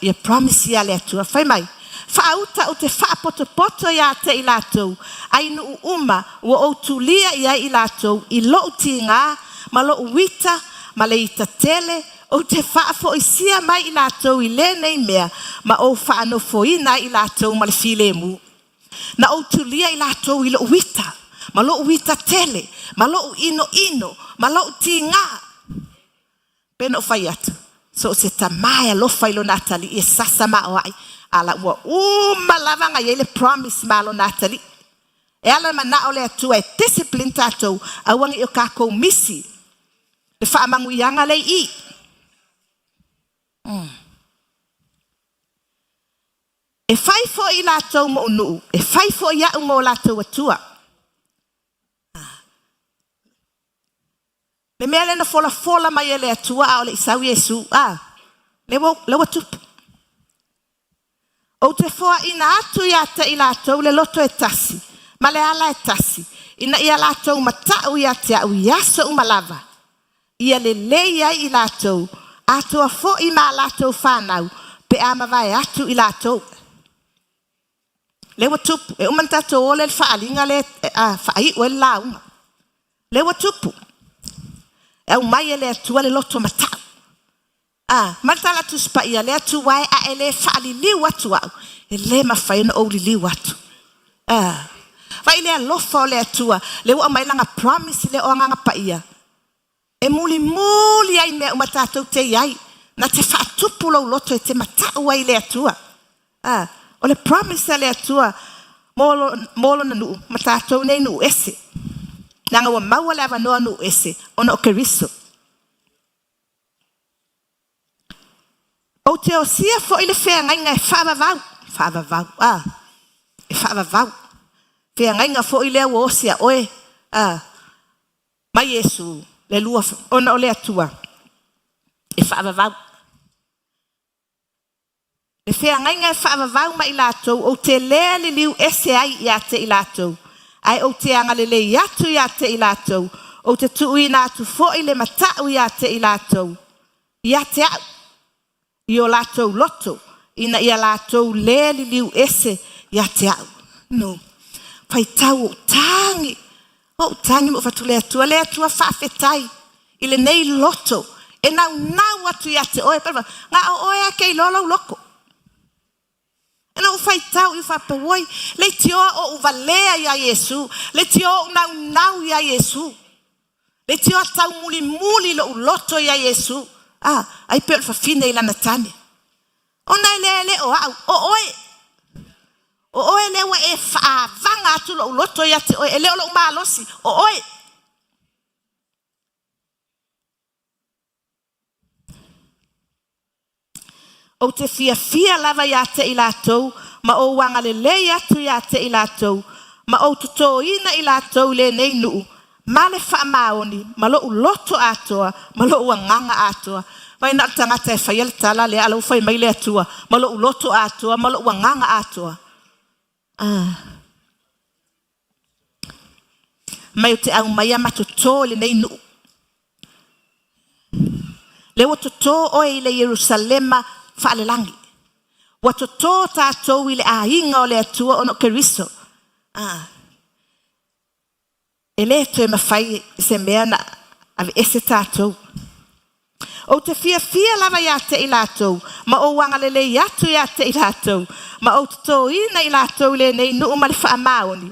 Ia promise ia le atua. Whai mai. Whauta o te whaapoto ia te i lātou. Ai nu uma ua o tulia ia i lātou. I lo ti ngā. Ma lo uita. Ma le ita tele. O te whaafo i sia mai i lātou i le nei mea. Ma o whaanofo ina i lātou ma le file mu. Na o tulia i lātou i lo uita. Ma lo uita tele. Ma lo ino. Ma lo ti ngā. Pena o whai atu. So se tamaya lo whailo natali. I sasa ma o ai. Ala ua malavanga i le promise malo natali. E ala mana o le atua e discipline tātou. Awangi o kako misi. Le whaamangu ianga le i. E whai fo i lātou mo unu. E whai fo i au mo lātou atua. Le mea le na fola mai e le atua o le isau Yesu. Lewa tupu. O te foa ina atu ia te i lātou le loto e tasi. Ma le ala e tasi. Ina ia lātou matau ia te au iaso umalava. Ia le leia i lātou. Atua fo i ma lātou whanau. Pe ama vai atu i lātou. Lewa tupu. E umantato o le whaalinga le whaai o e launga. Lewa tupu. E au mai e le atua le loto matau. Matala tu spa ia le atu wai a ele whaali liu atu au. E le mawhai na ouli liu atu. Vai le alofa o le atua. Le ua mai langa promise le o nganga pa ia. E muli ai mea umatatou te iai. Na te whaatupu lau loto e te matau ai le atua. O le promise le atua. Molo na nuu. Matatou nei nuu ese. Nanga wa maua le avanoa nuu ese. Ona o keriso. O te o sia fo ile whea ngainga e whaavavau. E whaavavau. Whea ngainga fo ile au o sia oe. Mai Yesu. Le lua ona o le atua. E whaavavau. Le whea ngainga e whaavavau ma i lātou. O te lea li liu ese ai i ate i lātou. Ai o te anga le i atu i ate i lātou. O te tui nātu fo ile matau i ate i lātou. I ate au. I o lātou loto, ina i a lātou le li liu ese i a te au. No, pai tau o tangi mo fatu le atua whaafetai, i le nei loto, e nau atu i a te oe, ngā o oe a kei lolo loko. E nau fai tau i whapawoi, le tio o uvalea i a Yesu, le tio o nau i a Yesu, le tio a tau muli lo loto i a Yesu. Ai pel fa fine i lana tane. Ona ele o au. O oe le wa e fa vanga atu lo loto ya te oe. Ele o lo umalosi. O oe. O te fia lava ya te i lātou. Ma o wanga le atu ya te i lātou. Ma o tuto ina i lātou le nei nuu. Ma le wha maoni, ma lo loto atoa, ma lo nganga atoa. Vai na tangata e whaiele tala le ala ufai mai le atua, ma lo loto atoa, ma lo nganga atoa. Mai o te au mai ama toto le nei nuu. Le o toto oe i le Jerusalema whaalelangi. Wa toto tātou i le ainga o le atua ono keriso. E le toe mawhai se mea na ave ese tātou. O te fia lava ia te i lātou, ma o wangalele i atu ia te i lātou, ma o tō ina i lātou le nei nuu mali wha amaoni.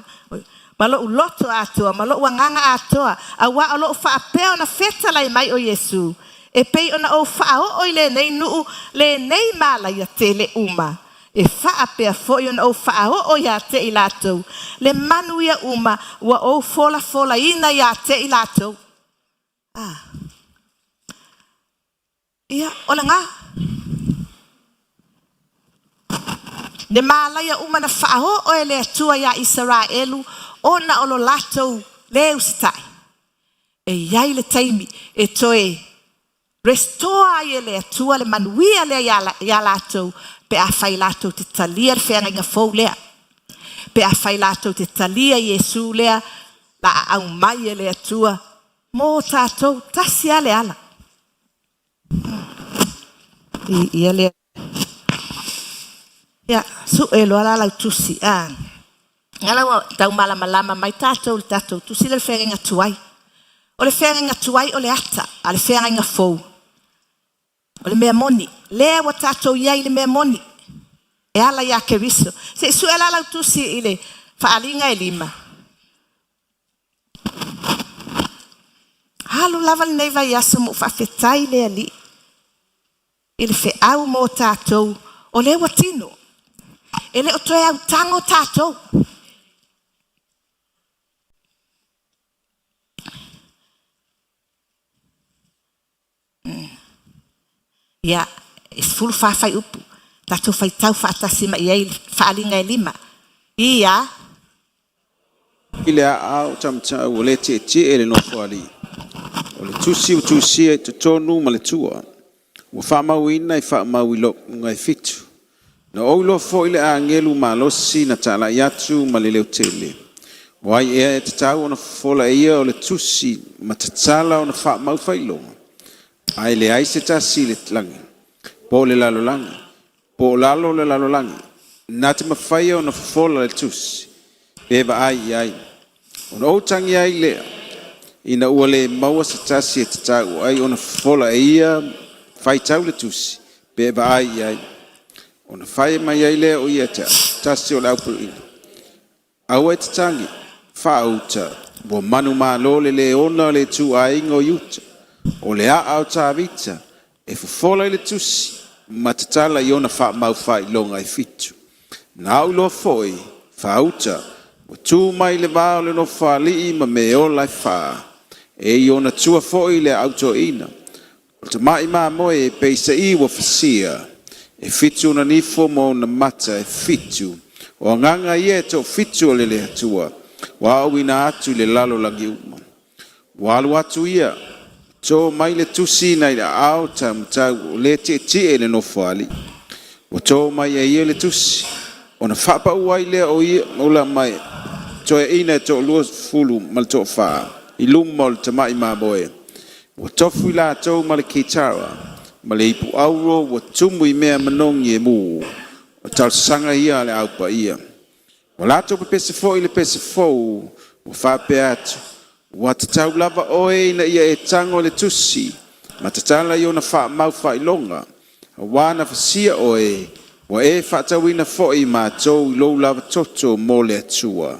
Ma lo loto atoa, ma lo wanganga atoa, a wa o lo wha apea na feta lai mai o Yesu. E pei ona o wha o le nei nuu le nei mala ia te le uma. E wha apea fo i ona o wha o ia te i lātou. Le manu ia uma, wa o fola ina ia te i lātou. Ia, ola ngā. Ne malaya umana whaaho o e lea tua ia Israelu, o na olo latou leu sitai. E iai le taimi, e toe restore ia lea tua le manuia lea ia latou, pe a whai latou te talia le whenga inga fau lea. Pe a whai latou te talia Yesu lea, la au mai lea tua, mō tātou tasi ale ala. Ia lea. Ia, su e loa la lau tusi. Ngala wa tau malama mai tātou tusi le whenga tuai. O le whenga tuai o le ata, a le whenga fau. O le mea moni. Lea wa tātou iai le mea moni. E ala ia ke riso. Se su e la lau tusi i le whaalinga e 5. Halu lava le neiva i aso mo whawhetai lea li. Ele fe au mo tātou o le watino. Ele o toe au tango tātou. Ia, e fulu whawhai upu. Tātou whai tau whaatasima i ei whaalinga e 5. Ia. Ile au tamta o le te ele no whali. O le tusi e te tonu ma le tua. Wa whamau ina I whamau ilo ngai fitu. Na oulo fo ile a ngelu ma losi na tala yatu ma le leo tele. Wai e te tau ona fola ia o le tusi ma te tala ona whamau whailonga. Ai le aise tasi le tlangi. Po le lalo langi. Po lalo le lalo langi. Na te mawhaia ona fola le tusi. Beba ai. Ona outangi ai lea. Ina ua le maua sa tasi e te tau ai ona fola ia fai tau le tusi, beba ai. Ona fai mai ai lea o ia te tasi o le aupu ina. Au e te tangi, wha auta, bo manu malo le ona le tu a ingo yuta, o le a au ta vita, e fufola le tusi, ma te tala i ona wha mau fai longa I fitu. Na au lo foi, wha auta, o tu mai le vao le no wha li ma me o lai wha, e I ona tua foi le auto ina. O te mai moe e peisa I wa fasia, e fitu na nifo mo na mata e fitu, o nganga I e to fitu o le le atua, wa au ina atu le lalo langi uma. Wa alu atu ia, to mai le tusi na ina au tamtau le te le no fali, wa to mai e ia le tusi, o na whapa uai le o ia ula mai, to e ina to lua fulu mal to wha, I lumo te mai moe. Wa tofu I lātou ma le keitara, ma le ipu auro wa tumu I mea manongi e mu, o tausanga ia le aupa ia. Wa lātou pe pese fo I le pese fo, wa whape atu, wa tatau lava oe na ia e tango le tusi, ma tatala I ona wha mau wha ilonga, a wana fasia oe, wa e whatawina fo I mātou I lou lava toto mo le atua.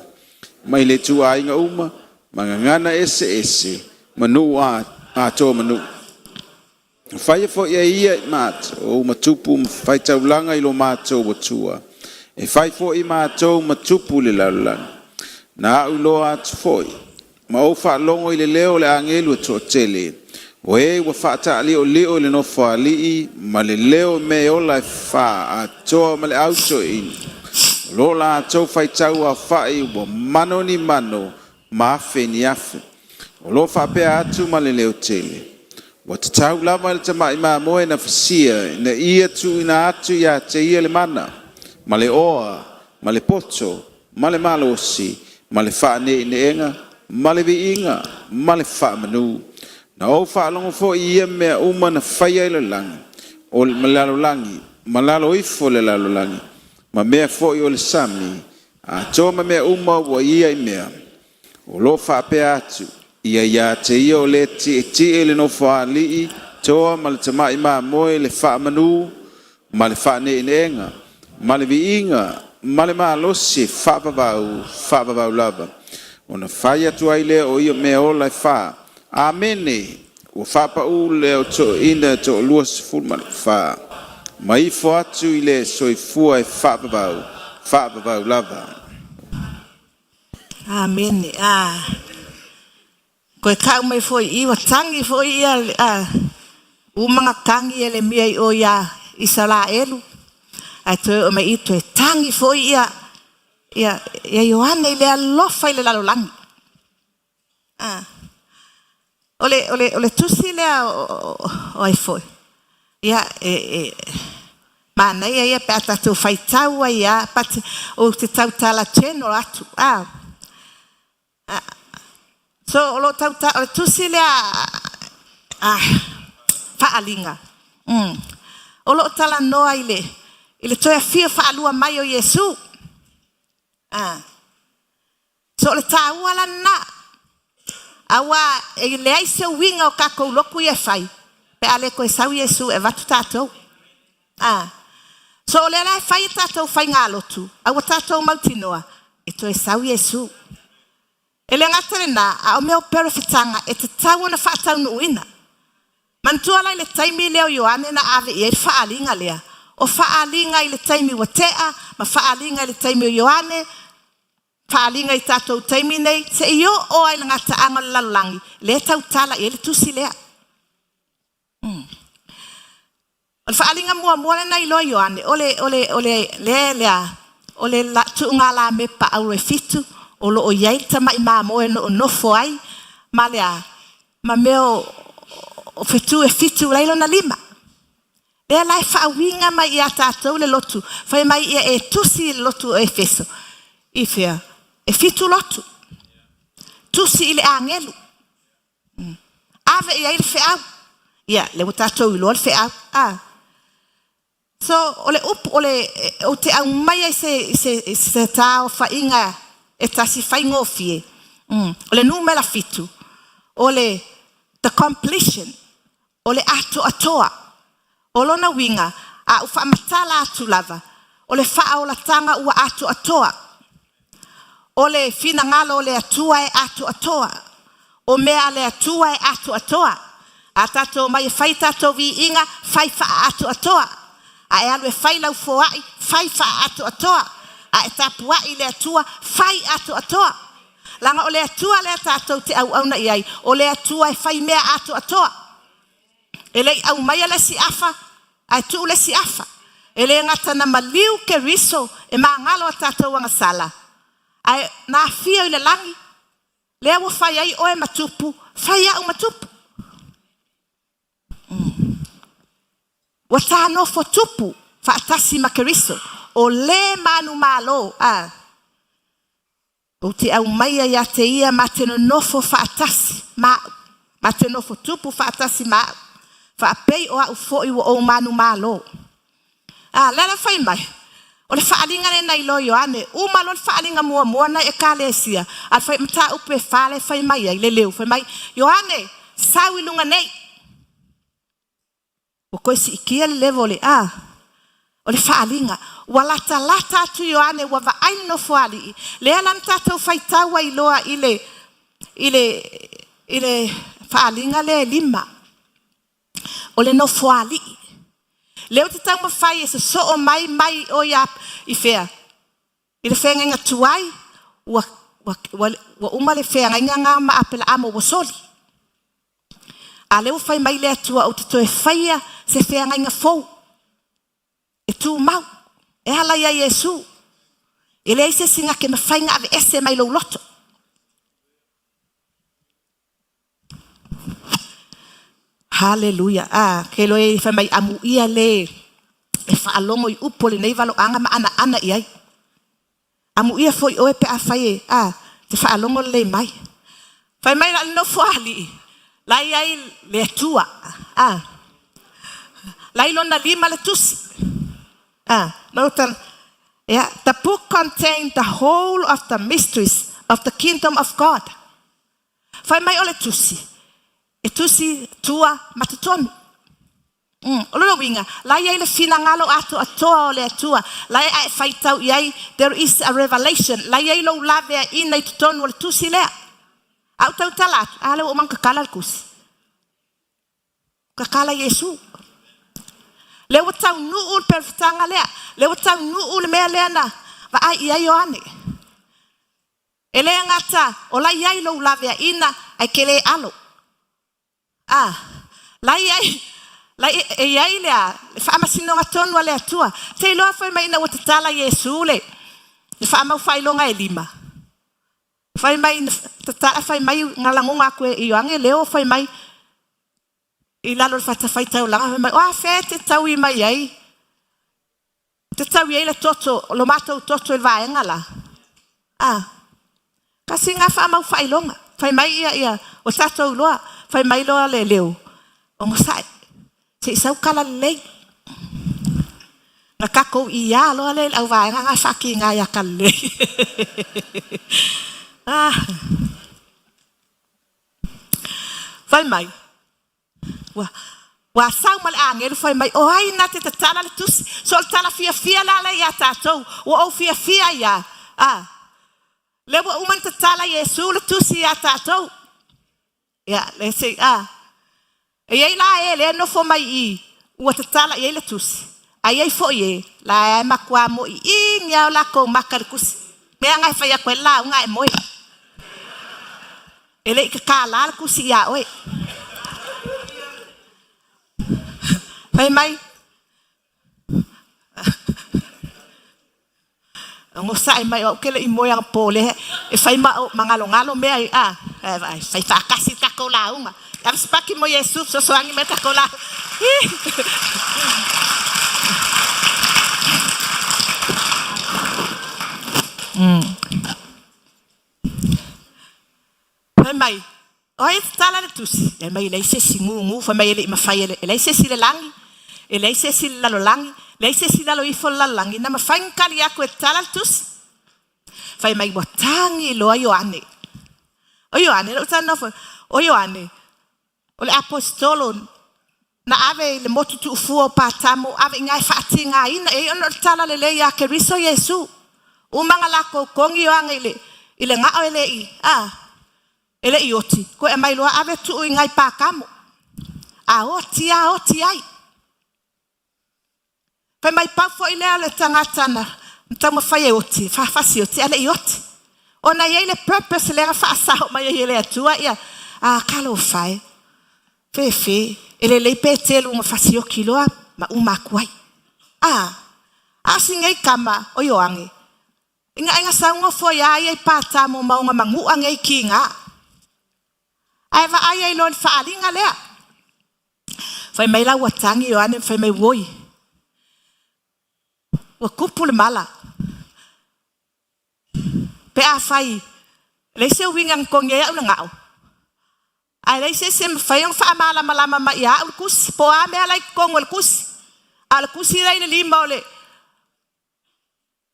Mai le tua inga uma, mangangana ese, manu a to manu. Fai fo ia mat o matupu fai taulanga I lo mato watua. E fai fo I mato matupu le lalan. Na u lo at foi. Ma o fa longo I le leo le angelu to tele. O e wa fa ta ali o leo le no fa ali ma le leo me o la fa a to ma le auto in. Lo la to fai tau a fai bo mano ni mano ma fe ni afe. O lo fa pe atu ma le leo tele. Wa te tau lava le tamai moe na fasia, na ia tu ina atu ia te ia le mana, ma le oa, ma le poto, ma le malosi, ma le wha ne enga, ma le viinga, ma le wha manu. Na o wha longo fo ia mea uma na whaia I le langi, o le malalo langi, malalo ifo le lalo langi, ma mea fo I o le sami, a toa ma mea uma wa ia I mea. O lo whaapea atu. Ia te ia o le ti le no whaali toa ma le tamai ma moe le whaamanu ma le whaaneenga ma le viinga ma le malosi whaapavau lava. Ona whai atu ai le o ia mea o lai wha. Amene. O whapa u leo to ina to lua sifuru ma le wha. Mai fo atu i le soifua e whaapavau lava. Amen. Koe kau mai foi iwa tangi foi ia umanga kangi ele mia I o ia Israelu. Ai toe o mai I toe tangi foi ia Ioane le alofa I le lalolangi. Ole tusi lea o ai foi. Ia mana ia pe atatu faitau ia pati o te tau tala teno atu. So lo tau tusi lea faalinga. O lo tala noa ile toia fia faalua mai o Yesu. So le taua la na. Awa le aise winga o kako loku ia fai. Pe ale koe sau Yesu e vatu tātou. So le lai fai tātou fai ngā lotu. Awa tātou mautinoa. E toi sau Yesu. Ele ngatare na a o meo perfitanga e te tau na whaatau nuina. Mantua lai le taimi leo Ioane na ave I e whaalinga lea. O whaalinga I le taimi wa tea, ma whaalinga I le taimi o Ioane, whaalinga I tātou taimi nei, se io o ai ngata anga lalangi, le tau tala I le tusi lea. O whaalinga mua na I loa Ioane, ole la tuunga la mepa au e fitu, o lo o iai tama I mamoe no nofo ai, ma lea, ma meo o fetu e fitu leilo na lima. Lea lai whaawinga mai I a tātou le lotu, whai mai ia e tusi le lotu o Efeso. I fea, e fitu lotu. Tusi I le angelu. Ave ia I le feau. Ia, le mo tātou I loa le feau. So, o te au mai ai se tā o whainga e tasi whaingo fie. O le numela fitu. O le the completion. O le ato atoa. O lona winga. A ufa matala atu lava. O le wha o la tanga ua ato atoa. O le fina ngalo o le atua e ato atoa. O mea le atua e ato atoa. A tato mai e whai tato vi inga, whai wha ato atoa. A e alu e whai lau foai, whai wha ato atoa. A e tapua I le atua, whai ato atoa. Langa o le atua le tato te au na iai. O le atua e whai mea ato atoa. E lei au mai le si afa, ai tu le si afa. E le ngata na maliu ke riso, e maa ngalo a tato wanga sala. Ai na fia I le langi. Le awa whai ai oe matupu, whai au matupu. Wata no fo tupu, whaatasi makeriso. O le manu malo. O te au maia ia te ia ma te no nofo whaatasi. Ma te nofo tupu whaatasi ma. Whaapei o au foi o manu malo. Lera whai mai. O le whaalinga ne nei lo Ioane. Umalo le whaalinga mua na e kalesia. Al whai mta upe whale whai mai ai le leu. Whai mai. Ioane, sau ilunga nei. O koe si ikia le levo le o le whaalinga. Wa lata atu Ioane wa va ai no fuali. Le alam tatou whaitaua I loa I le whaalinga le lima. O le no fuali. Leo te tau mawhai e se so o mai o ia I whea. I le whea ngenga tuai. Wa uma le whea ngenga ngā ma apela amo wasoli. A leo whai mai le atua o te toe whaia se whea ngenga fou. E tu mau. E hala ia Yesu. E le ise singa ke mawhai ngā ave ese mai lo loto. Hallelujah. Ke lo e whai mai amu ia le e whaalongo I upo le nei valo anga ma ana iai. Amu ia foi oe pe a whai te whaalongo le mai. Whai mai la no fuali. Lai ai le atua. Lai lona lima le tusi. The book contains the whole of the mysteries of the kingdom of God. Fai mai ole tusi. E tusi tua matatomi. O lolo winga. Lai ai le fina ngalo ato atoa o le atua. Lai ai fai tau iai. There is a revelation. Lai ai lo lave a ina i tutonu o le tusi lea. Au tau talatu. Ale o man kakala kusi. Kakala Yesu. Le o tau nuu le perfitanga lea. Le o tau nuu le mea lea na. Va ai iai o ane. Ele ngata. O lai ai lo lave a ina. Ai kele alo. Lai ai. Lai e ai lea. Le wha amasino atonu a lea tua. Te loa fai mai na o tatala Yesu le. Le wha amau fai longa e lima. Fai mai tatala fai mai ngalangonga koe i oange leo fai mai. I lalo le whata whai tau langa. Fai mai, oa whē te tau i mai ai. Te tau i ai le toto. Lo mātou toto il vaenga la. Kasi ngā wha amau whai longa. Fai mai ia. O tatou loa. Fai mai loa le leo. O ngosai. Se isau kala lei. Nga kako i ia loa le au vaenga ngā whaki ngā ia kala lei. Fai mai. Wa sau mal angel fai mai. O ai na te tala le tusi. Sol tala fia la le ia tatou. O fia ia. Lewa uman te tala Yesu le tusi ia tatou. Ya, le se e ai la le no fo mai I. Ua te tala i le tusi. Ai ai fo ye. La e makua mo I ngia o la ko makar kusi. Mea ngai fai a koe la unga e moi. Ele I ka la kusi ia oi. Fai mai. Ngo sai mai o kele I moi ang pole. E fai mangalo mea I fai whakasi kako la unga. Am spaki mo Yesu so soangi me kako la. Fai mai. Oi tala le tusi. E mai lei se singu fai mai ele mafai ele. Lei se sile langi. E lei se sile lalo langi. Lei se sile lalo ifo la langi. Na mafai nkali ako e tala le tusi. Fai mai watangi lo Ioane. O Ioane lo tano fo. O Ioane. O le apostolo na ave le motu tu fuo patamo ave ngai fati ngai ina e ono tala le le ya keriso Yesu. Umanga lako kongi o ile ngao ele I. Ele ioti. Ko e mai loa ave tu ngai pakamo. Oti ai. Pe mai pa fo ile ale tangatana. Ntamo fa ioti. Fa ioti ale ioti. Ona ile purpose le fa sa mai ile atua ia. Kalo fai. Fefe. Ele le petelo uma fasio kiloa ma uma kwai. Singai kama o yoange. Inga saunga fo ya ai patamo maunga mangu angai kinga. Ai va ai lon fa alinga lea. Fai mai la watangi yoane fai mai woi. Wa kupul mala. Pe a fai. Le se wingang konge ya una ngao. Ai le se fai on fa mala ma ya ul kus po a me ala kong ul kus. Al kusi le lima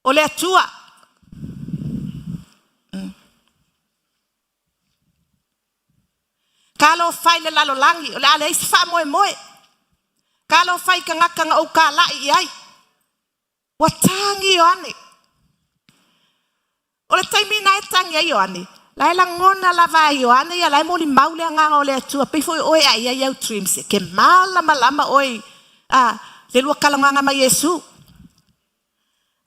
ole atua. Kalau fai le lalo langi, ole ale is fa moe. Kalau fai kanga o kala I ai. Watangi yoane. Ole taimi na tangi yoane. Lai langona la vai yoane ya lai moli maule nga ole atua pe foi oi ai ai trims ke malama oi. Le lua kalanga ma Yesu.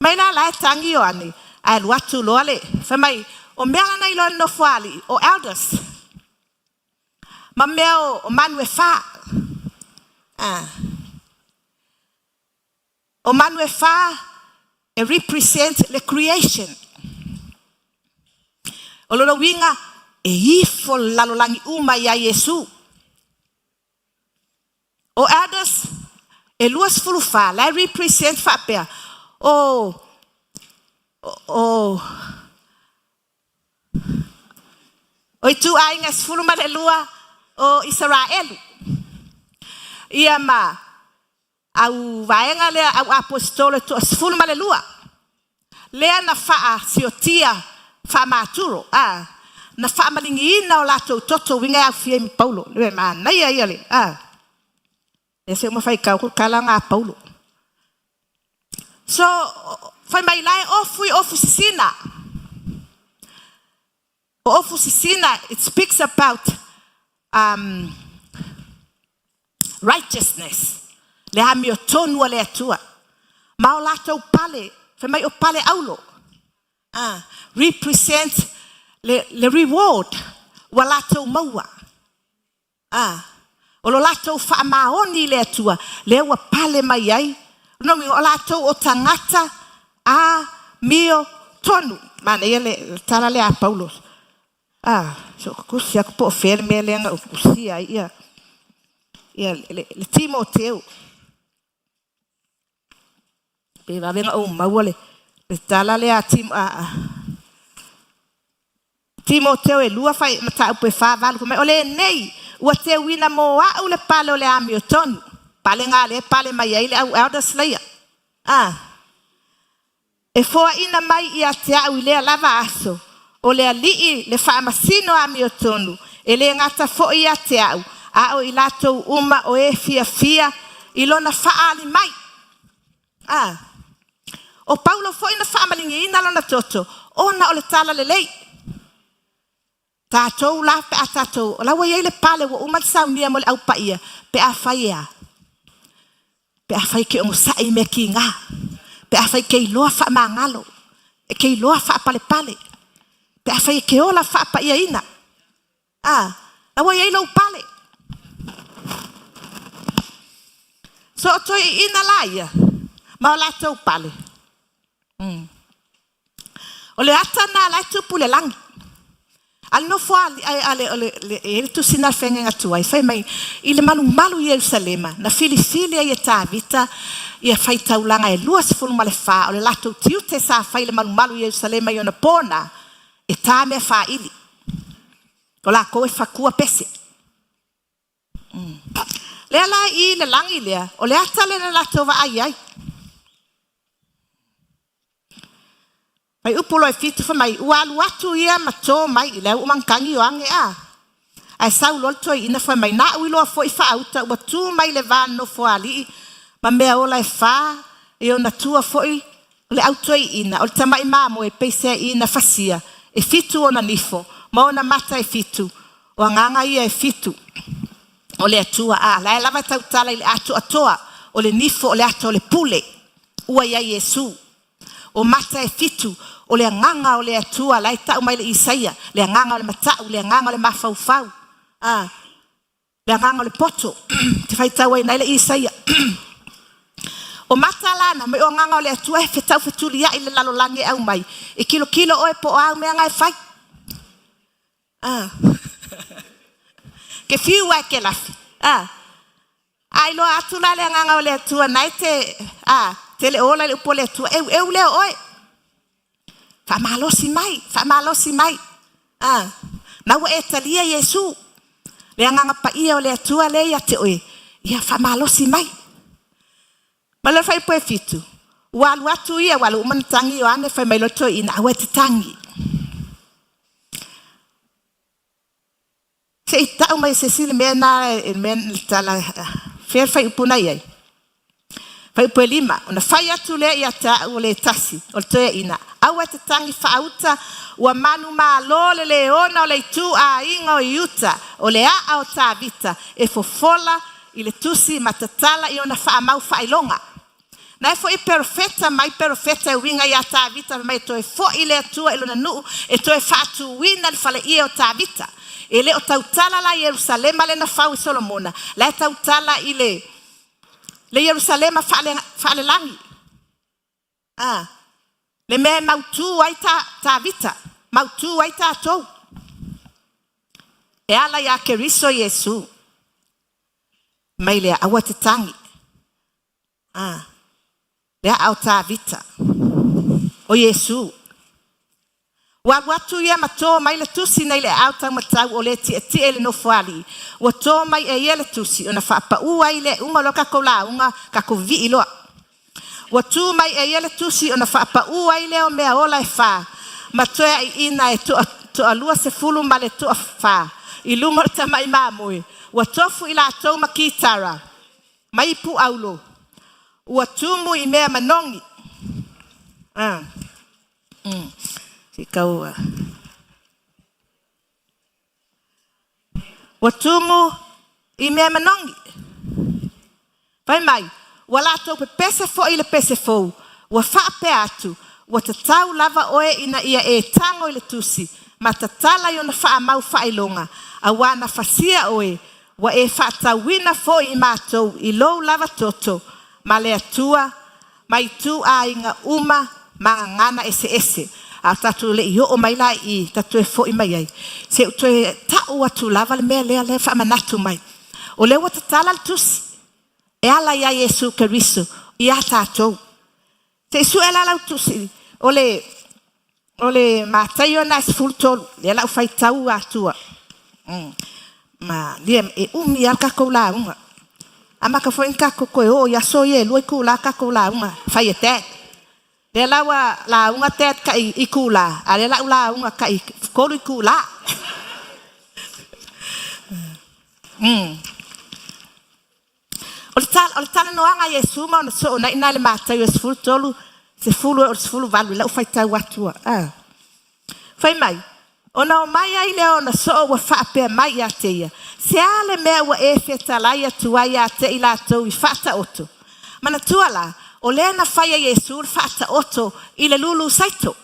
Mai na lai tangi yoane. Ai watu loale. Fa mai o mea na ilo no fuali o elders. Mameo o manwe fa. O manwe fa e represent the creation. O lolo winga e ifo lalolangi uma ya Yesu. O elders e luas fulu fa la represent fa pea. O itu aingas fulu malelua o Israel. Ia ma au vaenga le au apostolo to fulu malelua. Lea na faa siotia fa maturo. na whaamalingiina o lātou toto winga au fie mi Paulo. Lewe maa nei ai ale. E se uma whai kau kala ngā Paulo. So, whai mai lai ofu sisina. O ofu sisina, it speaks about righteousness. Le hami o tonu le atua. Ma o lātou pale, whai mai o pale aulo. Represent le reward wa lātou maua. O lo lātou whaamaoni le atua, le ua pale mai ai. Nongi o lātou o tangata mio tonu. Mana ia le tala le a Paulo. So kusia ko po fer me le nga kusia ia. Ia le Timoteo. Pe va venga o mawale. Le tala le a Timoteo e lua fai mata upe fa valu me ole nei ua te wina mo a le pale ole a mio tonu. Pale ngā le pale mai ai le au elder slayer. E foa ina mai ia te au i lea lava aso. O lea lii le whaamasino a mio tonu. E le ngata fo ia te au. A o i latou uma o e fia i lona whaali mai. O Paulo fo ina whaamalingi ina lona toto. Ona o le tala le lei. Tātou la pe a tātou. O lawa iei le pale wa umat saunia mo le au paia. Pe a whaia. Pe a whai ke o sai me ki ngā. Pe a whai ke i loa wha mangalo. E ke i loa wha pale pale. Pe a whai ke ola wha pa ia ina. Lawa iei lau pale. So o toi ina laia. Ma o lātou pale. O le ata nā lai tupu le langi. Al no fo ale tu sinal fenga ngatua fai mai i le malu i Jerusalema na fili ai ta vita ia fai taulanga e luas fulu male fa o le lato tiu te sa fai le malu i Jerusalema i ona pona e ta me fa ili o la ko e fakua pese le ala i le langi le o le ata le lato va ai Mai upolo e fitu fa mai ualu atu ia mato mai i leu mankangi o ange Ai sau lolto ina fa mai na uilo fo i fa auta ua tu mai le vano fo ali ma mea ola e fa e ona tua fo i le auto ina o le tamai mamo e peise ina fasia e fitu ona nifo ma ona mata e fitu o anganga ia e fitu o le atua la e lava tautala i le atu atoa o le nifo o le ato o le pule ua ia Yesu o mata e fitu o le nganga o le atua lai tau mai le Isaia le nganga o le matau le nganga o le mafaufau le nganga o le poto te fai tau ai nai le Isaia o mata lana me o nganga o le atua e fetau fetuli ia i le lalolangi au mai e kilo o e po au mea ngai fai ke fiu ai ke lafi ai lo atu la le nganga o le atua nai te tele ola le upole tu eu le oi fa malosi mai na wa etalia Yesu le nganga pa ia o le tua le ia te oi ia fa malosi mai mala fai po fitu walu atu ia walu man tangi o ane fa mai loto ina wa te tangi se ita mai se sil mena men tala fer fai upuna ia Fai po lima, ona fai atu le ia ta o le tasi, o le ina. Aua te tangi whauta, ua manu maa lo le ona o le tu a inga o iuta, o le a o ta vita, e fofola i le tusi matatala i ona whaamau whailonga. Na e fo i perfeta, mai perfeta e winga ia ta vita, mai to e fo i le atua ilona nuu, e to e whaatu wina le fale ia o ta vita. E le o tautala la Jerusalema le na whau i Solomona, la e tautala i le Jerusalema fale langi. Le me mautu ai ta vita. Mautu ai ta tou. E ala ia keriso Yesu. Mai lea awa te tangi. Lea au ta vita. O Yesu. Watu ia mato mai le tusi nei le au tau matau o le ti ele no fuali. Wato mai e ia le tusi ona whaapa ua i le unga lo kako la unga kako vi iloa. Watu mai e ia le tusi ona whaapa ua i le o mea ola e wha. Matoea i ina e to alua se fulu ma le to fa I lunga le tamai mamoe ua tofu I latou ma kitara mai pu aulo ua tumu I mea manongi si kaua ua tumu I mea manongi vai mai ua latou pepese fo'i le pese fou ua fa'ape atu ua tatau lava oe ina ia e tango I le tusi ma tatala I ona fa'amau fa'ailonga a wana fasia oe wa e fa'atauina fo'i I mātou I lou lava toto ma le atua mai tu a inga uma ma ngana ese a tatu le I o mai la I tatu e fo'i mai ai se uto e ta'u atu lava le mea lea le fa'amanatu mai o le wa tatala le tusi e ala ia Yesu Keriso I a tātou se isu e la lau tusi o le mātai o nais fultolu le lau fai tau atua ma lia e umi al kako la unga ama ka foi kako ko o ya so ye loi ku la kako la unga fai te le lawa la unga te ka I ku la ale la unga ka I ko lu ku la o tal no anga Yesu ma no so na ina le mata yo se fulu valu la fai tau atua fai mai ona o mai ai le ona so wa fa'ape mai ateia se ale mea wa e fetalai atua ia te I latou I fa'ata oto mana tuala o le na fai Yesu fa'ata oto I le lulu saito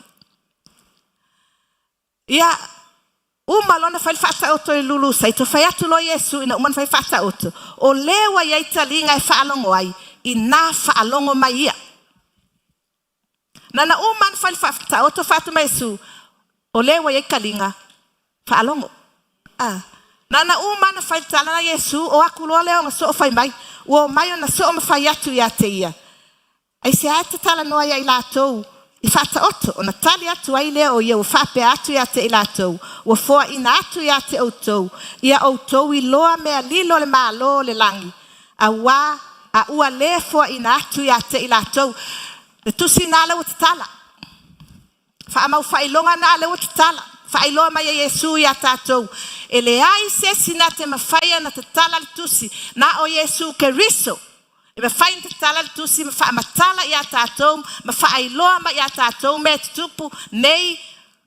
ia uma lona fai fa'ata oto I lulu saito fai atu lo Yesu ina uma fai fa'ata oto o le wa ia talinga e fa'alongo ai ina fa'alongo mai ia nana uma fai fa'ata oto fa'atu mai Yesu o le wa ia kalinga fa'alongo nana uma na fai tala Yesu o akulo le o so fai mai o mai ona so ma fai atu ia te ia ai se ata tala no ia I latou I fa'ata oto ona tali atu ai le o ia o fa'ape atu ia te I latou o foa ina atu ia te outou ia outou I loa mea lilo le malo le langi a ua le foa ina atu ia te I latou le tusi na le o tala fa'amau fa'ilonga na le o tala fa'ailoa mai Yesu ia tātou ele ai se sina te mawhaia na te tala le tusi na o Yesu Keriso e mawhaia te tala le tusi ma whaamatala ia tātou ma whaailoa mai ia tātou me tutupu nei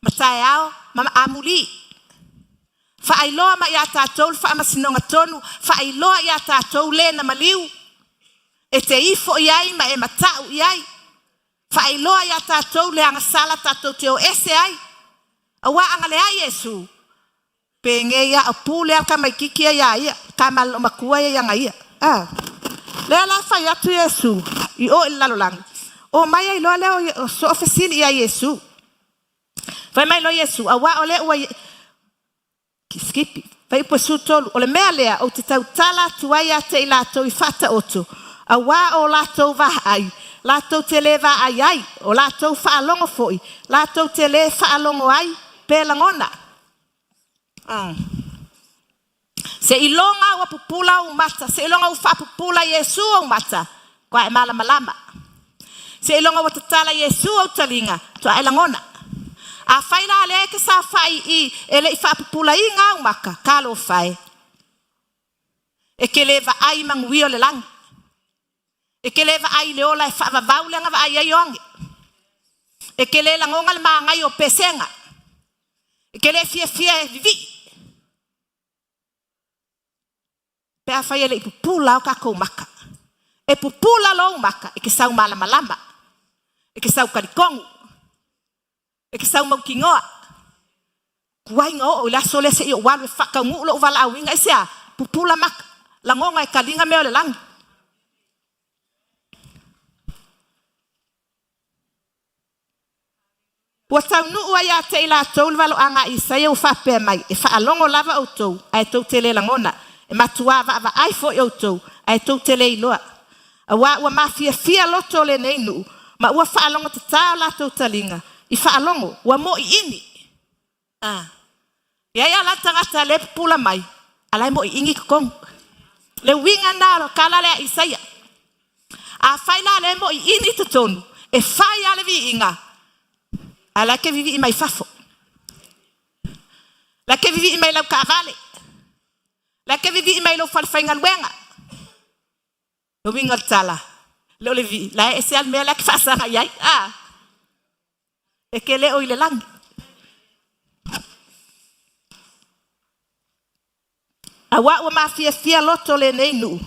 matai ao ma amuli whaailoa mai ia tātou le whaamasinonga tonu whaailoa ia tātou le na maliu e te ifo iai ma e matau iai whaailoa ia tātou le angasala tātou te o ese ai awa anga le ai Yesu penge ia apule ka mai kikia ia ka mal makua ia ngai le la fa ya tu Yesu I o la lolang o mai ai lo le o so ofisili ia Yesu vai mai lo Yesu awa ole o skipi vai po sutol o le mea lea o te tau tala tuaia te I latou I fata oto awa o latou va ai latou te le va ai o latou fa'alongo foi latou te le fa'alongo ai pelangona se ilonga wa pupula o mata se ilonga fa pupula Yesu o mata kwa e malama se ilonga wa tatala Yesu o talinga to elangona a faila le ke sa fai I ele fa pupula inga o maka kalo fai e ke leva ai manguio le lang e ke leva ai le ola fa va vaulenga va ai yonge e ke le langonga le mangai o pesenga e ke le fie vivi pe a fai ele pupula o kako maka e pupula lo maka e ke sau malama e ke sau karikongu e ke sau maukingoa kuai ngo o la sole se o walu faka ngu lo vala winga sia pupula maka langonga e kalinga me le lang wa tau nu wa ya te ila tau valo anga Isaia o fa pe mai e fa alongo lava o tou ai tou tele langona e matua va ai fo o tou ai tou tele loa wa mafia fia loto le nei nu ma wa fa alongo te tala tou talinga I fa alongo wa mo ini ya la tangata le pula mai ala mo ingi kong le winga na kala le Isaia a faila le mo ini tonu e fa ya le vi inga ala ke vivi mai fafo La ke vivi mai lau kavale. La ke vivi mai lau falfainga luenga. Lo wingal tala. Lo le vi. La e se al mea la ke fasanga yai. E ke le o ile langi. Awa wa mafia fia loto le nei nu.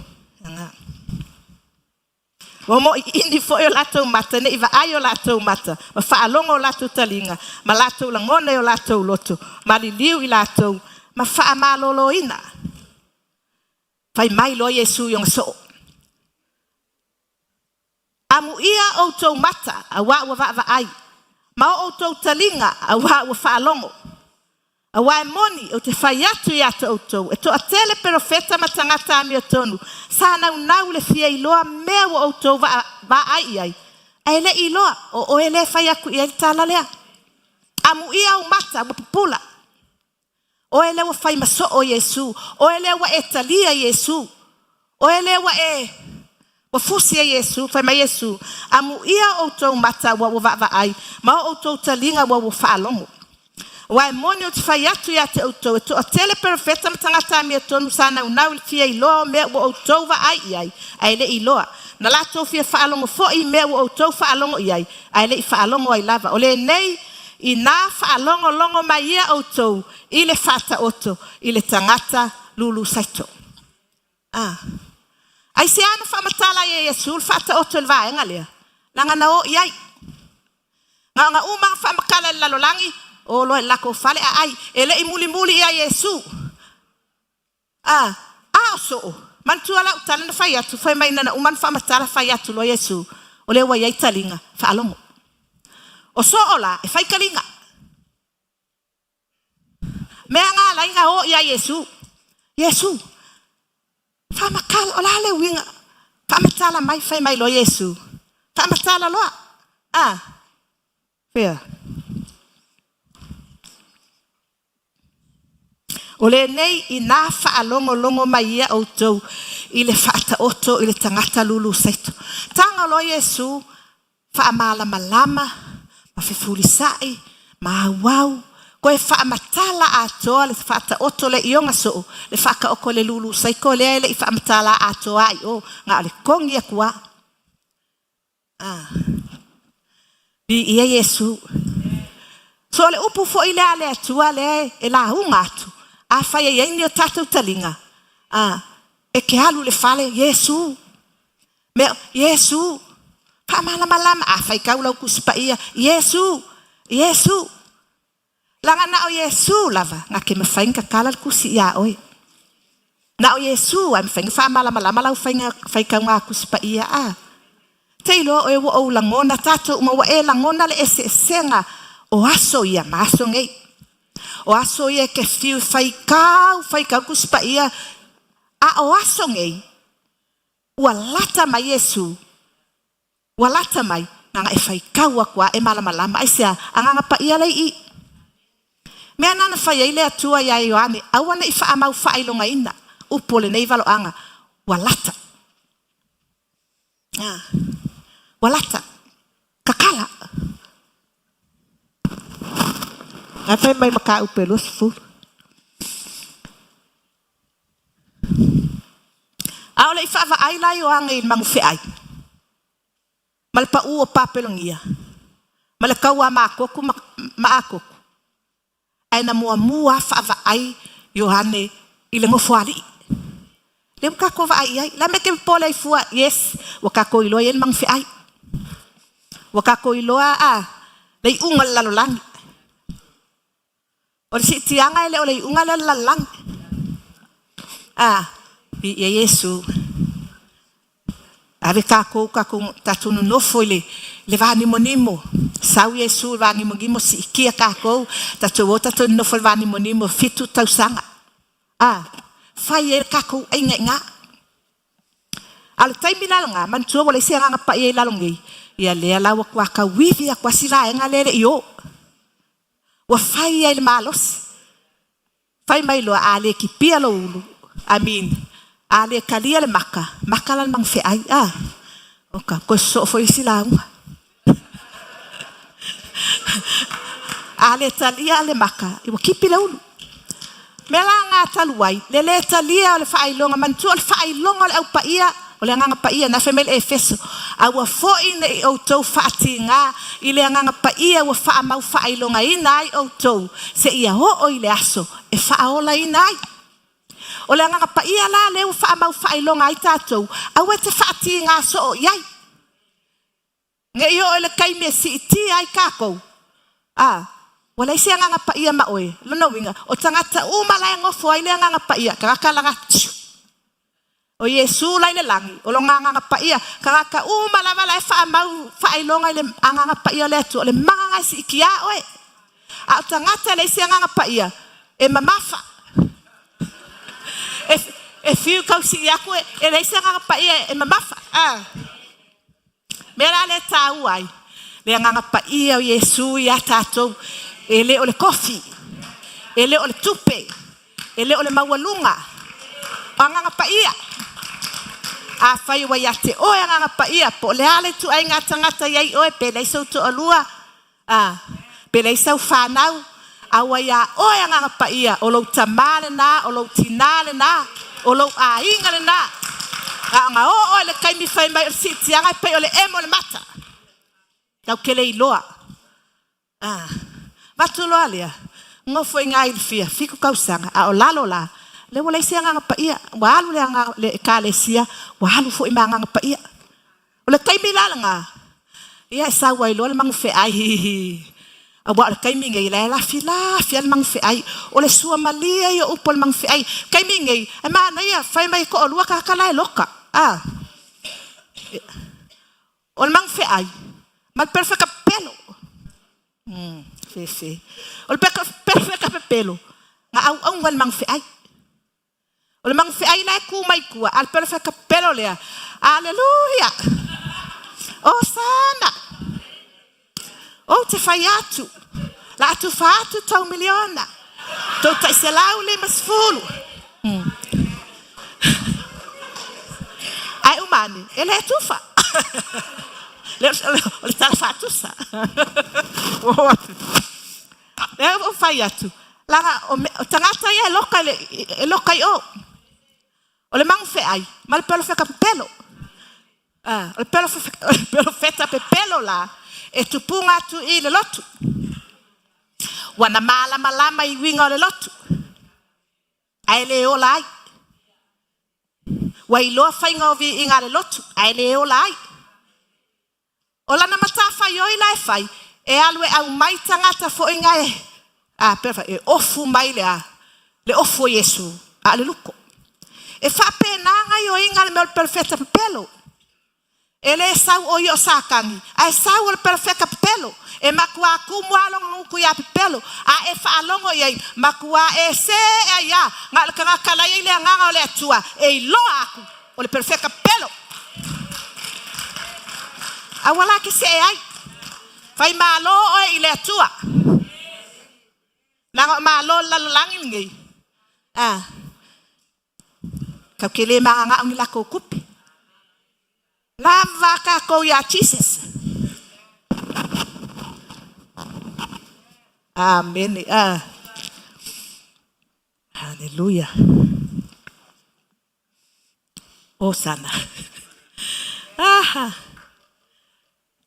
Wa mo indi fo yo lato mata ne iva ayo lato mata. Ma fa alongo lato talinga. Ma lato langone yo lato loto. Ma li liu i lato. Ma fa amalolo ina. Fai mai lo Yesu yung so. Amu ia o tau mata. Awa wa va ai. Ma o tau talinga. Awa wa fa alongo. Awa moni o te fai atu i atu outou. E to a tele profeta matangata ami o tonu. Sana unau le fia iloa mea o outou va ai ai. Ai le iloa o ele fai aku i ele tala lea. Amu ia o mata wa pupula. O ele wa fai maso o Yesu. O ele wa etalia Yesu. O ele wa fusi a Yesu. Fai ma Yesu. Amu ia outou mata wa va ai. Ma outou talinga wa fa alongo. Wai moni o te fai atu ia te outou. E to a tele profeta matangata ami o tonu sana unau le fia iloa mea o outou va ai ai. Ai le iloa. Na lato fia whaalongo fo i mea o outou whaalongo i ai. Ai le i whaalongo ai lava. O le nei i nā whaalongo longo mai ia outou. I le whata oto. I le tangata lulu saito. Ai se ana whamatala i Yesu. Le whata oto le vaenga lea. Langa na o i ai. Nga umang whamakala lalolangi. O lo la ko fale ai ele i muli ia Yesu so man tu ala utala na fai atu fai mai na uman fa matala fai atu lo Yesu o le wa ia talinga fa alongo o so ola e fai kalinga me nga la inga o ia Yesu fa makal ola le winga fa matala mai fai mai lo Yesu fa matala lo fair. O le nei i nā whaalongo mai ia outou i le whaata oto i le tangata lulu saito. Tanga lo Yesu whaamala malama, ma whifulisai, ma wau, koe whaamatala atoa le whaata oto le ionga soo, le whaka oko le lulu saiko le ele i whaamatala atoa ai o ngā le kongi a kua. Bi ia Yesu. So le upu fo i le ale atua le e la hunga atu. A fai e ni o tatou talinga. E ke alu le fale Yesu. Me Yesu. Pa malama a fai kaula kuspa ia Yesu. Langa na o Yesu lava nga ke me fainga kala kusi ia oi. Na o Yesu am fainga fa malama lau fai kaunga kuspa ia Teilo o o langona tatou uma wa e langona le senga o aso ia maso ngei. O aso ia ke fiu fai kau kuspa ia o aso ngei ua lata mai Yesu ua lata mai nga e fai kau akua e malama ai sea anga pa ia lei i mea nana fai ai le atua ia Ioane awana i faa mau faa ilonga ina upole nei valo anga ua lata ua lata kakala Atai mai maka upelos fu. Aole ifa va ai lai o anga i mangu fe ai. Malpa u o papelongia. Malaka wa makoku maakoku. Ai na mua fa va ai Yohane i le ngofuali. Le mka ko va ai la me ke pola i fua yes waka ko ilo yen mangu fe ai. Waka ko ilo le ungal lalolangi. O si tianga ele ole unga lalang. Bi Yesu. Ave kako tatunu nofo le vani monimo. Sau Yesu vani monimo si ikia kako tatu tatunu nofo vani monimo fitu tausanga. Fai e kako inga. Al taimi lalanga man tua wale se nga pa e lalongi. Ia le ala wa ka wivi a kwa sila nga lele yo. Wa fai ele malos. Fai mai lo ale ki pia lo ulu. Amin. Ale kalia le maka lan mang fe ai. Oka ko so foi sila. Ale talia le maka. Iwa ki pia lo ulu. Mela ngā taluai, le talia o le whailonga, mantu o le whailonga le au paia, o le nganga paia na whemele e feso. A ua fōi ne i outou whaati ngā, i le nganga paia ua whaamau whailonga i nai outou, se ia ho i le aso, e whaola i nai. O le nganga paia la le ua whaamau whailonga i tātou, a ua te whaati ngā so o iai. Nge i o le kaime si iti ai kākou. Wala isi nganga paia ma oe, lono winga, o tangata umala e ngofo ai le nganga paia, karakalanga tiu. O Yesu lai le langi, o lo nganga paia, karaka umala wala e whaamau whailonga i le nganga paia le atu, o le manga si ikia oe. A o tangata le isi nganga paia, e mamafa. E fiu kau si iaku e le isi nganga paia, e mamafa. Mera le tau ai, le nganga paia o Yesu i a tātou, ele o le kofi, ele o le tupe, ele o le maualunga, o nganga paia. A whai wai ate oe nganga paia, po le ale tu ai ngā tangata iai oe, pe lei sau tu alua, pe lei sau whanau, a wai a oe nganga paia, o lau tamale na, o lau tinale na, o lau a inga le na. A ngā oe le kaimi whai mai o siti, angai pe o le emo le mata. Kau kele i loa. Watu loa lea, ngofo i ngā ilfia, fiku kausanga, a o lalo la, le wala isi nganga paia, walu le kalesia, walu fo i nganga paia. O le kaimi lalanga, ia e sa wai loa le mangu fe ai, a wa le kaimi ngai la filafi le mangu fe ai, o le sua malia i o upo le mangu fe ai, kaimi ngai, e maana ia, fai mai ko o lua kakala e loka, o le mangu fe ai, mal perfecta pelo. Fefe. O le perfecta pelo. Nga au ngal mang fe ai. O le mang fe ai la ku mai ku al perfecta pelo lea. Aleluia. O sana. O te fai atu. La atu fa atu tau miliona. Tau tai se lau le masfulu. Ai umani. Ele é tufa. Le tala fatusa. O fai atu. Langa o tangata ia e loka i o. O le mangu fe ai. Ma le pelo feka pelo. O le pelo feta pe pelo la. E tupunga atu i le lotu. Wana malama i winga o le lotu. Ai le o lai. Wa i loa whainga o vi inga le lotu. Ai le o lai. O lana matafa yoi lai fai, e alwe au mai tangata fo inga e. Perfect, e ofu mai le ofu Yesu, le luko. E whape nanga yo inga le meo perfecta pelo. E le sau o yo sakangi, e sau o le perfecta pelo. E makua kumua longa nguku ya pelo. E whaalongo yei, makua e se e ya, nga le kangakala yei le nganga o le atua, e loa aku, o le perfecta pelo. Awala ke se ai. Fai malo o ile atua. Nanga malo la langin ngai. Ka kele manga ngi la ko kupi. Lava ka ko ya Jesus. Amen. Hallelujah. Osana.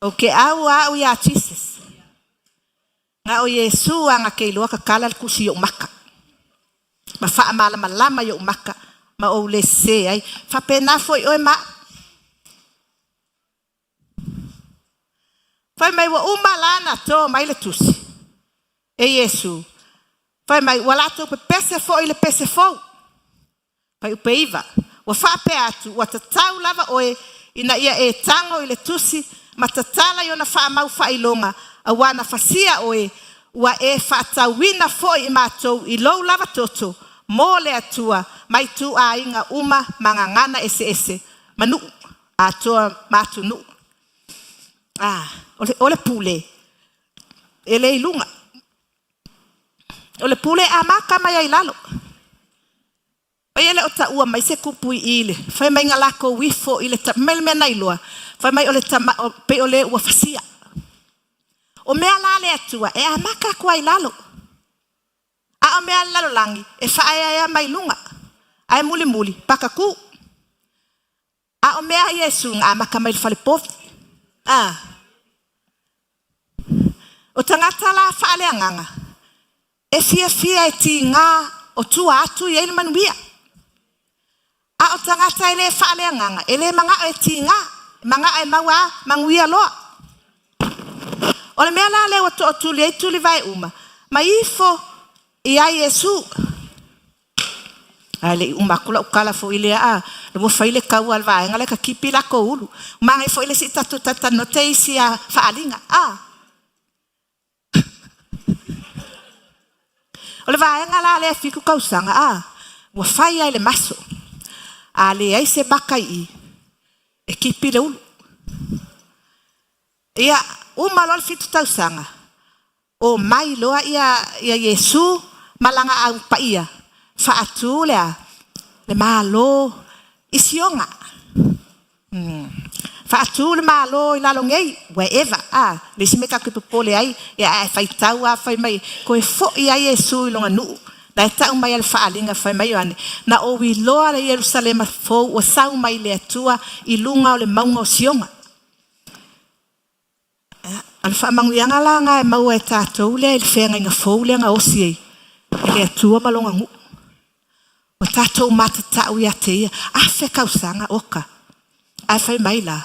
Okay, au ya Jesus. Nga o Yesu anga kei loa ka kala kusi yo maka. Ma fa malama yo maka. Ma o le se ai. Fa pena foi o ma. Fa mai wa umalana to mai le tusi. E Yesu. Fa mai wala to pe pese foi le pese fo. Fa u peiva. Wa fa pe atu wa tatau lava oe ina ia e tango ile tusi. Matatala yo na wha mau whailonga a wana whasia oe ua e whaatawina foi i mātou i lou lava toto mō le atua mai tu a inga uma mangangana ese manu atoa mātu nu ole pule ele ilunga ole pule a maka mai ai lalo ele o ta ua mai se kupui ile fai mai ngalako wifo ile ta melmena iloa fai mai ole ta pe ole ua fasia o mea la le atua e a maka kwa ilalo a a o mea lalolangi e whaeaea mai lunga. Ai muli muli, pakaku. A o mea Iesu ngā maka mai whale pofi. O tangata la whaale anganga. E fia e ti ngā o tua atu i eile manuia. A o tangata ele whaale anganga. Ele manga o e ti ngā. Manga e maua manguia loa. O le mea la le o to o tuli e tuli vai uma. Ma ifo i a Iesu. Ale uma kula ukala fo ile a. Le mo faile kau al vai ngale ka kipi la ko ulu. Manga fo ile si tatu tata no te isi a whaalinga. O le vaenga la le fiku kausanga wa fai ai le maso. A le ai se baka i e kipi le ulu. Ia uma lo le fitu tausanga. O mai loa ia Iesu malanga au pa ia. Faatu le malo isionga. Faatu le malo ilalongei wherever le simeka ke popole ai ia fai taua fai mai ko e fo ia Iesu longa nu na tau mai al faalinga fai mai ane na o wi loa le Jerusalem fo o sau mai le atua i lunga o le maunga o sionga al fa manguianga la nga e mau e tatou le fenga nga fo le nga osi le atua malonga ngu o tatou matatau ia te ia fe kausanga oka ai fai mai la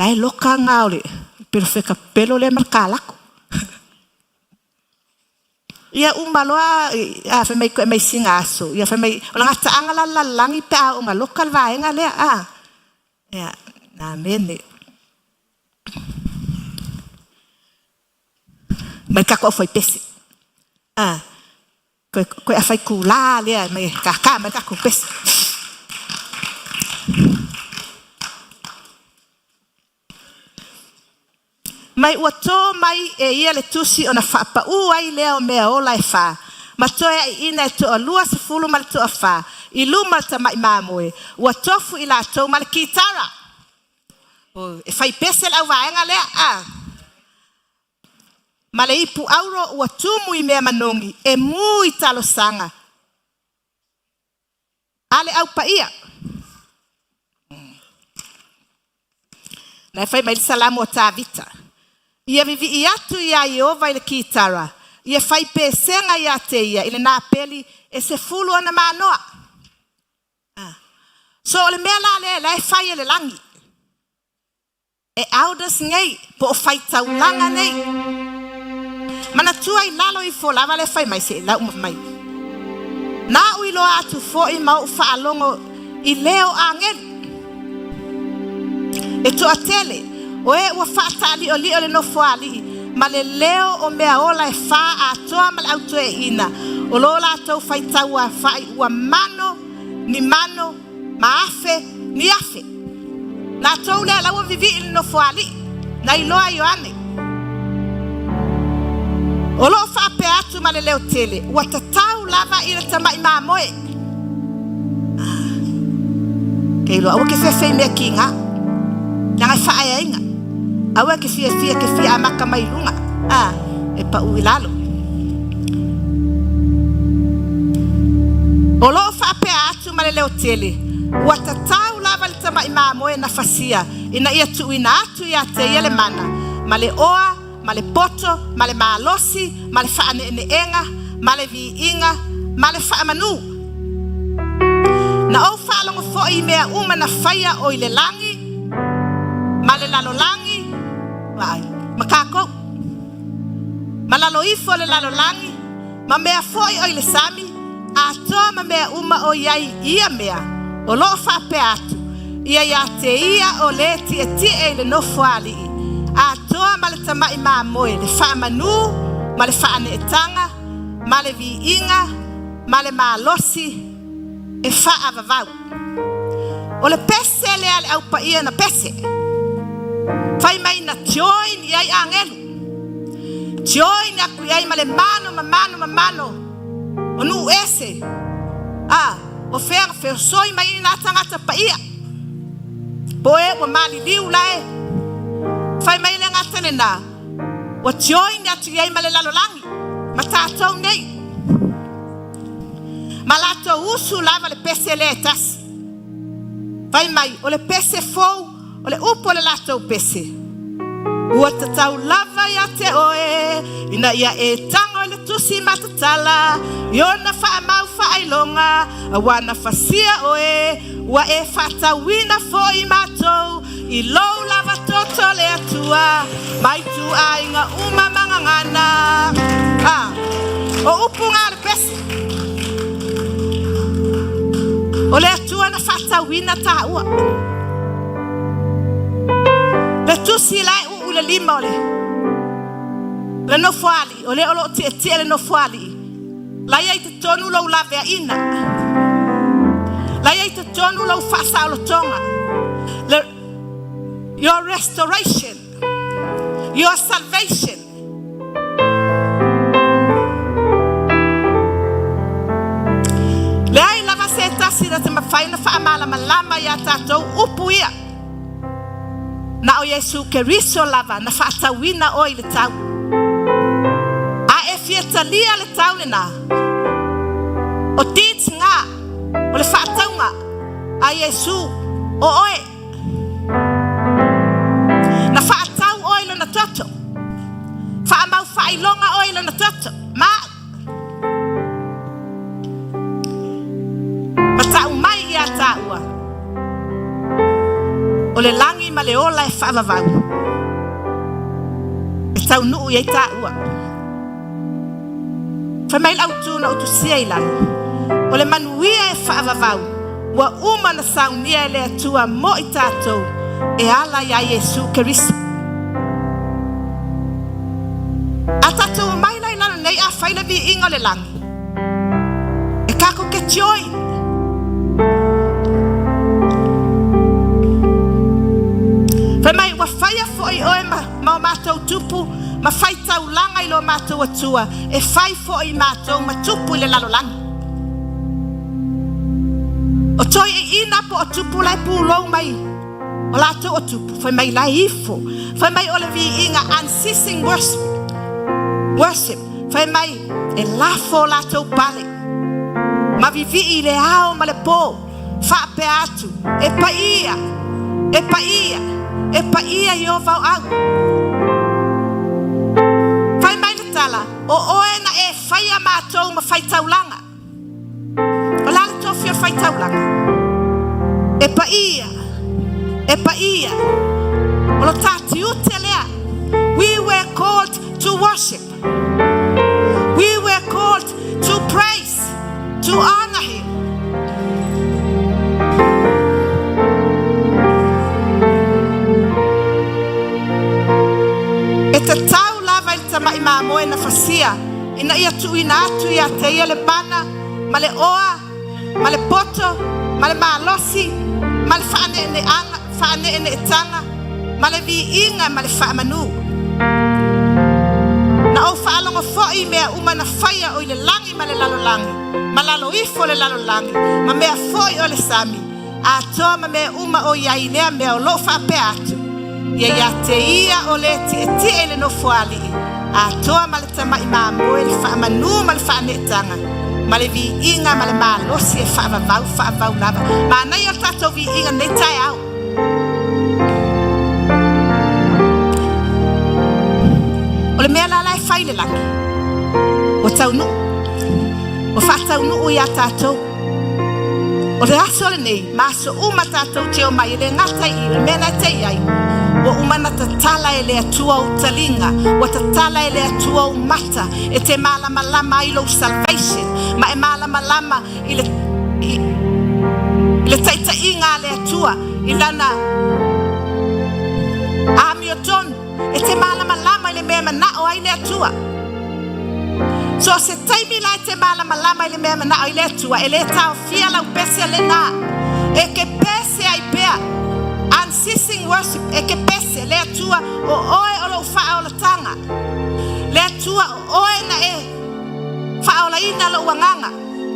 e loka nga ole pero fe kapelo le markalako ia umaloa fe mai singa aso ia fe mai o nga taanga la langi pe o nga local vaenga le ia na mene mai kako foi pese ko fai kula le mai kaka mai kako pese mai wato mai e ia le tusi ona fa pa u ai le o mea ola e fa ma to e ina to lua se fulu mal to fa i luma ta mai mamoe wato fu ila to mal kitara o e fai pesel au vaenga le male ipu auro watu mu i mea manongi e mu i talo sanga ale au pa ia na fai mai salamu o ta vita ia vivi iatu ia Iova ile kitara ia fai pesenga ia te ia ile na peli e se fulu ana manoa so le mea la fai ele langi e audas ngai po fai taulanga nei mana tua i lalo i fo lava le fai mai se la mai na uilo atu fo i mau fa alongo i leo angel e to atele o e wa fa tali o li o le no fo ali ma le leo o mea ola e fa a toa mal auto e ina o lola to fai taua fai wa mano ni mano ma afe ni afe na to le la vivi il no fo ali na i loa Ioane o lo fa pe atu ma le leo tele wa tatau lava i le tamai mamoe kei lo au ke fe me kinga na fa ai inga awe ke fia amaka mai lunga e pa uilalo o lo fa pe atu ma le leo tele wa tatau lava le tamai mamoe na fasia ina ia tu ina atu ia te ele mana ma le oa ma le poto ma le malosi ma le fa ne enga ma le vi inga ma le fa manu na o fa longo fo i mea uma na faia o ile langi ma le lalo langi vai makako malalo ifo le lalo langi ma mea fo o ile sami a to ma mea uma o yai ia mea o lo fa pe atu ia te ia o le ti e le no foali a toa ma le tamai mamoe le fa manu ma le fa ne tanga ma le vi inga ma le malosi e fa avavau o le pese le ale au pa ia na pese fai mai na join ia angelu join aku ia ma le mano o nu ese o fer soi mai na tanga pa ia poe o mali liu lae fai mai le ngata le na o join atu ia ma le lalolangi ma tātou nei Malato usu lava le pese le tas. Vai mai o le pese fou o le upo le lato pese. Ua tatau lava ia te oe ina ia e tango le tusi matatala iona wha mau wha ailonga awana fasia oe ua e whatawina fo I matou I lou lava toto le atua mai tu a inga uma mangangana o upunga le pese o le atua na whatawina ta ua le tusi lai le lima ole le no fuali ole olo tie le no fuali la ia te tonu lo la vea ina la ia te tonu lo fasa lo tonga your restoration your salvation le ai lava se tasira te mafaina fa amala malama ya tatou upu ia na o Yesu Keriso lava na whaatawina o I le tau. A e fiatalia le tau le nā. O tīt ngā, o le whaataunga a Yesu o oe. Na whaatau oe le na toto. Whaamau whailonga oe le na toto. Ma. Matau mai I a tāua. O le langi ma le ola e whaavavau. E tau nuu I ta ua. Whamai lau tūna o tu sia I langi. O le manuia e whaavavau. Wa uma na saunia le atua mo I tātou. E ala ia Yesu Keriso. A tātou mai lai lana nei a whaila vi ingo le langi. E kako ke tioi. Whamai wa whaia foi oe ma mātou tupu, ma whai tau langa I lo mātou atua, e whai foi mātou ma tupu I le lalolangi. O toi e ina po o tupu lai pūlou mai, o lātou o tupu, whamai lai ifo, whamai o le vi inga unceasing worship, whamai e lafo lātou pale, ma vivi I le ao ma le pō, whape atu, e paia, e paia I o vau au. Whai mai na tala, o oe na e whaia mātou ma whai taulanga. O lale tofi o whai taulanga. E paia. O lo tāti ute lea. We were called to worship. We were called to praise, to honor Him. Te tau lava I tama I māmoe na whasia ina ia tuina atu ia te ia le bana ma le oa, ma le poto, ma le malosi, ma le whaane ene tanga, ma le vi inga ma le whaamanu na o whaalonga fōi mea uma na whaia o I le langi ma le lalolangi ma lalo ifo le lalolangi ma mea fōi o le sami a toa ma mea uma o ia ilea mea o lo whape atu ia te ia o le ti e le no fuali a toa ma le tama I māmoe le whaamanu ma le whaanetanga ma le vi inga ma le malosi e whaavavau lava ma nei o tatou vi inga nei tai au o le mea lala e whai le laki o taunu o whataunu ia tatou o le aso le nei ma so uma tatou te o mai le ngata I le mea nei te iai wa umana tatala ele atua o talinga wa tatala ele atua o mata e te malama I lo salvation ma e malama I le taita inga le atua I lana amioton e te malama I le mea manao ai le atua so se taimi la te malama I le mea manao I le atua e le tau fia lau pese le na e ke pese ai pea unceasing worship e ke pese le atua o oe o lo wha o la tanga le atua o oe na e wha o la ina lo wanganga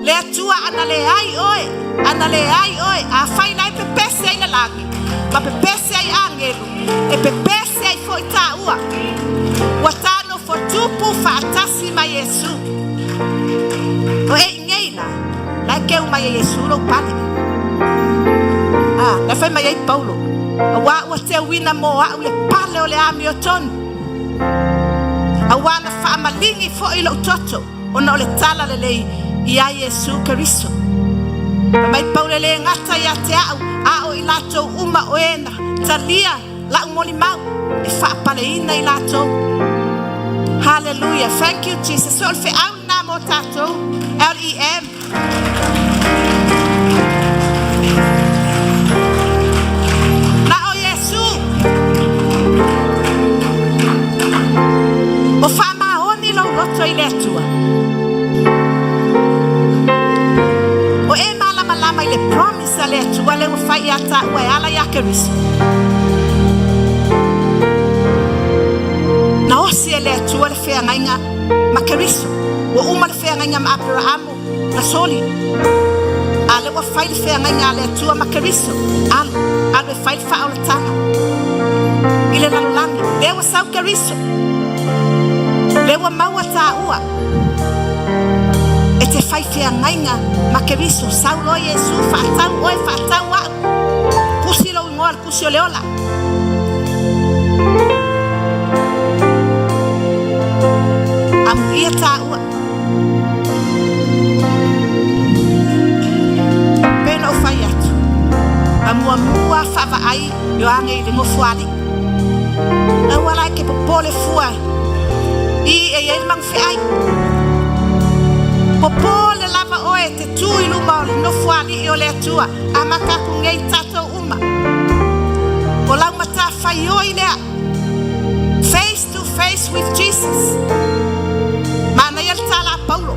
le atua ana le ai oe a whai nai pe pese ai na lagi ma pe pese ai angelu e pe pese ai fo I ta ua watano fo tupu wha atasi ma Yesu o e ingeina keu mai Yesu lo pale. Na fai mai Paulo. Wa te wina mo a le pale o le ami o tonu. Awana fa malingi fo ilo toto. Ona o le tala le lei ia Yesu Kristo. Mai Paulo le ngata ya te au ilato uma oena talia la umoli mau e fa pale ina ilato. Hallelujah. Thank you Jesus. So fe au na mo tato LEM. Na o Yesu o fa ma oni lo roto ile tua. O e malama ile promise ale tua le o fa ya ta wa ala ya Kristo. Na osi ele tua le fea ngainga ma Kristo. O uma le fea ngainga ma Abraham na soli. Ale wa fai le fea ngainga le tua ma Kristo. Ale fai fa o le tana. Ile la langi le wa sau Kristo. Le wa maua ta ua. E te fai fea ngainga ma Kristo sau lo Yesu fa tau wa. Kusi lo ngoal kusi o leola. Ia taua pena o fai atu mua fava ai yo ange i le ngofuali na wala ke popole fua i e mang fe ai popole lava oe te tui luma o le ngofuali i o le atua amaka ku ngei tato uma o lau mata fai o i lea face to face with Jesus. Mana ia tala Paulo.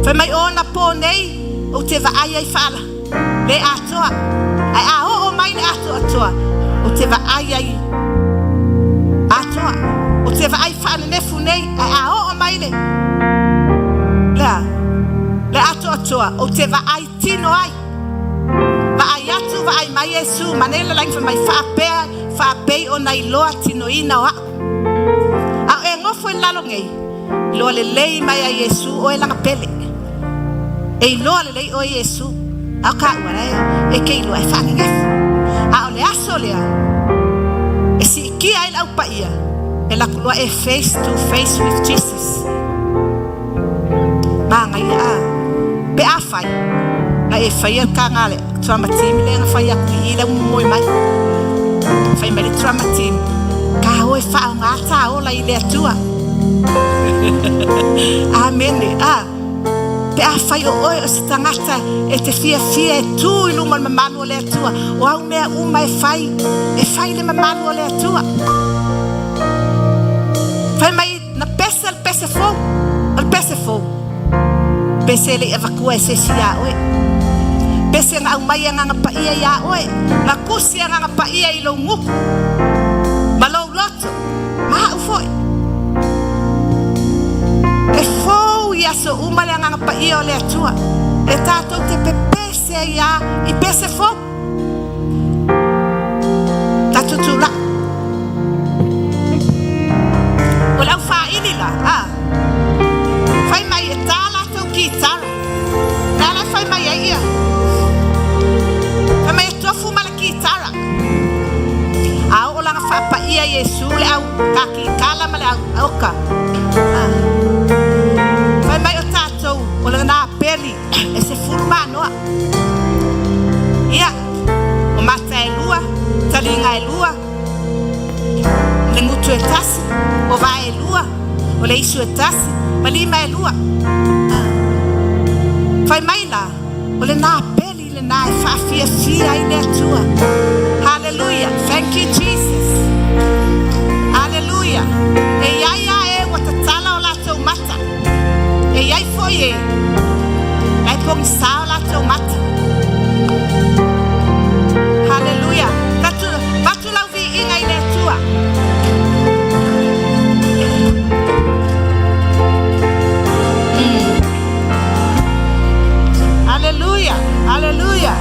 Fa mai ona po nei o te va ai fala. Le atoa. Ai o mai le atoa. O te va ai atoa. O te va ai fala nefu nei. Ai o mai le. Le atoa. O te va ai tino ai. Va ai atu va ai mai Yesu. Manela lang fa mai fa pe o nai loa tino ina wa. A e ngofo lalo ngei. Lo le lei mai a Yesu o langa pele e lo le lei o Yesu a ka wala e ke lo e fa ngef a o le aso le e si ki ai la pa ia e la lo e face to face with Jesus ma ngai a pe a fai na e fai ka ngale trauma team le nga fai a ki le moi mai fai mai trauma team ka o e fa nga ta o la ile tua. Amen. Pe a fai o oi o se tangata e te fia e tu i luma le mamanu o le atua. O au mea uma e fai le mamanu o le atua. Fai mai na pese al pese fou. Pese le evakua e se si a oe. Pese nga au mai nga pa ia ia oe. Nga kusi nga pa ia i lo nguku. Malo loto. Maha ufoi. E fou ia so uma le anga pa ia o le atua. E tātou te pepese ia i pese fou. Tātou tūla. O lau wha ini la. Whai mai e tā lātou ki tara. Nāla whai mai e ia. Whai mai e tofu mala ki tara. Au o langa wha pa ia Yesu le au kaki kala male au oka. O le na peli e se furma noa ia o mata e lua talinga e lua le ngutu e tasi o va e lua o le isu e tasi malima e lua fai mai la o le na peli le na e fa fia i le atua. Hallelujah. Thank you Jesus. Hallelujah. E ia e watatala o la tau mata e iai foi e ai pong sao la tau mata. Hallelujah. Batu lau vi inga i le tua. Hallelujah. Hallelujah.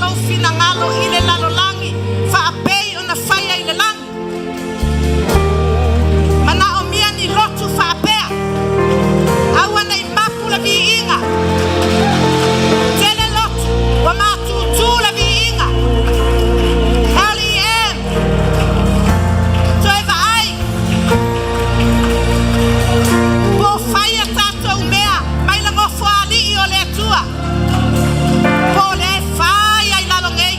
tātou finangalo i le lalolangi, whaapei o na whaia i le langi. Mana o mia ni lotu whaapea, awana i mapu la vi inga. Tele lotu, wa mātūtū la vi inga. L.E.M. Toi vai. Po whaia tātou mea, mai la ngofo ali i o le atua. Po le whaia i lalongei.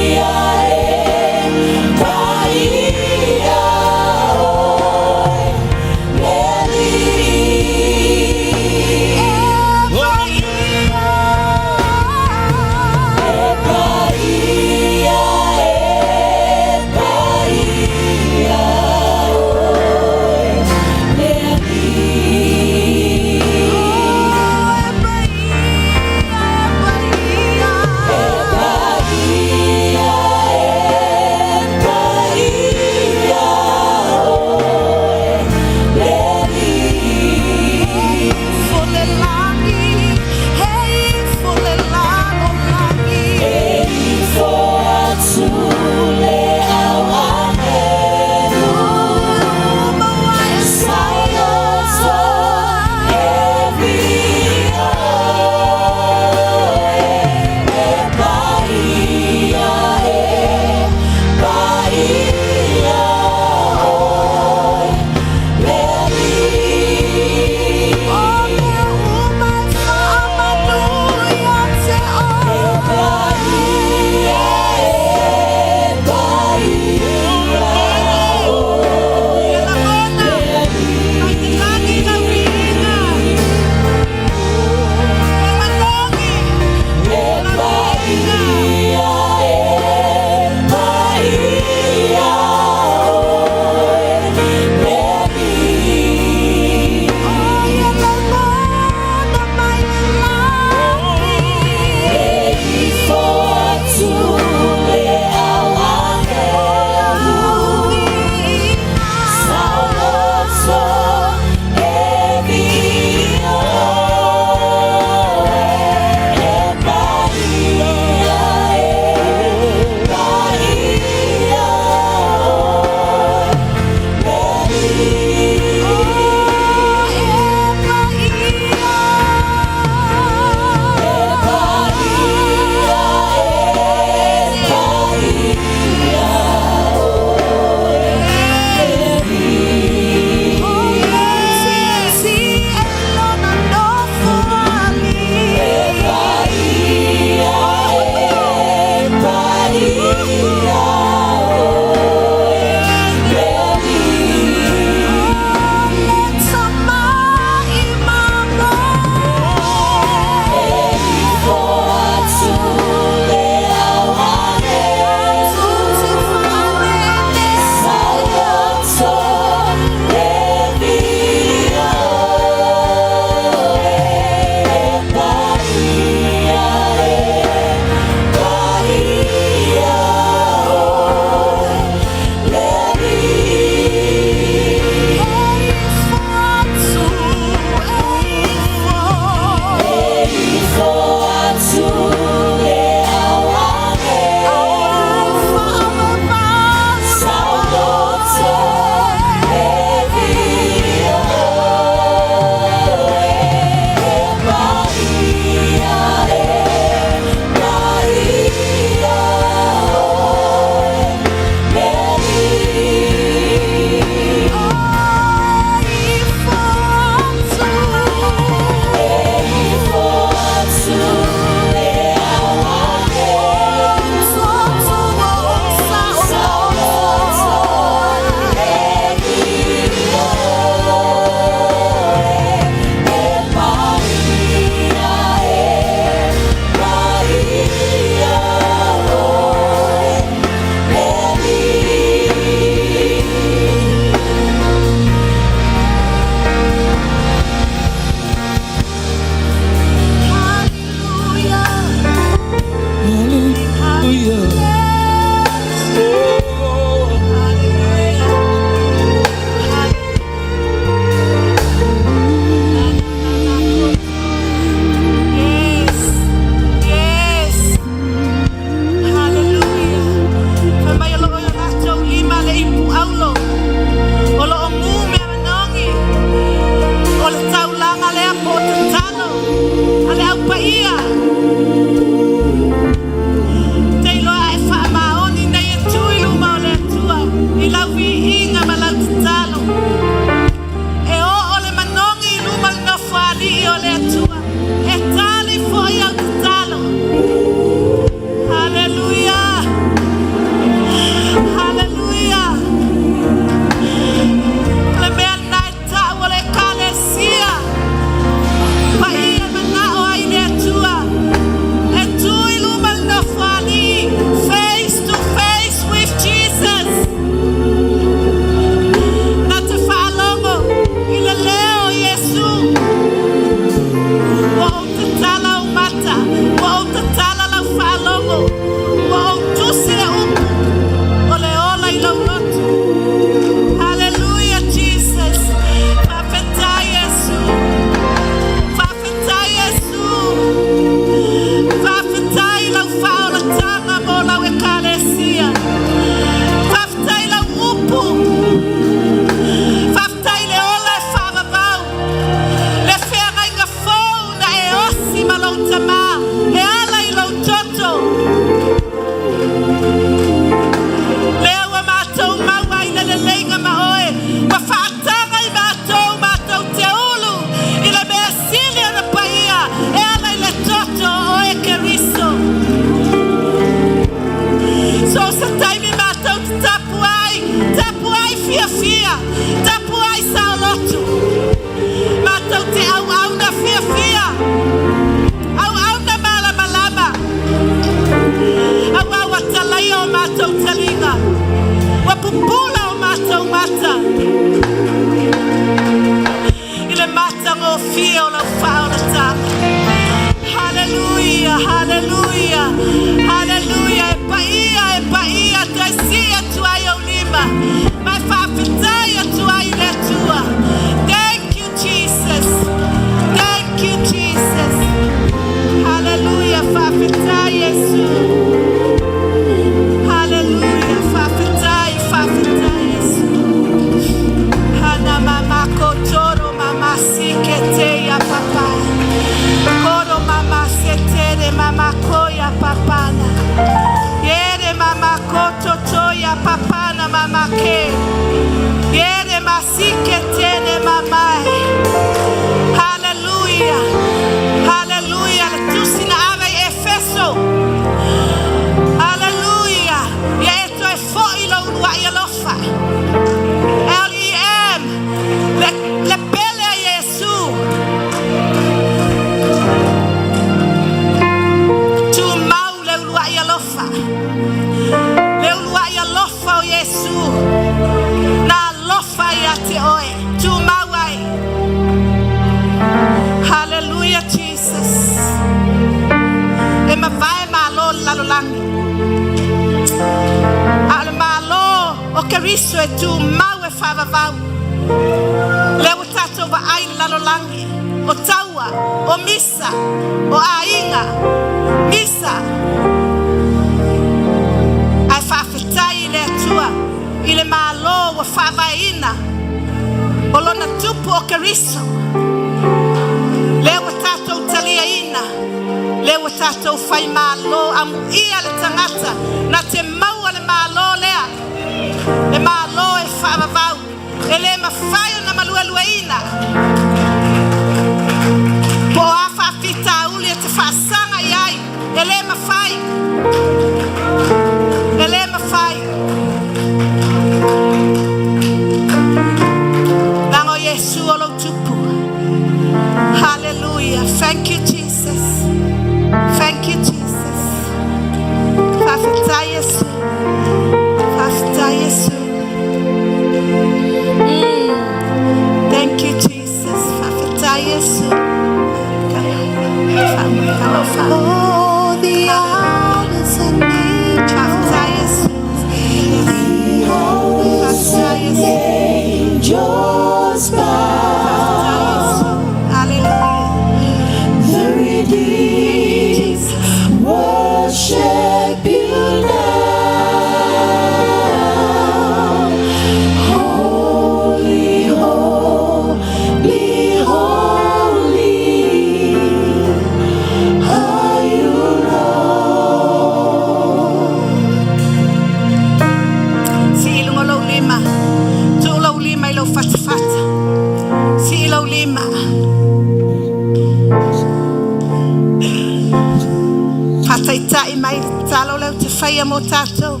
mai mai talo leo te whaia mo tātou.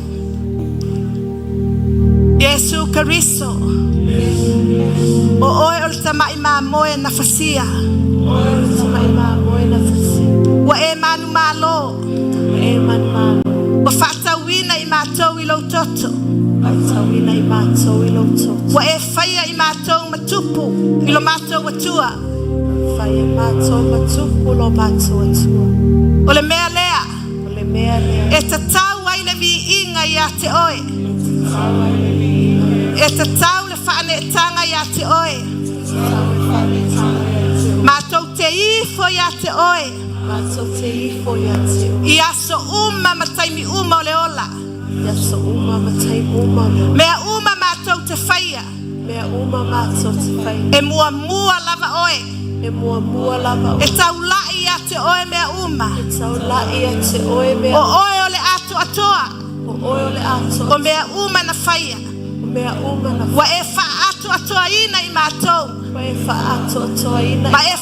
Yesu Karisto. O oe o le tamai mā moe na whasia. Wa e manu malo. Wa whatauina I mātou I lau toto. Wa e whaia I mātou matupu I lo mātou watua. O le mea lea. E ta tau ai le vi inga I a te oe. E ta tau le whaane tanga I a te oe. Mātou te ifo I a te oe. I aso uma mataimi uma o le ola. Mea uma mātou te whaia. E mua mua lava oe. E tau lai a te oe mea uma. O oe o le ato atoa. O mea uma na whaia. Wa e wha ato atoa ina I mātou. Ma e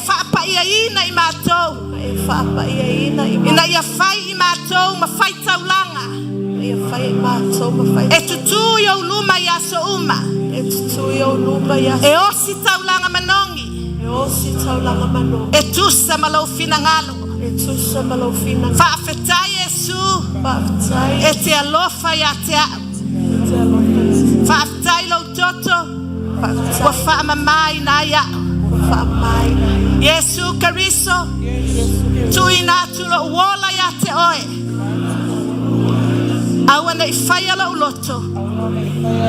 wha paia ina I mātou. Ina ia whai I mātou ma whai taulanga. E tutu yo luma I aso uma. E osi taulanga manongi. E tusa malau finangalo. Whaafetai Yesu. E te alofa I a te au. Whaafetai lau toto. Wa whaamamai na iau. Yesu Karisto. Tui nā tula uola I a te oe. Awana I whaia lau loto.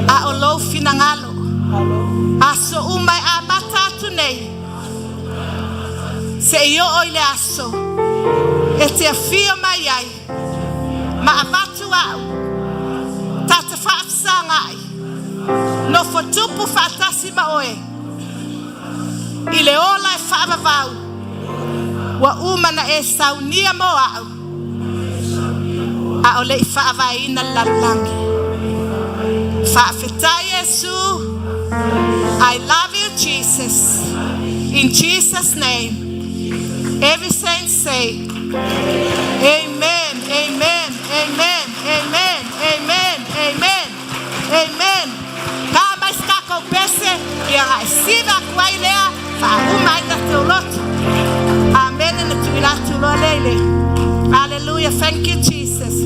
A o lau finangalo. Aso umai a matatu nei. Se io oi le aso. E te afia mai ai. Ma amatu au. Tata whaafsanga ai. No fotupu whaatasi ma oe. I le ola e whaamavau. Wa umana e saunia mo au. A ole I whaavaina lalangi. Whaafetai Yesu. I love you Jesus. In Jesus' name. Every saint say, Amen, Amen, Amen, Amen, Amen, Amen, Amen. Kama iskako pese, ia sida kwai lea, fa uma ina teoloto. Amen na tuilatu lo lele. Hallelujah, thank you Jesus.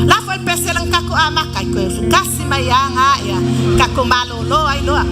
La fue el pese lang kako amaka ko kasi mayanga ya kako malolo ai loa.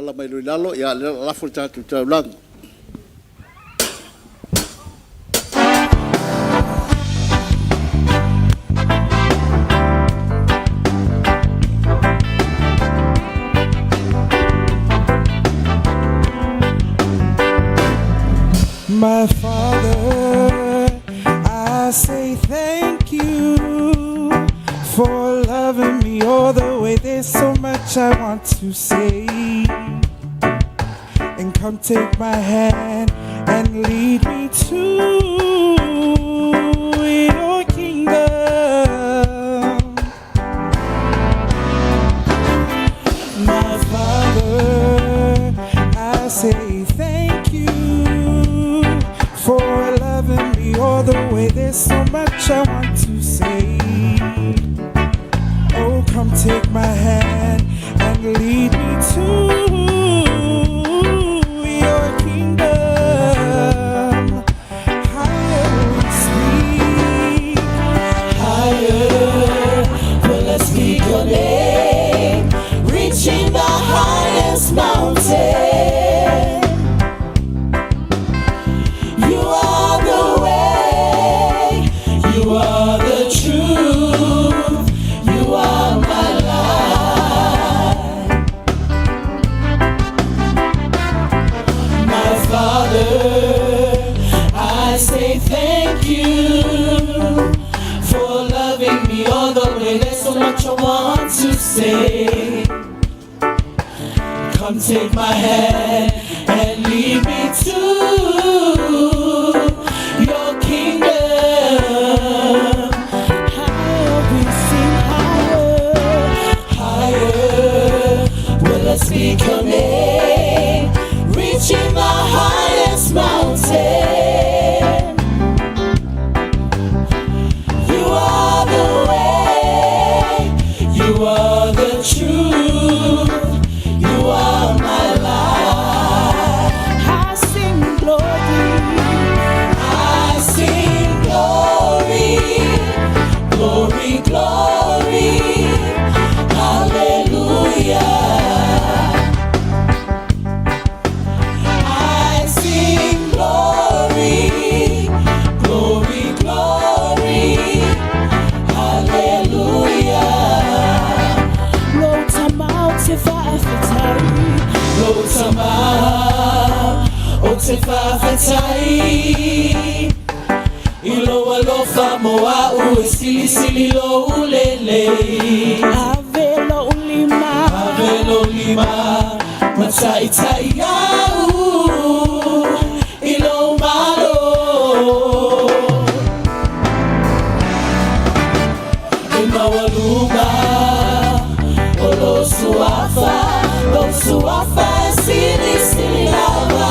ala mai lalo ya la futa tu taulang. My Father, I say thank you for loving me all the way. There's so much I want to say. And come take my hand and lead me to your kingdom. My Father, I say thank you for loving me all the way. There's so much I want to say. Oh, come take my hand and lead me to your kingdom. Higher we speak, higher, well, let's speak your name, reaching the highest mountain. You are the way, you are the truth, you are my life. My Father, I say thank you for loving me all the way. There's so much I want to say. Come take my hand and lead me to your kingdom. Higher we sing, higher, well, let's speak your name, reaching the highest mountain. You are the way, you are the truth, you are my life. I sing glory, glory, glory, hallelujah. I sing glory, glory, glory, hallelujah. Lotama otefa afetai, lotama otefa afetai. Ilo alofa moa u sili lo ulele. Avelo ulima, mata itayau. Ilo malo, imawaluma, olo suafa, sili lava.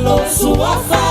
Lo suafa,